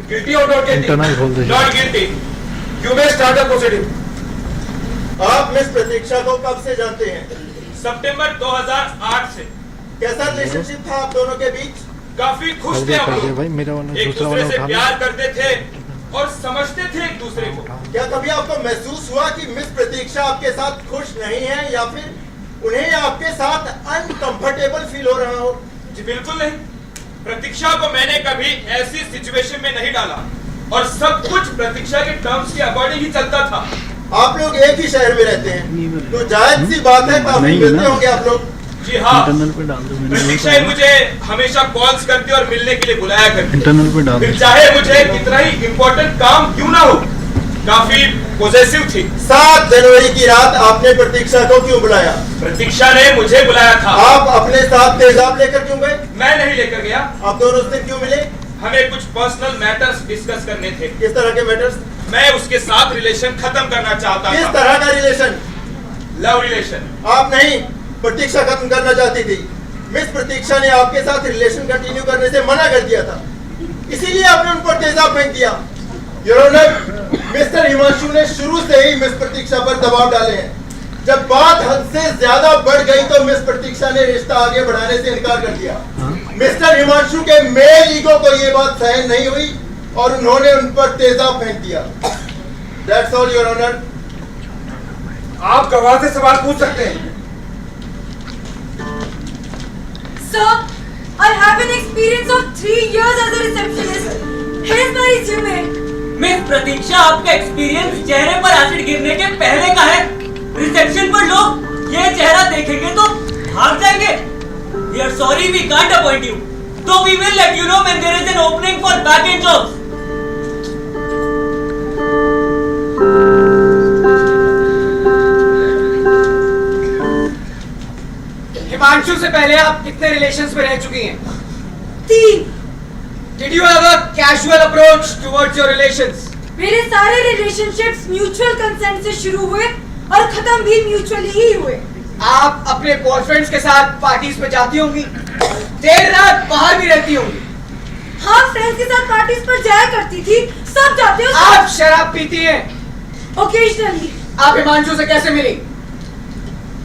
Speaker 5: Guilty or not guilty? Not guilty. You may start the proceeding. आप मिस प्रतीक्षा को कब से जानते हैं?
Speaker 9: सितंबर 2008 से।
Speaker 5: कैसा रिलेशनशिप था आप दोनों के बीच?
Speaker 9: काफी खुश थे हम लोग, एक दूसरे से प्यार करते थे और समझते थे एक दूसरे को।
Speaker 5: क्या कभी आपको महसूस हुआ कि मिस प्रतीक्षा आपके साथ खुश नहीं है या फिर उन्हें आपके साथ अनकंफर्टेबल फील हो रहा हो?
Speaker 9: जी बिल्कुल नहीं, प्रतीक्षा को मैंने कभी ऐसी सिचुएशन में नहीं डाला और सब कुछ प्रतीक्षा के टर्म्स के अकॉर्डिंग ही चलता था।
Speaker 5: आप लोग एक ही शहर में रहते हैं तो जायज सी बात है, काफी मिलते होंगे आप लोग।
Speaker 9: जी हाँ, प्रतीक्षा ही मुझे हमेशा कॉल्स करती और मिलने के लिए बुलाया करती, फिर चाहे मुझे कितना ही इम्पोर्टेंट काम क्यों ना हो। काफी पॉजिटिव थी।
Speaker 5: 7 जनवरी की रात आपने प्रतीक्षा को क्यों बुलाया?
Speaker 9: प्रतीक्षा ने मुझे बुलाया था।
Speaker 5: आप अपने साथ तेजाब लेकर क्यों गए?
Speaker 9: मैं नहीं लेकर गया।
Speaker 5: आप दोनों उस दिन क्यों मिले?
Speaker 9: हमें कुछ पर्सनल मैटर्स डिस्कस करने थे।
Speaker 5: किस तरह के मैटर्स?
Speaker 9: मैं उसके साथ रिलेशन खत्म करना चाहता था।
Speaker 5: किस तरह का रिलेशन?
Speaker 9: Love relation.
Speaker 5: आप नहीं, प्रतीक्षा खत्म करना चाहती थी। मिस प्रतीक्षा ने आपके साथ रिलेशन कंटिन्यू करने से मना कर दिया था, इसीलिए आपने उन पर तेजाब फेंक दिया। योर ऑनर, मिस्टर हिमांशु ने शुरू से ही मिस प्रतीक्षा पर दबाव डाले हैं। जब बात हद से ज्यादा बढ़ गई तो मिस प्रतीक्षा ने रिश्ता आगे बढ़ाने से इनकार कर दिया। मिस्टर हिमांशु के मेल ईगो को ये बात सहन नहीं हुई और उन्होंने उन पर तेजाब फेंक दिया। That's all, Your Honor.
Speaker 19: आप गवाह से सवाल पूछ सकते हैं।
Speaker 20: Sir, I have an experience of 3 years as a receptionist. Here's my resume.
Speaker 9: Miss Pratiksha, आपका एक्सपीरियंस चेहरे पर एसिड गिरने के पहले का है। रिसेप्शन पर लोग ये चेहरा देखेंगे तो भाग जाएंगे। We are sorry we can't appoint you. So we will let you know when there is an opening for back-end jobs.
Speaker 19: Himanshu से पहले आप कितने रिलेशंस में रह चुकी हैं?
Speaker 20: 3.
Speaker 19: Did you have a casual approach towards your relations?
Speaker 20: मेरे सारे रिलेशनशिप्स म्यूचुअल कंसेंट से शुरू हुए और खत्म भी म्यूचुअली ही हुए।
Speaker 19: आप अपने बॉयफ्रेंड्स के साथ पार्टीज में जाती होंगी, देर रात बाहर भी रहती होंगी।
Speaker 20: हाँ, फ्रेंड्स के साथ पार्टीज पर जाया करती थी। सब जाते हो।
Speaker 19: आप शराब पीती हैं?
Speaker 20: ओकेजनली।
Speaker 19: आप हिमांशु से कैसे मिली?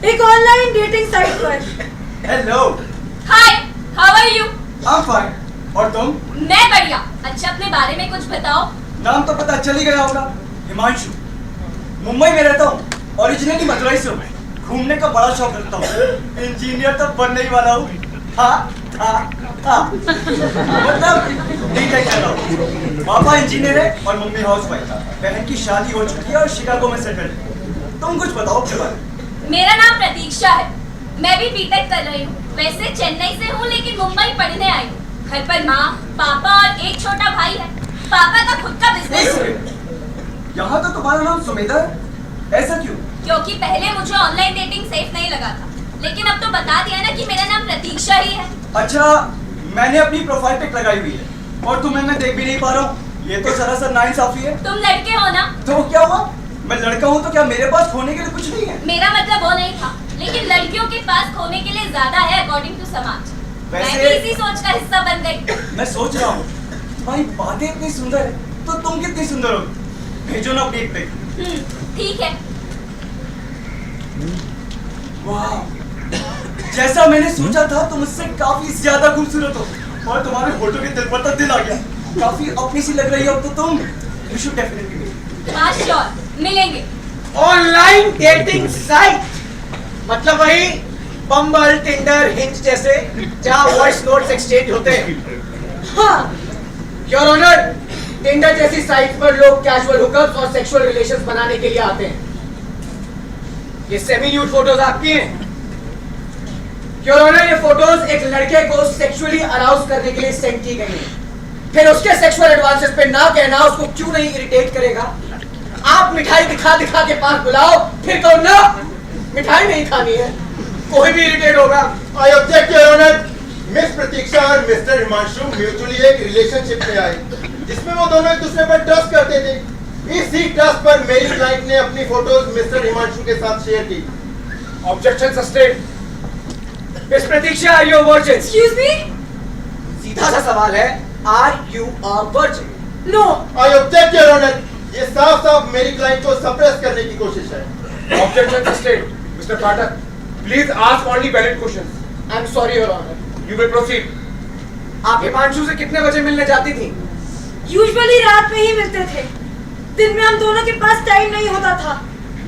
Speaker 20: एक ऑनलाइन डेटिंग साइट पर।
Speaker 19: Hello.
Speaker 6: Hi, how are you?
Speaker 19: I'm fine. और तुम?
Speaker 6: मैं बढ़िया। अच्छा, अपने बारे में कुछ बताओ।
Speaker 19: नाम तो पता चल ही गया होगा, हिमांशु। मुंबई में रहता हूँ, ओरिजिनली मदुरई से हूँ। घूमने का बड़ा शौक रखता हूँ। इंजीनियर तो बनने ही वाला हूँ। मतलब बीटेक कर रहा हूँ। पापा इंजीनियर है और मम्मी हाउसवाइफ। बहन की शादी हो चुकी है और शिकागो में सेटल है। तुम कुछ बताओ अपने बारे में।
Speaker 6: मेरा नाम प्रतीक्षा है। मैं भी बीटेक कर रही हूँ। वैसे चेन्नई से हूँ लेकिन मुंबई पढ़ने आई हूँ। घर पर माँ, पापा और एक छोटा भाई है। पापा का खुद का बिजनेस है।
Speaker 19: यहाँ तो तुम्हारा नाम सुमेधा है, ऐसा क्यों?
Speaker 6: क्योंकि पहले मुझे ऑनलाइन डेटिंग सेफ नहीं लगा था, लेकिन अब तो बता दिया ना कि मेरा नाम प्रतीक्षा ही है।
Speaker 19: अच्छा, मैंने अपनी प्रोफाइल पिक लगाई हुई है और तुम्हें मैं देख भी नहीं पा रहा हूँ। ये तो सरासर नाइंसाफी है।
Speaker 6: तुम लड़के हो ना?
Speaker 19: तो क्या हुआ? मैं लड़का हूँ तो क्या मेरे पास खोने के लिए कुछ नहीं है?
Speaker 6: मेरा मतलब वो नहीं था, लेकिन लड़कियों के पास खोने के लिए ज्यादा है अकॉर्डिंग टू समाज। मैं भी इसी सोच का हिस्सा बन गई।
Speaker 19: मैं सोच रहा हूँ, तुम्हारी बातें इतनी सुंदर है तो तुम कितनी सुंदर होगी। भेजो ना अपनी एक पिक।
Speaker 6: ठीक है।
Speaker 19: वाह, जैसा मैंने सोचा था तुम मुझसे काफी ज्यादा खूबसूरत हो और तुम्हारे फोटो के दिल पर तो दिल आ गया। काफी अपनी सी लग रही हो तो तुम। You should definitely meet.
Speaker 6: हाँ, श्योर, मिलेंगे।
Speaker 19: ऑनलाइन डेटिंग साइट मतलब वही बम्बल, टिंडर, हिंज जैसे जहाँ वॉइस नोट्स एक्सचेंज होते हैं। हाँ, योर ऑनर, टिंडर जैसी साइट पर लोग कैजुअल हुकअप्स और सेक्सुअल रिलेशंस बनाने के लिए आते हैं। ये सेमी न्यूड फोटोज आपकी हैं। योर ऑनर, ये फोटोज एक लड़के को सेक्सुअली अराउज करने के लिए सेंड की गई हैं। फिर उसके सेक्सुअल एडवांसेस पे ना कहना उसको क्यों नहीं इरिटेट करेगा? आप मिठाई दिखा दिखा के पास बुलाओ, फिर कहो ना मिठाई नहीं खानी है, कोई भी इरिटेट होगा।
Speaker 5: I object, Your Honor. Miss Pratiksha और मिस्टर हिमांशु म्यूचुअली एक रिलेशनशिप में आए जिसमें वो दोनों एक दूसरे पर ट्रस्ट करते थे। इसी ट्रस्ट पर मेरी क्लाइंट ने अपनी फोटोज मिस्टर हिमांशु के साथ शेयर की।
Speaker 19: Objection sustain. Miss Pratiksha, are you a virgin?
Speaker 20: Excuse me?
Speaker 19: सीधा सा सवाल है, are you a virgin?
Speaker 20: No.
Speaker 5: I object, Your Honor. ये साफ साफ मेरी क्लाइंट को सप्रेस करने की कोशिश है।
Speaker 19: Objection sustain. Mister Pathak, please ask only valid questions. I am sorry your honour, you will proceed. आप हिमांशु से कितने बजे मिलने जाती थी?
Speaker 20: यूजुअली रात में ही मिलते थे। दिन में हम दोनों के पास टाइम नहीं होता था।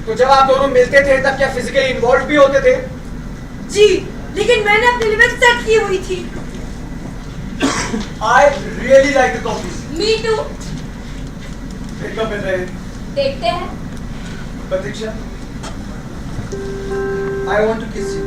Speaker 19: तो जब आप दोनों मिलते थे तब क्या फिजिकली इन्वॉल्व भी होते थे?
Speaker 20: जी, लेकिन मैंने अपनी लिमिट सेट की हुई थी।
Speaker 19: I really like the coffee.
Speaker 6: Me too.
Speaker 19: फिर कब मिल रहे हैं?
Speaker 6: देखते हैं।
Speaker 19: प्रतीक्षा, I want to kiss you.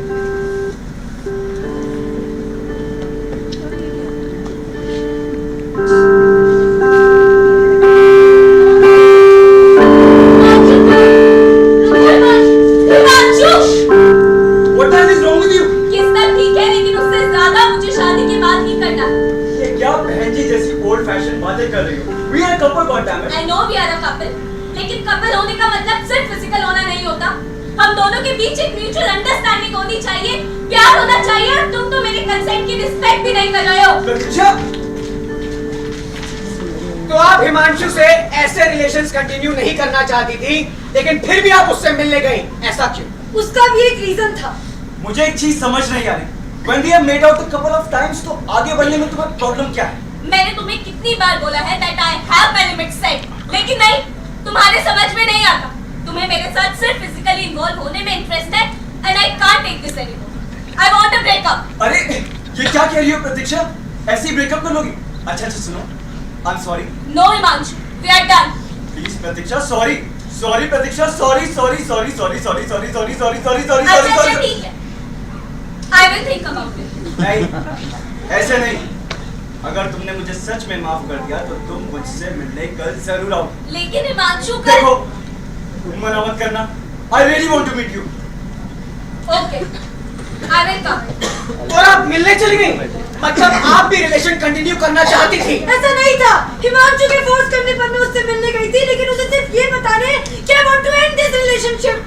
Speaker 19: What the hell is wrong with you?
Speaker 6: किसका ठीक है, लेकिन उससे ज्यादा मुझे शादी के बाद ही करना।
Speaker 19: ये क्या बहन जी जैसी ओल्ड फैशन बातें कर रही हो? We are a couple, goddammit.
Speaker 6: I know we are a couple, लेकिन कपल होने का मतलब सिर्फ फिजिकल होना नहीं होता। हम दोनों के बीच एक म्यूचुअल अंडरस्टैंडिंग होनी चाहिए, प्यार होना चाहिए, और तुम तो मेरे कंसेंट की रिस्पेक्ट भी नहीं कर रहे हो।
Speaker 19: प्रतीक्षा, तो आप हिमांशु से ऐसे रिलेशंस कंटिन्यू नहीं करना चाहती थी, लेकिन फिर भी आप उससे मिलने गई, ऐसा क्यों?
Speaker 20: उसका भी एक रीजन था।
Speaker 7: मुझे एक चीज समझ नहीं आ रही। When we have made out a couple of times, तो आगे बढ़ने में तुम्हारा प्रॉब्लम क्या है?
Speaker 6: मैंने तुम्हें कितनी बार बोला है that I have my limits set, लेकिन नहीं, तुम्हारे समझ में नहीं आता। तुम्हें मेरे साथ सिर्फ फिजिकली इन्वॉल्व होने में इंटरेस्ट है, and I can't take this anymore. I want a breakup.
Speaker 7: अरे ये क्या कह रही हो प्रतीक्षा? ऐसे ही ब्रेकअप कर लोगी? अच्छा सुनो, I'm sorry.
Speaker 6: No Himanshu, we are done.
Speaker 7: Please Pratiksha, sorry Pratiksha, sorry.
Speaker 6: अच्छा ठीक है, I will think about it.
Speaker 7: नहीं, ऐसे नहीं। अगर तुमने मुझे सच में माफ कर दिया तो तुम मुझसे मिलने कल जरूर आओ।
Speaker 6: लेकिन हिमांशु
Speaker 7: देखो, मना मत करना। I really want to meet you.
Speaker 6: Okay, I will come.
Speaker 19: और आप मिलने चली गई? मतलब आप भी रिलेशन कंटिन्यू करना चाहती थी?
Speaker 20: ऐसा नहीं था। हिमांशु के फोर्स करने पर मैं उससे मिलने गई थी, लेकिन उसे सिर्फ ये बताने कि I want to end this relationship.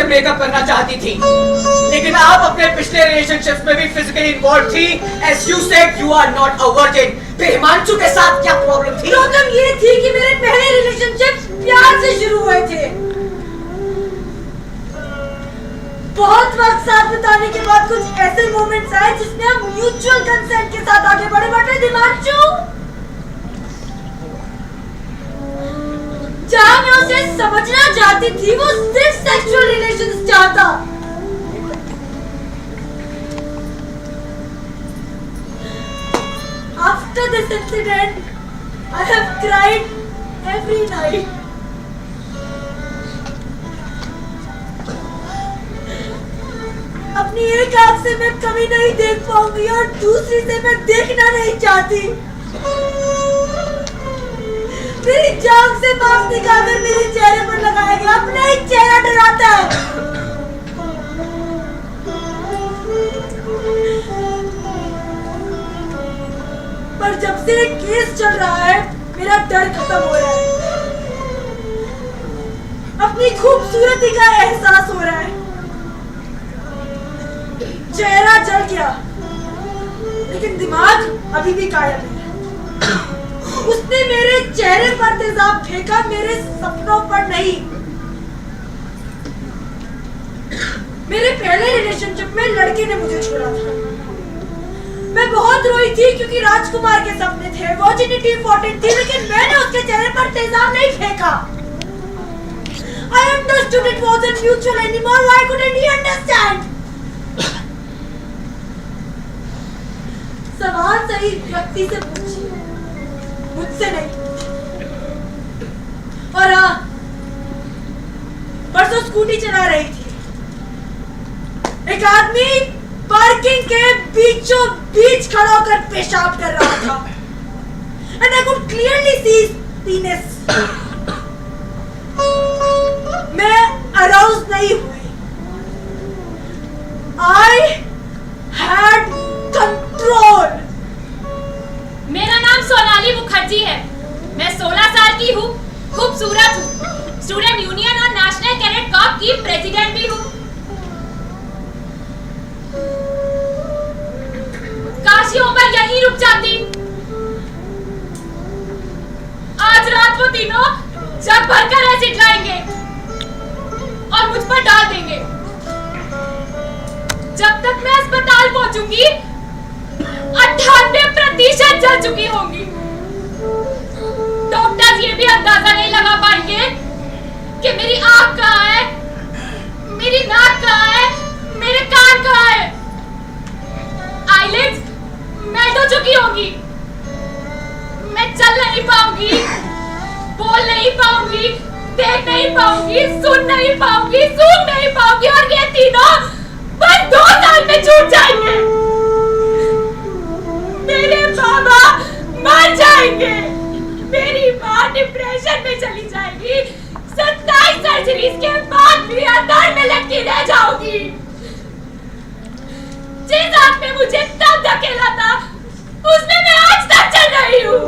Speaker 19: Breakup करना चाहती थी, लेकिन आप अपने पिछले रिलेशनशिप्स में भी फिजिकली इन्वॉल्व थी। As you said, you are not a virgin. फिर हिमांशु के साथ क्या प्रॉब्लम थी?
Speaker 20: प्रॉब्लम ये थी कि मेरे पहले रिलेशनशिप्स प्यार से शुरू हुए थे। बहुत वक्त साथ बिताने के बाद कुछ ऐसे मोमेंट्स आए जिसमें हम म्यूचुअल कंसेंट के साथ आगे बढ़े। बट हिमांशु, जहाँ मैं उसे समझना चाहती थी, वो सिर्फ सेक्सुअल रिलेशंस चाहता। After this incident, I have cried every night. अपनी एक आंख से मैं कभी नहीं देख पाऊंगी और दूसरी से मैं देखना नहीं चाहती। मेरी जान से मांस निकालकर मेरे चेहरे पर लगाया गया, अपना ही चेहरा डराता है। पर जब से केस चल रहा है, मेरा डर खत्म हो रहा है। अपनी खूबसूरती का एहसास हो रहा है। चेहरा जल गया, लेकिन दिमाग अभी भी कायम है। उसने मेरे चेहरे पर तेजाब फेंका, मेरे सपनों पर नहीं। मेरे पहले रिलेशनशिप में लड़के ने मुझे छोड़ा था। हुई थी क्योंकि राजकुमार के सपने थे, वर्जिनिटी इंपॉर्टेंट थी, लेकिन मैंने उसके चेहरे पर तेजाब नहीं फेंका। I understood it wasn't mutual anymore. Why couldn't he understand? सवाल सही व्यक्ति से पूछिए, मुझसे नहीं। और हाँ, परसों स्कूटी चला रही थी, एक आदमी पार्किंग के बीचों बीच खड़ा होकर पेशाब कर रहा था, and I could clearly see his penis. मैं aroused नहीं हुई. I had control.
Speaker 6: मेरा नाम सोनाली मुखर्जी है। मैं 16 साल की हूँ, खूबसूरत हूँ, स्टूडेंट यूनियन और नेशनल कैडेट कॉर्प की प्रेसिडेंट भी हूँ। काश ये उम्र यहीं रुक जाती। आज रात वो तीनों जग भरकर एसिड लाएंगे और मुझ पर डाल देंगे। जब तक मैं अस्पताल पहुंचूंगी 98% जल चुकी होंगी। डॉक्टर्स ये भी अंदाजा नहीं लगा पाएंगे कि मेरी आँख कहाँ है, मेरी नाक कहाँ है, मेरे कान कहाँ है। आईलिड्स मेल्ट हो चुकी होंगी। मैं चल नहीं पाऊंगी, बोल नहीं पाऊंगी, देख नहीं पाऊंगी, सुन नहीं पाऊंगी, सूंघ नहीं पाऊंगी, और ये तीनों बस 2 साल में छूट जाएंगे। मेरे बाबा मर जाएंगे, मेरी माँ डिप्रेशन में चली जाएगी, 27 सर्जरीज के बाद भी अंदर में लटकी रह जाऊंगी। जिस आँख में मुझे तब धकेला था, उसमें मैं आज तक चल रही हूँ।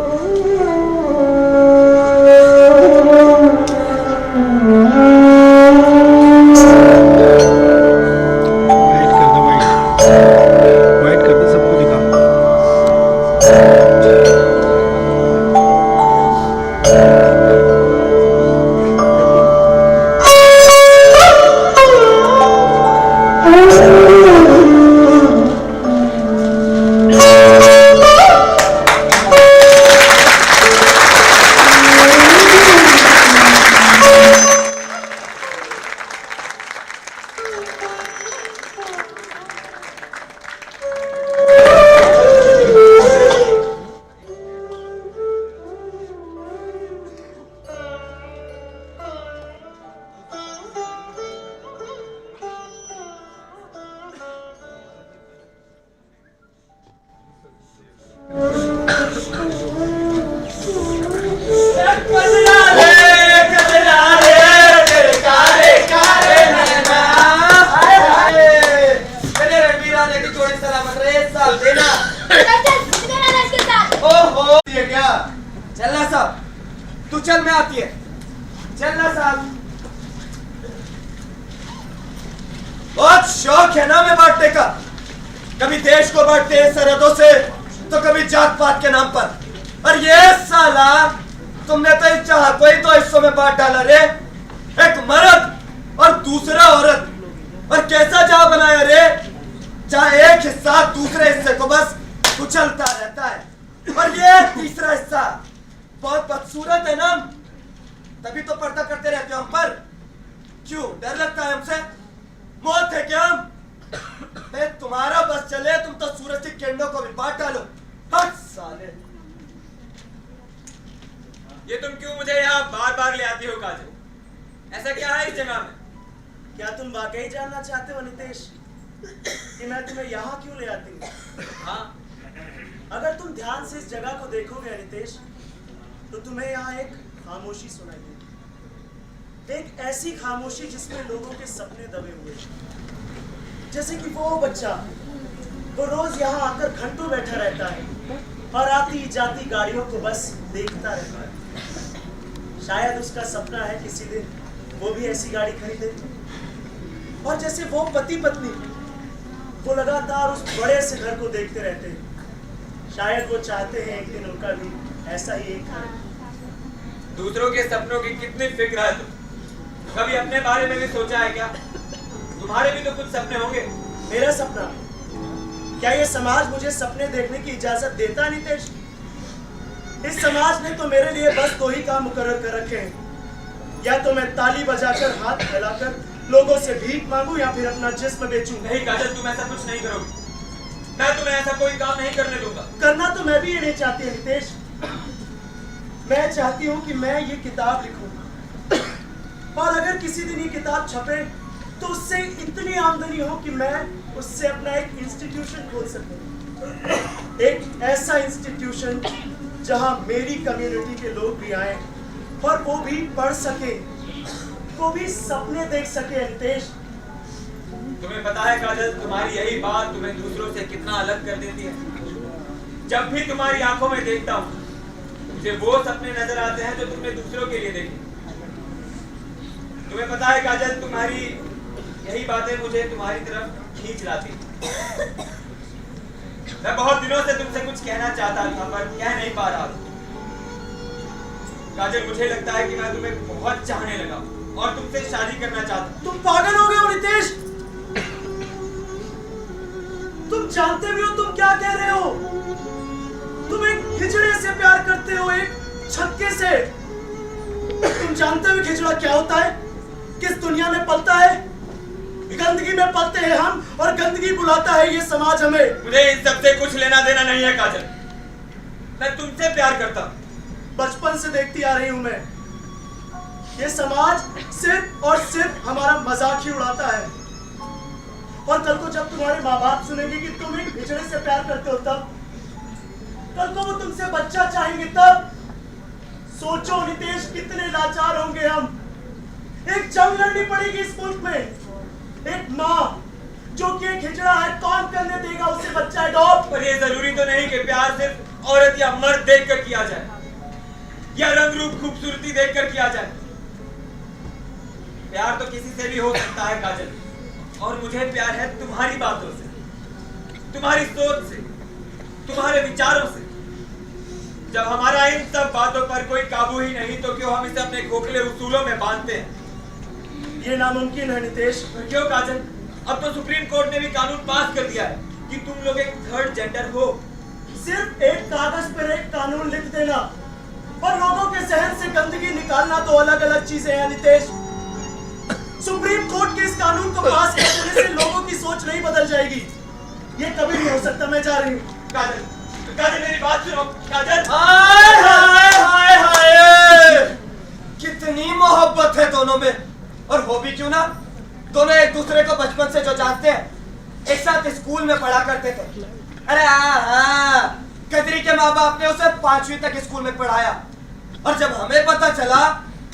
Speaker 21: खामोशी जिसमें लोगों के सपने दबे हुए, जैसे कि वो बच्चा वो रोज यहाँ आकर घंटों बैठा रहता है और आती जाती गाड़ियों को बस देखता रहता है। शायद उसका सपना है किसी दिन वो भी ऐसी गाड़ी खरीदे, और जैसे वो पति पत्नी वो लगातार उस बड़े से घर को देखते रहते हैं, शायद वो चाहते हैं एक दिन उनका भी ऐसा ही एक घर।
Speaker 22: दूसरों के सपनों की कितनी फिक्र है तुम? कभी अपने बारे में भी सोचा है क्या? तुम्हारे भी तो कुछ सपने होंगे।
Speaker 21: मेरा सपना क्या ये समाज मुझे सपने देखने की इजाजत देता नितेश? इस समाज ने तो मेरे लिए बस 2 ही काम मुकर्रर कर रखे हैं, या तो मैं ताली बजाकर हाथ फैलाकर लोगों से भीख मांगू या फिर अपना जिस्म बेचूं।
Speaker 22: नहीं काजल, तुम ऐसा कुछ नहीं करोगे। मैं तुम्हें ऐसा कोई काम नहीं करने दूंगा।
Speaker 21: करना तो मैं भी ये नहीं चाहती है नितेश। मैं चाहती हूँ कि मैं ये किताब लिखूं और अगर किसी दिन ये किताब छपे तो उससे इतनी आमदनी हो कि मैं उससे अपना एक इंस्टीट्यूशन खोल सकूं। एक ऐसा इंस्टीट्यूशन जहां मेरी कम्युनिटी के लोग भी आए और वो भी पढ़ सके, वो भी सपने देख सके। नितेश,
Speaker 22: तुम्हें पता है काजल, तुम्हारी यही बात तुम्हें दूसरों से कितना अलग कर देती है। जब भी तुम्हारी आंखों में देखता हूँ मुझे वो सपने नजर आते हैं जो तुमने दूसरों के लिए देखे। तुम्हें पता है काजल, तुम्हारी यही बातें मुझे तुम्हारी तरफ खींच लाती। मैं बहुत दिनों से तुमसे कुछ कहना चाहता था पर कह नहीं पा रहा था। काजल, मुझे लगता है कि मैं तुम्हें बहुत चाहने लगा और तुमसे शादी करना चाहता।
Speaker 21: तुम पागल हो गए हो नितेश। तुम जानते भी हो तुम क्या कह रहे हो। तुम एक हिजड़े से प्यार करते हो, एक छक्के से। तुम जानते हो हिजड़ा क्या होता है, किस दुनिया में पलता है? गंदगी में पलते हैं हम और गंदगी बुलाता है ये समाज हमें।
Speaker 22: मुझे इन सबसे कुछ लेना देना नहीं है काजल। मैं तुमसे प्यार करता हूं।
Speaker 21: बचपन से देखती आ रही हूं मैं। ये समाज सिर्फ और सिर्फ हमारा मजाक ही उड़ाता है। और कल को जब तुम्हारे माँ बाप सुनेंगे कि तुम एक हिजड़े से प्यार करते हो, तब कल को वो तुमसे बच्चा चाहेंगे, तब सोचो नितेश कितने लाचार होंगे हम। एक जंग लड़नी पड़ेगी इस मुल्क में। एक माँ जो कि एक हिजड़ा है, कौन करने देगा उसे बच्चा अडॉप्ट?
Speaker 22: पर ये जरूरी तो नहीं कि प्यार सिर्फ औरत या मर्द देखकर किया जाए या रंग रूप खूबसूरती देखकर किया जाए। प्यार तो किसी से भी हो सकता है काजल, और मुझे प्यार है तुम्हारी बातों से, तुम्हारी सोच से, तुम्हारे विचारों से। जब हमारा इन सब बातों पर कोई काबू ही नहीं तो क्यों हम इसे अपने खोखले उसूलों में बांधते हैं?
Speaker 21: ये नामुमकिन है नितेश।
Speaker 22: क्यों काजल? अब तो सुप्रीम कोर्ट ने भी कानून पास कर दिया है कि तुम लोग एक थर्ड जेंडर हो।
Speaker 21: सिर्फ एक कागज पर एक कानून लिख देना और लोगों के जहन से गंदगी निकालना तो अलग अलग चीजें हैं नितेश। सुप्रीम कोर्ट के इस कानून को पास कर देने से लोगों की सोच नहीं बदल जाएगी। ये कभी नहीं हो सकता। मैं जा रही हूँ।
Speaker 22: काजल, काजल मेरी बात सुनो। काजल,
Speaker 19: हाय हाय हाय हाय, कितनी मोहब्बत है दोनों में। और हो भी क्यों ना, दोनों एक दूसरे को बचपन से जो जानते हैं, एक साथ स्कूल में पढ़ा करते थे। अरे हाँ, कदरी के माँ बाप ने उसे 5वीं तक स्कूल में पढ़ाया और जब हमें पता चला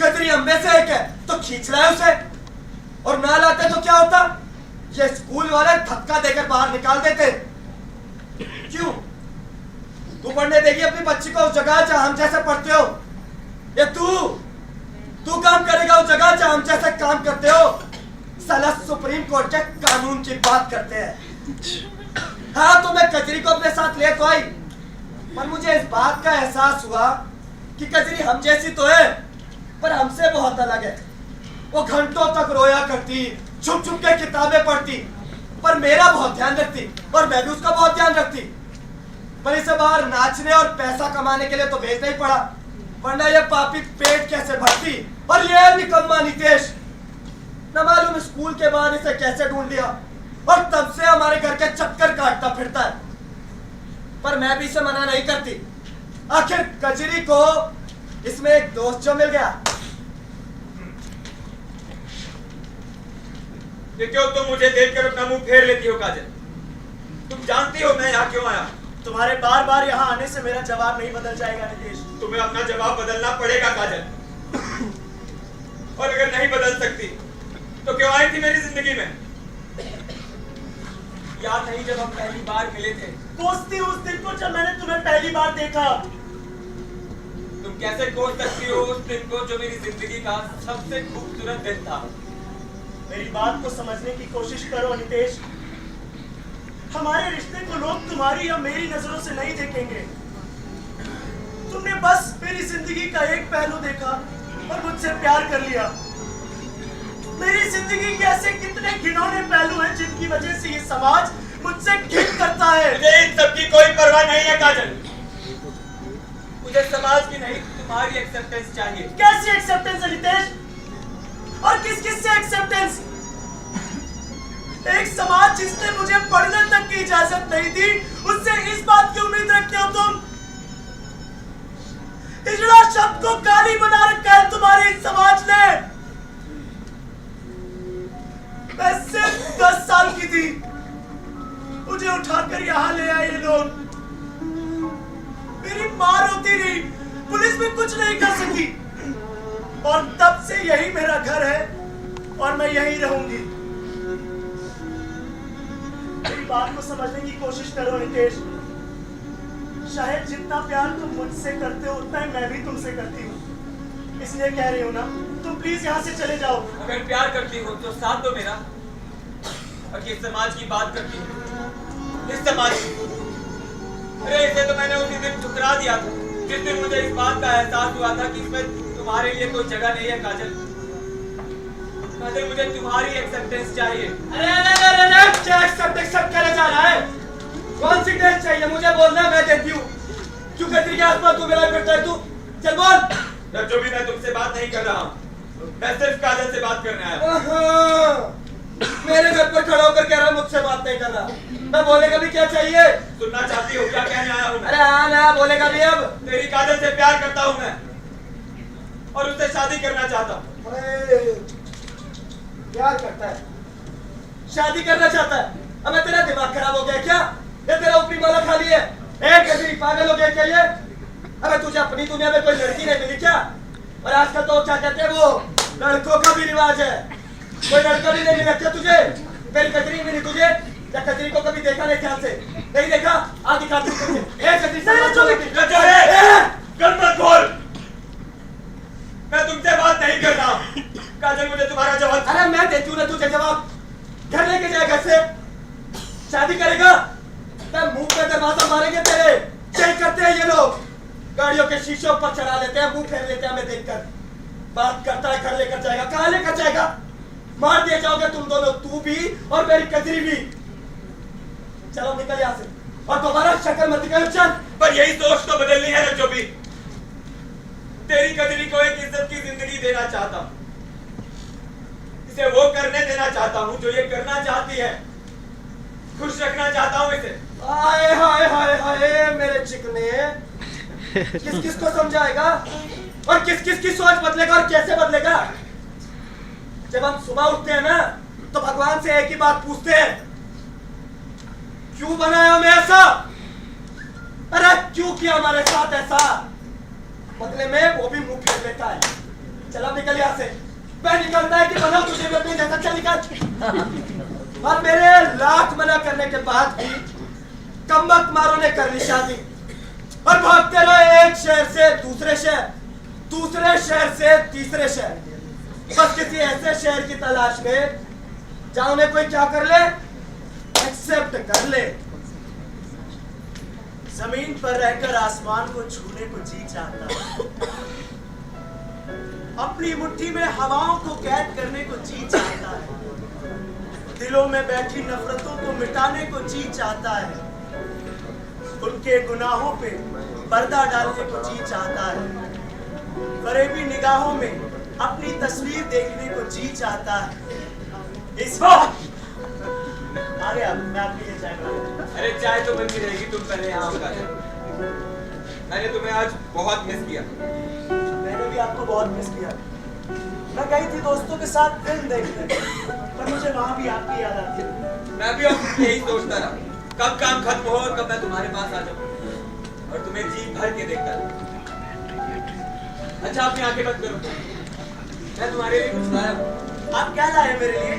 Speaker 19: कदरी हम में से एक है तो खींच लाए उसे, और ना लाते तो क्या होता, ये स्कूल वाले धक्का देकर बाहर निकाल देते। क्यों? तू पढ़ने देगी अपनी बच्ची को उस जगह जहां हम जैसे पढ़ते हो, या तू काम करेगा उस जगह जहां हम जैसे काम करते हो? साला सुप्रीम कोर्ट के कानून की बात करते हैं। हाँ, तो मैं कजरी को अपने साथ ले तो आई, पर मुझे इस बात का एहसास हुआ कि कजरी हम जैसी तो है पर हमसे बहुत अलग है। वो घंटों तक रोया करती, छुप छुप के किताबें पढ़ती, पर मेरा बहुत ध्यान रखती और मैं भी उसका बहुत ध्यान रखती। पर इसे बाहर नाचने और पैसा कमाने के लिए तो भेजना ही पड़ा, वरना ये पापी पेट कैसे भरती। और ये निकम्मा नितेश, न मालूम स्कूल के बाद इसे कैसे ढूंढ लिया और तब से हमारे घर के चक्कर काटता फिरता है। पर मैं भी इसे मना नहीं करती। आखिर कजरी को इसमें एक दोस्त जो मिल गया।
Speaker 22: ये क्यों तुम मुझे देखकर अपना मुंह फेर लेती हो काजल? तुम जानती हो मैं यहाँ क्यों आया?
Speaker 21: तुम्हारे बार बार यहाँ आने से मेरा जवाब नहीं बदल जाएगा नितेश।
Speaker 22: तुम्हें अपना जवाब बदलना पड़ेगा काजल। और अगर नहीं बदल सकती तो क्यों आई थी मेरी जिंदगी में? याद नहीं जब हम पहली बार मिले थे?
Speaker 21: कोसती उस दिन को जब मैंने तुम्हें पहली बार देखा।
Speaker 22: तुम कैसे कोस सकती हो उस दिन को जो मेरी जिंदगी का सबसे खूबसूरत दिन था?
Speaker 21: मेरी बात को समझने की कोशिश करो नितेश। हमारे रिश्ते को लोग तुम्हारी या मेरी नजरों से नहीं देखेंगे। तुमने बस मेरी जिंदगी का एक पहलू देखा और मुझसे प्यार कर लिया। मेरी जिंदगी के ऐसे कितने घिनौने पहलू हैं जिनकी वजह से ये समाज मुझसे घिन करता है।
Speaker 22: मुझे इन सब की कोई परवाह नहीं है काजल। मुझे समाज की नहीं तुम्हारी एक्सेप्टेंस चाहिए।
Speaker 21: कैसी एक्सेप्टेंस है नितेश? और किस किस से एक्सेप्टेंस? एक समाज जिसने मुझे पढ़ने तक की इजाजत नहीं दी, उससे इस बात की उम्मीद रखते हो तुम? हिजड़ा शब्द को गाली बना रखा है तुम्हारे इस समाज ने। मैं सिर्फ 10 साल की थी, मुझे उठाकर यहाँ ले आए ये लोग। मेरी मां रोती रही, पुलिस भी कुछ नहीं कर सकी, और तब से यही मेरा घर है और मैं यहीं रहूंगी। मेरी बात को समझने की कोशिश करो नितेश। शायद जितना प्यार तुम मुझसे करते हो उतना ही मैं भी तुमसे करती हूँ, इसलिए कह रही हूँ ना, तुम प्लीज यहाँ से चले जाओ।
Speaker 22: अगर प्यार करती हो तो साथ दो मेरा। और किस समाज की बात करती हो? इस समाज की। अरे इसे तो मैंने उसी दिन ठुकरा दिया था जिस दिन मुझे इस बात का एहसास हुआ था कि इसमें तुम्हारे लिए कोई जगह नहीं है काजल। काजल मुझे तुम्हारी एक्सेप्टेंस चाहिए।
Speaker 19: अरे क्या एक्सेप्ट करे जा रहा है? कौन सी टेस्ट चाहिए? मुझे बोलना, मैं देती हूँ। क्यों कतरी के आसपास तू मेरा फिरता है? तू चल बोल।
Speaker 22: जो भी मैं तुमसे बात नहीं कर रहा हूँ, मैं सिर्फ काजल से बात करने आया हूँ।
Speaker 19: मेरे घर पर खड़ा होकर कह रहा मुझसे बात नहीं कर रहा। मैं बोलेगा भी क्या चाहिए?
Speaker 22: सुनना चाहती हो क्या कहने आया हूँ?
Speaker 19: अरे हाँ ना, बोलेगा भी अब।
Speaker 22: तेरी काजल से प्यार करता हूँ मैं और उससे शादी करना चाहता हूँ।
Speaker 19: प्यार करता है, शादी करना चाहता है? अब तेरा दिमाग खराब हो गया क्या? ये तेरा ऊपरी माला खाली है? एक पागल हो गया क्या ये? अबे तुझे अपनी दुनिया में कोई लड़की नहीं मिली क्या? और आजकल तो क्या कहते हैं, वो लड़कों का भी रिवाज है। कोई लड़का भी नहीं मिला क्या तुझे? मेरी कजरी मिली तुझे? या कजरी को कभी देखा नहीं ध्यान से? नहीं देखा? आ दिखा तुझे।
Speaker 22: गल मत खोल। मैं तुमसे बात नहीं कर रहा। काजल मुझे तुम्हारा जवाब।
Speaker 19: अरे मैं देती हूँ ना तुझे जवाब। घर लेके जाए घर से। शादी करेगा? मुंह पे दरवाजा मारेंगे तेरे। चेक करते हैं ये लोग, गाड़ियों के शीशों पर चढ़ा लेते हैं, मुंह फेर लेते हैं हमें देखकर। बात करता है घर लेकर जाएगा। कहाँ लेकर जाएगा? मार दिए जाओगे तुम दोनों, तू भी और मेरी कजरी भी। चलो निकल यहाँ से और दोबारा शक्ल मत दिखाओ। चल।
Speaker 22: पर यही सोच तो बदलनी है ना जो भी। तेरी कजरी को एक इज्जत की जिंदगी देना चाहता हूँ। इसे वो करने देना चाहता हूँ जो ये करना चाहती है। खुश रखना चाहता हूँ इसे।
Speaker 19: हाय हाय हाय हाय मेरे चिकने, किस किस को समझाएगा और किस किस की सोच बदलेगा और कैसे बदलेगा? जब हम सुबह उठते हैं ना तो भगवान से एक ही बात पूछते हैं, क्यों बनाया हमें ऐसा? अरे क्यों किया हमारे साथ ऐसा? बदले में वो भी मुंह फेर लेता है। चलो निकल यहाँ से। मैं निकलता है कि बना तुझे भी अपनी जैसा। चल निकल। और मेरे लाख मना करने के बाद भी कमबख्त मारों ने कर ली शादी और भागते रहे एक शहर से दूसरे शहर, दूसरे शहर से तीसरे शहर, बस किसी ऐसे शहर की तलाश में जहां उन्हें कोई क्या कर ले, एक्सेप्ट कर ले।
Speaker 21: जमीन पर रहकर आसमान को छूने को जी चाहता है, अपनी मुट्ठी में हवाओं को कैद करने को जी चाहता है, दिलों में बैठी नफरतों को मिटाने को जी चाहता है, उनके गुनाहों पे पर्दा डालने को जी चाहता है, फरेबी निगाहों में अपनी तस्वीर देखने को जी चाहता है। इस बात आ गया, मैं आपके लिए चाय बनाऊंगा।
Speaker 22: अरे चाय तो बनती रहेगी, तुम पहले यहाँ आ जाओ। मैंने तुम्हें आज बहुत मिस किया।
Speaker 21: मैंने भी आपको बहुत मिस किया। मैं गई थी दोस्तों के साथ फिल्म देखने, पर मुझे वहाँ भी आपकी याद आती है।
Speaker 22: मैं भी यही सोचता रहा, कब काम खत्म हो और कब मैं तुम्हारे पास आ जाऊँ और तुम्हें जी भर के देखता रहा। अच्छा अपनी आंखें बंद करो, मैं तुम्हारे लिए कुछ लाया हूँ।
Speaker 21: आप क्या लाए मेरे लिए?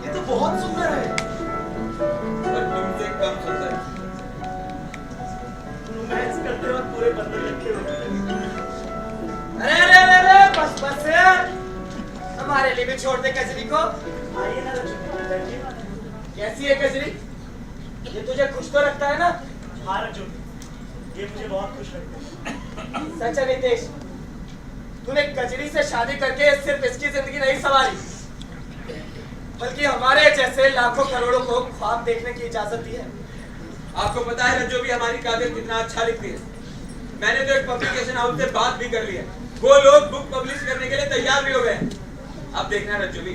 Speaker 21: ये तो बहुत सुंदर है।
Speaker 22: और तुमसे कम सुंदर।
Speaker 21: रोमांस करते वक्त पूरे बंदर लगते हो।
Speaker 19: अरे बस हमारे लिए भी छोड़ दे कजरी को।
Speaker 21: आइए ना,
Speaker 19: कैसी है कजरी? ये तुझे खुश तो रखता है ना?
Speaker 21: हाँ रज्जू, ये मुझे बहुत खुश लगता है।
Speaker 19: सच है नितेश, तूने कजरी से शादी करके सिर्फ इसकी जिंदगी नहीं संवारी, बल्कि हमारे जैसे लाखों करोड़ों को ख्वाब देखने की इजाजत दी है।
Speaker 22: आपको पता है रज्जू भी हमारी काजल कितना अच्छा लिखती है। मैंने तो एक पब्लिकेशन हाउस से बात भी कर ली है, वो लोग बुक पब्लिश करने के लिए तैयार भी हो गए। अब देखना रज्जू भी,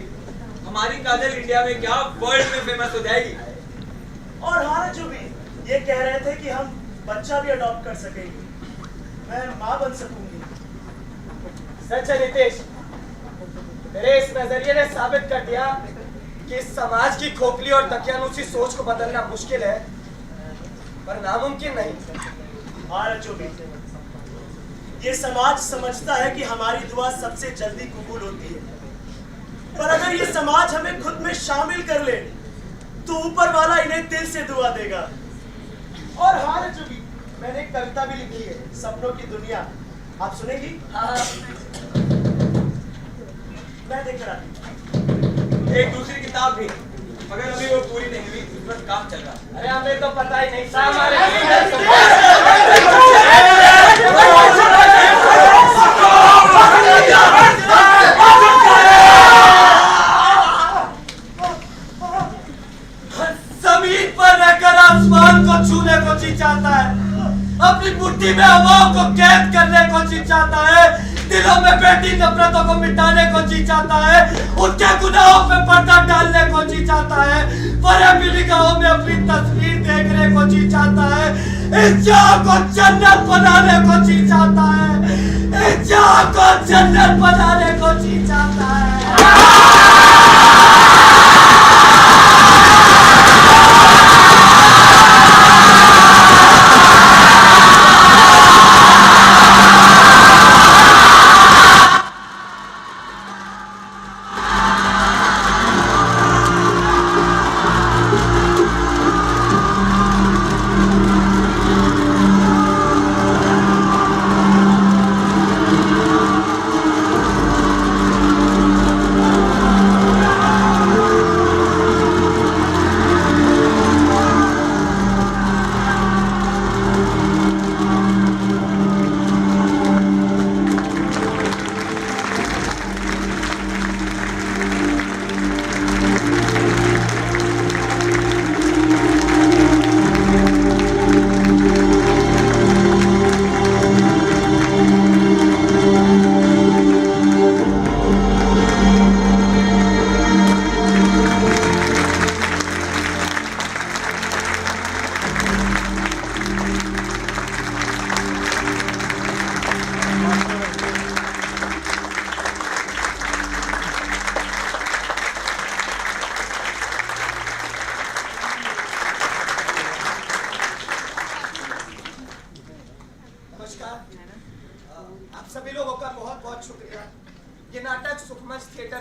Speaker 22: हमारी काजल इंडिया में क्या वर्ल्ड में फेमस हो जाएगी।
Speaker 21: और हाँ रज्जू भी, ये कह रहे थे कि हम बच्चा भी अडॉप्ट कर सकेंगे, मैं माँ बन सकूंगी।
Speaker 19: सच है नितेश, तेरे इस नजरिए ने साबित कर दिया कि समाज की खोखली और दकियानूसी सोच को बदलना मुश्किल है, पर नामुमकिन नहीं।
Speaker 21: हाँ रज्जू भी, ये समाज समझता है कि हमारी दुआ सबसे जल्दी कबूल होती है, पर अगर ये समाज हमें खुद में शामिल कर ले तो ऊपर वाला इन्हें दिल से दुआ देगा। और हाँ रज्जू भी, मैंने एक कविता भी लिखी है, सपनों की दुनिया, आप सुनेंगी?
Speaker 19: हाँ।
Speaker 21: मैं देकर आती।
Speaker 22: एक दूसरी किताब भी, मगर अभी वो पूरी नहीं हुई, उस पर काम चल रहा है।
Speaker 19: अरे हमें तो पता ही नहीं था।
Speaker 7: जमीन पर रहकर आसमान को छूने को जी चाहता है, अपनी मुट्ठी में हवाओं को कैद करने को जी चाहता है, दिलों में बैठी नफरतों को मिटाने को जी चाहता है, उनके गुनाहों पे पर्दा डालने को जी चाहता है, फरेबी निगाहों में अपनी तस्वीर देखने को जी चाहता है, इस जहां को जन्नत बनाने को जी चाहता है, इस जहां को जन्नत बनाने को जी चाहता है।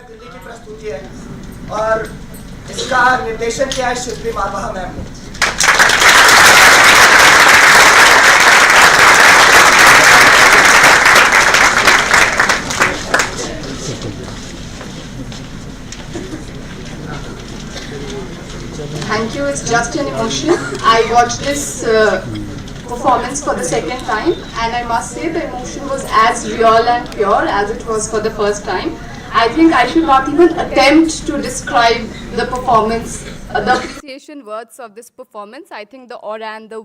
Speaker 7: दिल्ली की प्रस्तुति है और इसका निर्देशन किया है शिल्पी मारवाहा मैम ने।
Speaker 1: Thank you. It's just an emotion. I watched this performance for the second time, and I must say the emotion was as real and pure as it was for the first time. I think I should not even attempt to describe the performance, the appreciation words of this performance. I think the aura and the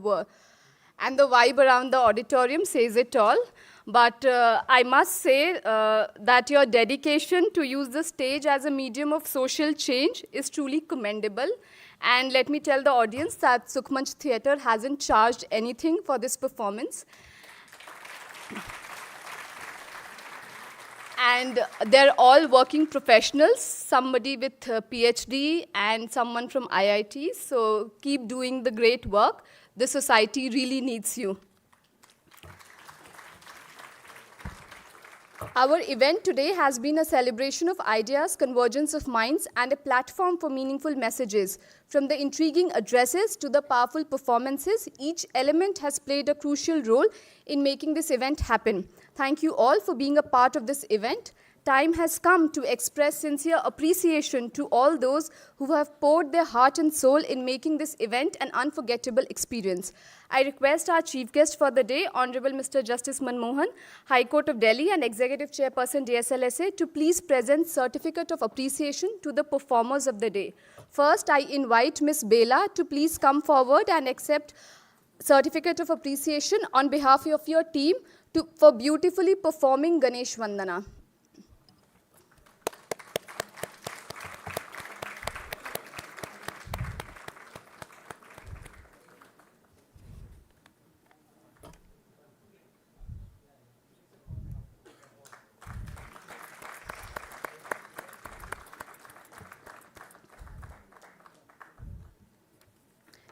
Speaker 1: vibe around the auditorium says it all. But I must say that your dedication to use the stage as a medium of social change is truly commendable. And let me tell the audience that Sukhmanch Theatre hasn't charged anything for this performance. And they're all working professionals, somebody with a PhD and someone from IIT. So keep doing the great work. The society really needs you. Our event today has been a celebration of ideas, convergence of minds, and a platform for meaningful messages. From the intriguing addresses to the powerful performances, each element has played a crucial role in making this event happen. Thank you all for being a part of this event. time has come to express sincere appreciation to all those who have poured their heart and soul in making this event an unforgettable experience. I request our Chief Guest for the day, Honorable Mr. Justice Manmohan, High Court of Delhi and Executive Chairperson DSLSA, to please present Certificate of Appreciation to the performers of the day. First, I invite Ms. Bela to please come forward and accept Certificate of Appreciation on behalf of your team for beautifully performing Ganesh Vandana.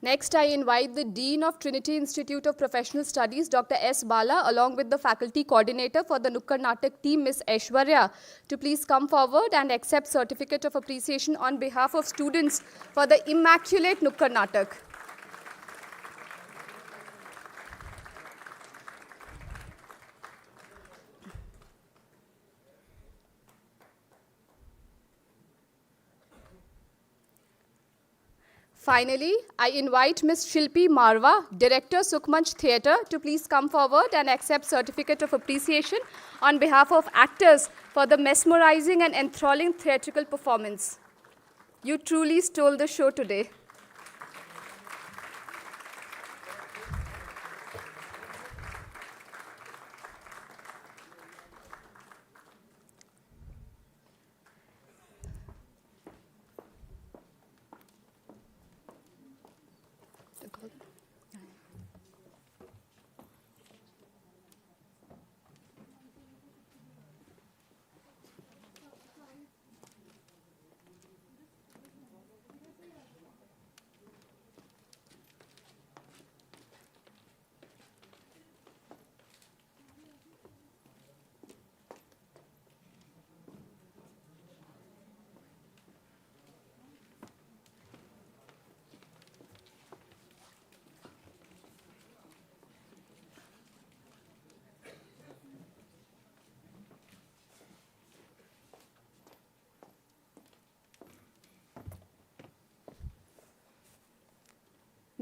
Speaker 1: Next, I invite the Dean of Trinity Institute of Professional Studies, Dr. S. Bala, along with the faculty coordinator for the Nukkad Natak team, Ms. Aishwarya, to please come forward and accept Certificate of Appreciation on behalf of students for the Immaculate Nukkad Natak. Finally, I invite Ms. Shilpi Marwa, Director, Sukhmanch Theatre, to please come forward and accept Certificate of Appreciation on behalf of actors for the mesmerizing and enthralling theatrical performance. You truly stole the show today.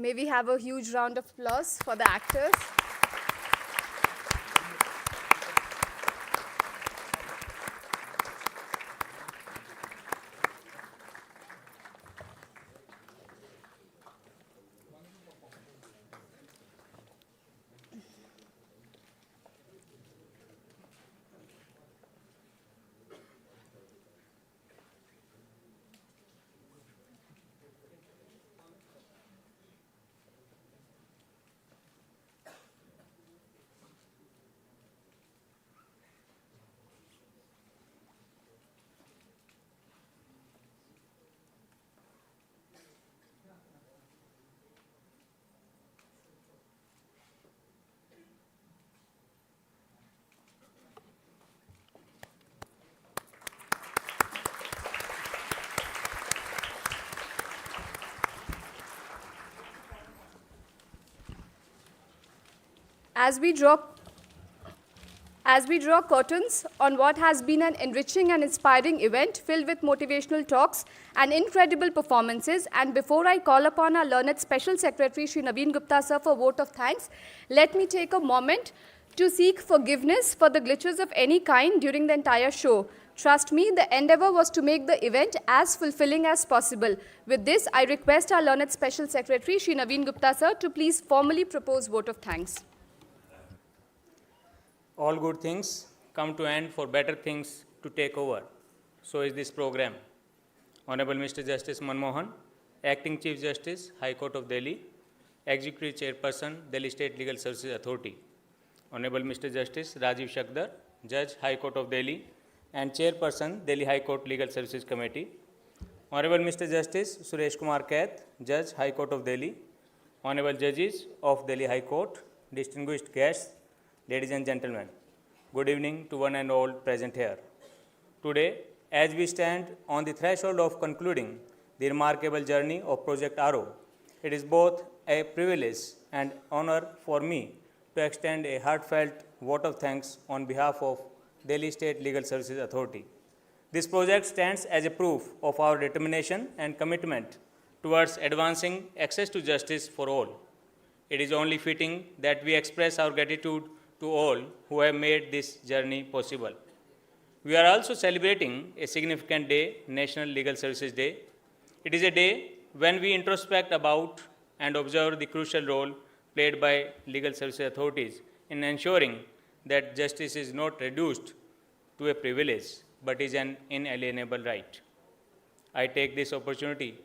Speaker 1: May we have a huge round of applause for the actors. As we draw curtains on what has been an enriching and inspiring event filled with motivational talks and incredible performances, and before I call upon our learned Special Secretary, Shri Naveen Gupta sir, for a vote of thanks, let me take a moment to seek forgiveness for the glitches of any kind during the entire show. Trust me, the endeavor was to make the event as fulfilling as possible. With this, I request our learned Special Secretary, Shri Naveen Gupta sir, to please formally propose vote of thanks.
Speaker 9: All good things come to end for better things to take over. So is this program. Honorable Mr. Justice Manmohan, Acting Chief Justice, High Court of Delhi, Executive Chairperson, Delhi State Legal Services Authority. Honorable Mr. Justice Rajiv Shakdar, Judge, High Court of Delhi, and Chairperson, Delhi High Court Legal Services Committee. Honorable Mr. Justice Suresh Kumar Kaith, Judge, High Court of Delhi. Honorable Judges of Delhi High Court, distinguished guests, ladies and gentlemen, good evening to one and all present here. Today, as we stand on the threshold of concluding the remarkable journey of Project Aro, it is both a privilege and honor for me to extend a heartfelt vote of thanks on behalf of
Speaker 10: Delhi State Legal Services Authority. This project stands as a proof of our determination and commitment towards advancing access to justice for all. It is only fitting that we express our gratitude to all who have made this journey possible. We are also celebrating a significant day, National Legal Services Day. It is a day when we introspect about and observe the crucial role played by legal services authorities in ensuring that justice is not reduced to a privilege but is an inalienable right. I take this opportunity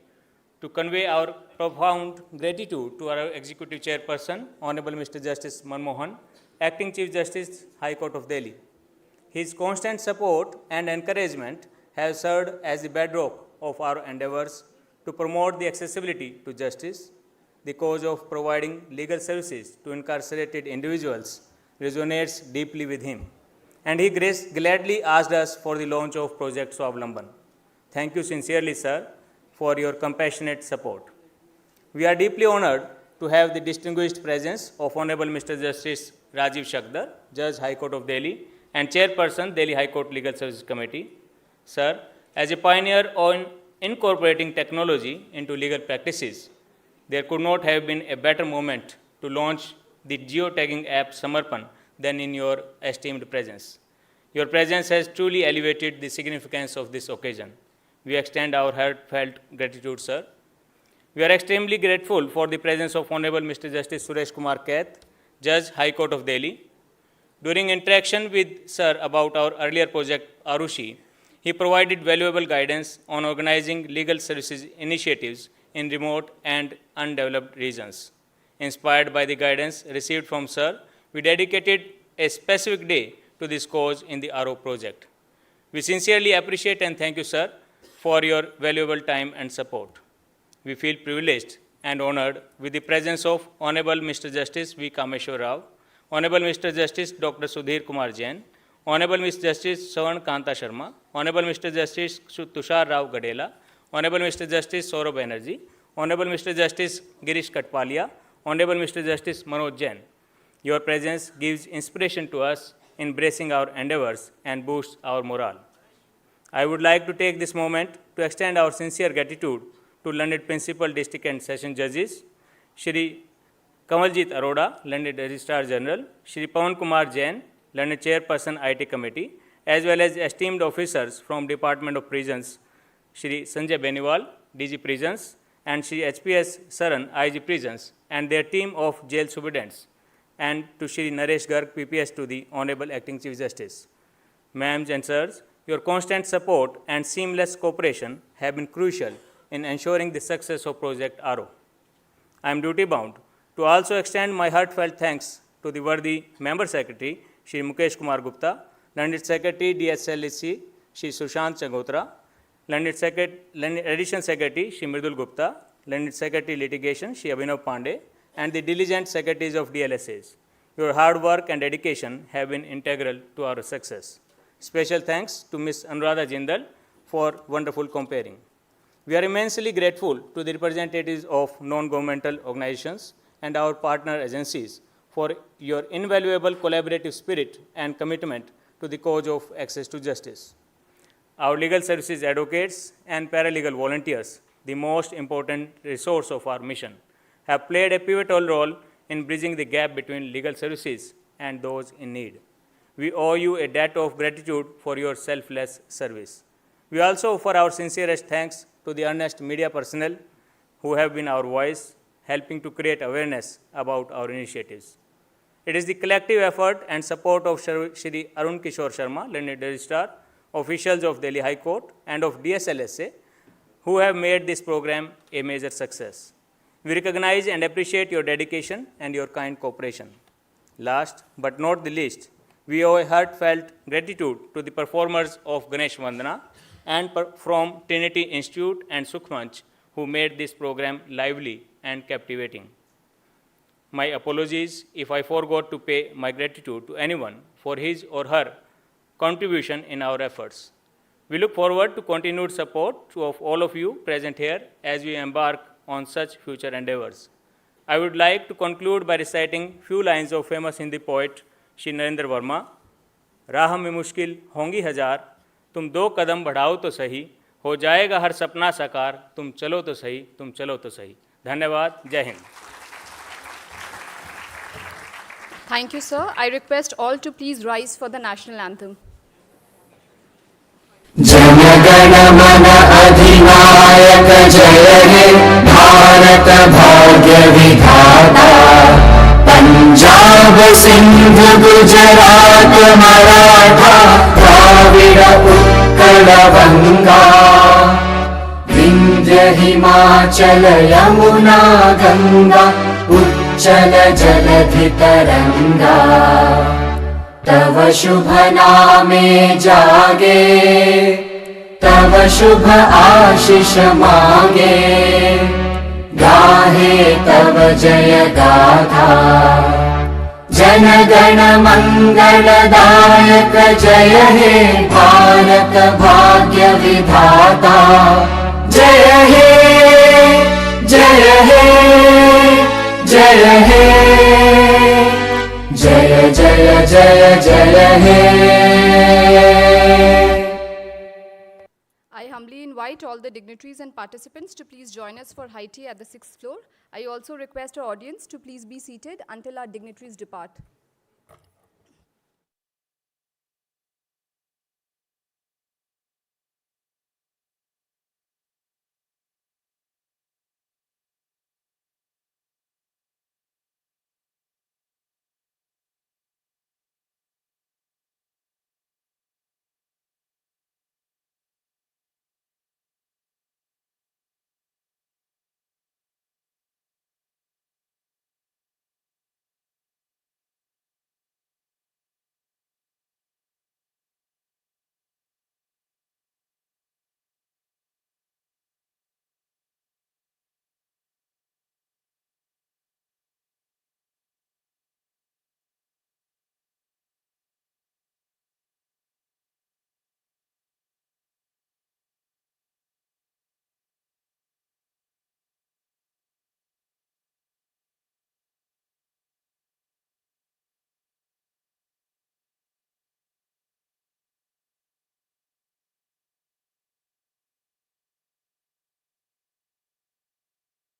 Speaker 10: to convey our profound gratitude to our Executive Chairperson, Honorable Mr. Justice Manmohan, Acting Chief Justice, High Court of Delhi. His constant support and encouragement have served as the bedrock of our endeavors to promote the accessibility to justice. The cause of providing legal services to incarcerated individuals resonates deeply with him, and he gladly asked us for the launch of Project Swavalamban. Thank you sincerely, sir, for your compassionate support. We are deeply honored to have the distinguished presence of Honorable Mr. Justice Rajiv Shakdar, Judge, High Court of Delhi, and Chairperson, Delhi High Court Legal Services Committee. Sir, as a pioneer on incorporating technology into legal practices, there could not have been a better moment to launch the geotagging app Samarpan than in your esteemed presence. Your presence has truly elevated the significance of this occasion. We extend our heartfelt gratitude, sir. We are extremely grateful for the presence of Honorable Mr. Justice Suresh Kumar Kaith, Judge, High Court of Delhi. During interaction with sir about our earlier project, Arushi, he provided valuable guidance on organizing legal services initiatives in remote and undeveloped regions. Inspired by the guidance received from sir, we dedicated a specific day to this cause in the Aro project. We sincerely appreciate and thank you, sir, for your valuable time and support. We feel privileged and honored with the presence of Honorable Mr. Justice V. Kameshwar Rao, Honorable Mr. Justice Dr. Sudhir Kumar Jain, Honorable Mr. Justice Savan Kanta Sharma, Honorable Mr. Justice Tushar Rao Gadela, Honorable Mr. Justice Saurabh Banerjee, Honorable Mr. Justice Girish Katpalia, Honorable Mr. Justice Manoj Jain. Your presence gives inspiration to us in bracing our endeavors and boosts our morale. I would like to take this moment to extend our sincere gratitude to learned Principal District and Session Judges, Shri Kamaljeet Arora, learned Registrar General, Shri Pawan Kumar Jain, learned Chairperson IT Committee, as well as esteemed officers from Department of Prisons, Shri Sanjay Beniwal, DG Prisons, and Shri HPS Saran, IG Prisons, and their team of jail superintendents, and to Shri Naresh Garg, PPS, to the Honorable Acting Chief Justice. Ma'ams and sirs, your constant support and seamless cooperation have been crucial in ensuring the success of Project Aro. I am duty-bound to also extend my heartfelt thanks to the worthy Member Secretary, Shri Mukesh Kumar Gupta, Learned Secretary, DSLSC, Shri Sushant Changotra, Learned Additional Secretary, Shri Mridul Gupta, Learned Secretary Litigation, Shri Abhinav Pandey, and the diligent secretaries of DLSAs. Your hard work and dedication have been integral to our success. Special thanks to Ms. Anuradha Jindal for wonderful comparing. We are immensely grateful to the representatives of non-governmental organizations and our partner agencies for your invaluable collaborative spirit and commitment to the cause of access to justice. Our legal services advocates and paralegal volunteers, the most important resource of our mission, have played a pivotal role in bridging the gap between legal services and those in need. We owe you a debt of gratitude for your selfless service. We also offer our sincerest thanks to the earnest media personnel who have been our voice, helping to create awareness about our initiatives. It is the collective effort and support of Shri Arun Kishore Sharma, Learned Registrar, officials of Delhi High Court, and of DSLSA, who have made this program a major success. We recognize and appreciate your dedication and your kind cooperation. Last but not the least, we owe a heartfelt gratitude to the performers of Ganesh Vandana and from Trinity Institute and Sukhmanch, who made this program lively and captivating. My apologies if I forgot to pay my gratitude to anyone for his or her contribution in our efforts. We look forward to continued support of all of you present here as we embark on such future endeavors. I would like to conclude by reciting few lines of famous Hindi poet Shri Narendra Verma. राह में मुश्किल होंगी हजार, तुम 2 कदम बढ़ाओ तो सही, हो जाएगा हर सपना साकार, तुम चलो तो सही, तुम चलो तो सही। धन्यवाद। जय Hind.
Speaker 1: Thank you, sir. I request all to please rise for the national anthem.
Speaker 4: Jana Gana Mana अधिनायक जय हे भारत भाग्य विधाता, पंजाब सिंध गुजरात मराठा द्राविड़ उत्कल बंगा, विंध्य हिमाचल यमुना गंगा उच्चल जलधि तरंगा, तव शुभ नामे जागे, तव शुभ आशीष मांगे, गाहे तव जय गाथा, जन गण मंगलदायक जय हे भारत भाग्य विधाता, जय हे जय हे जय हे जय जय जय जय हे।
Speaker 1: I humbly invite all the dignitaries and participants to please join us for high tea at the 6th floor. I also request our audience to please be seated until our dignitaries depart.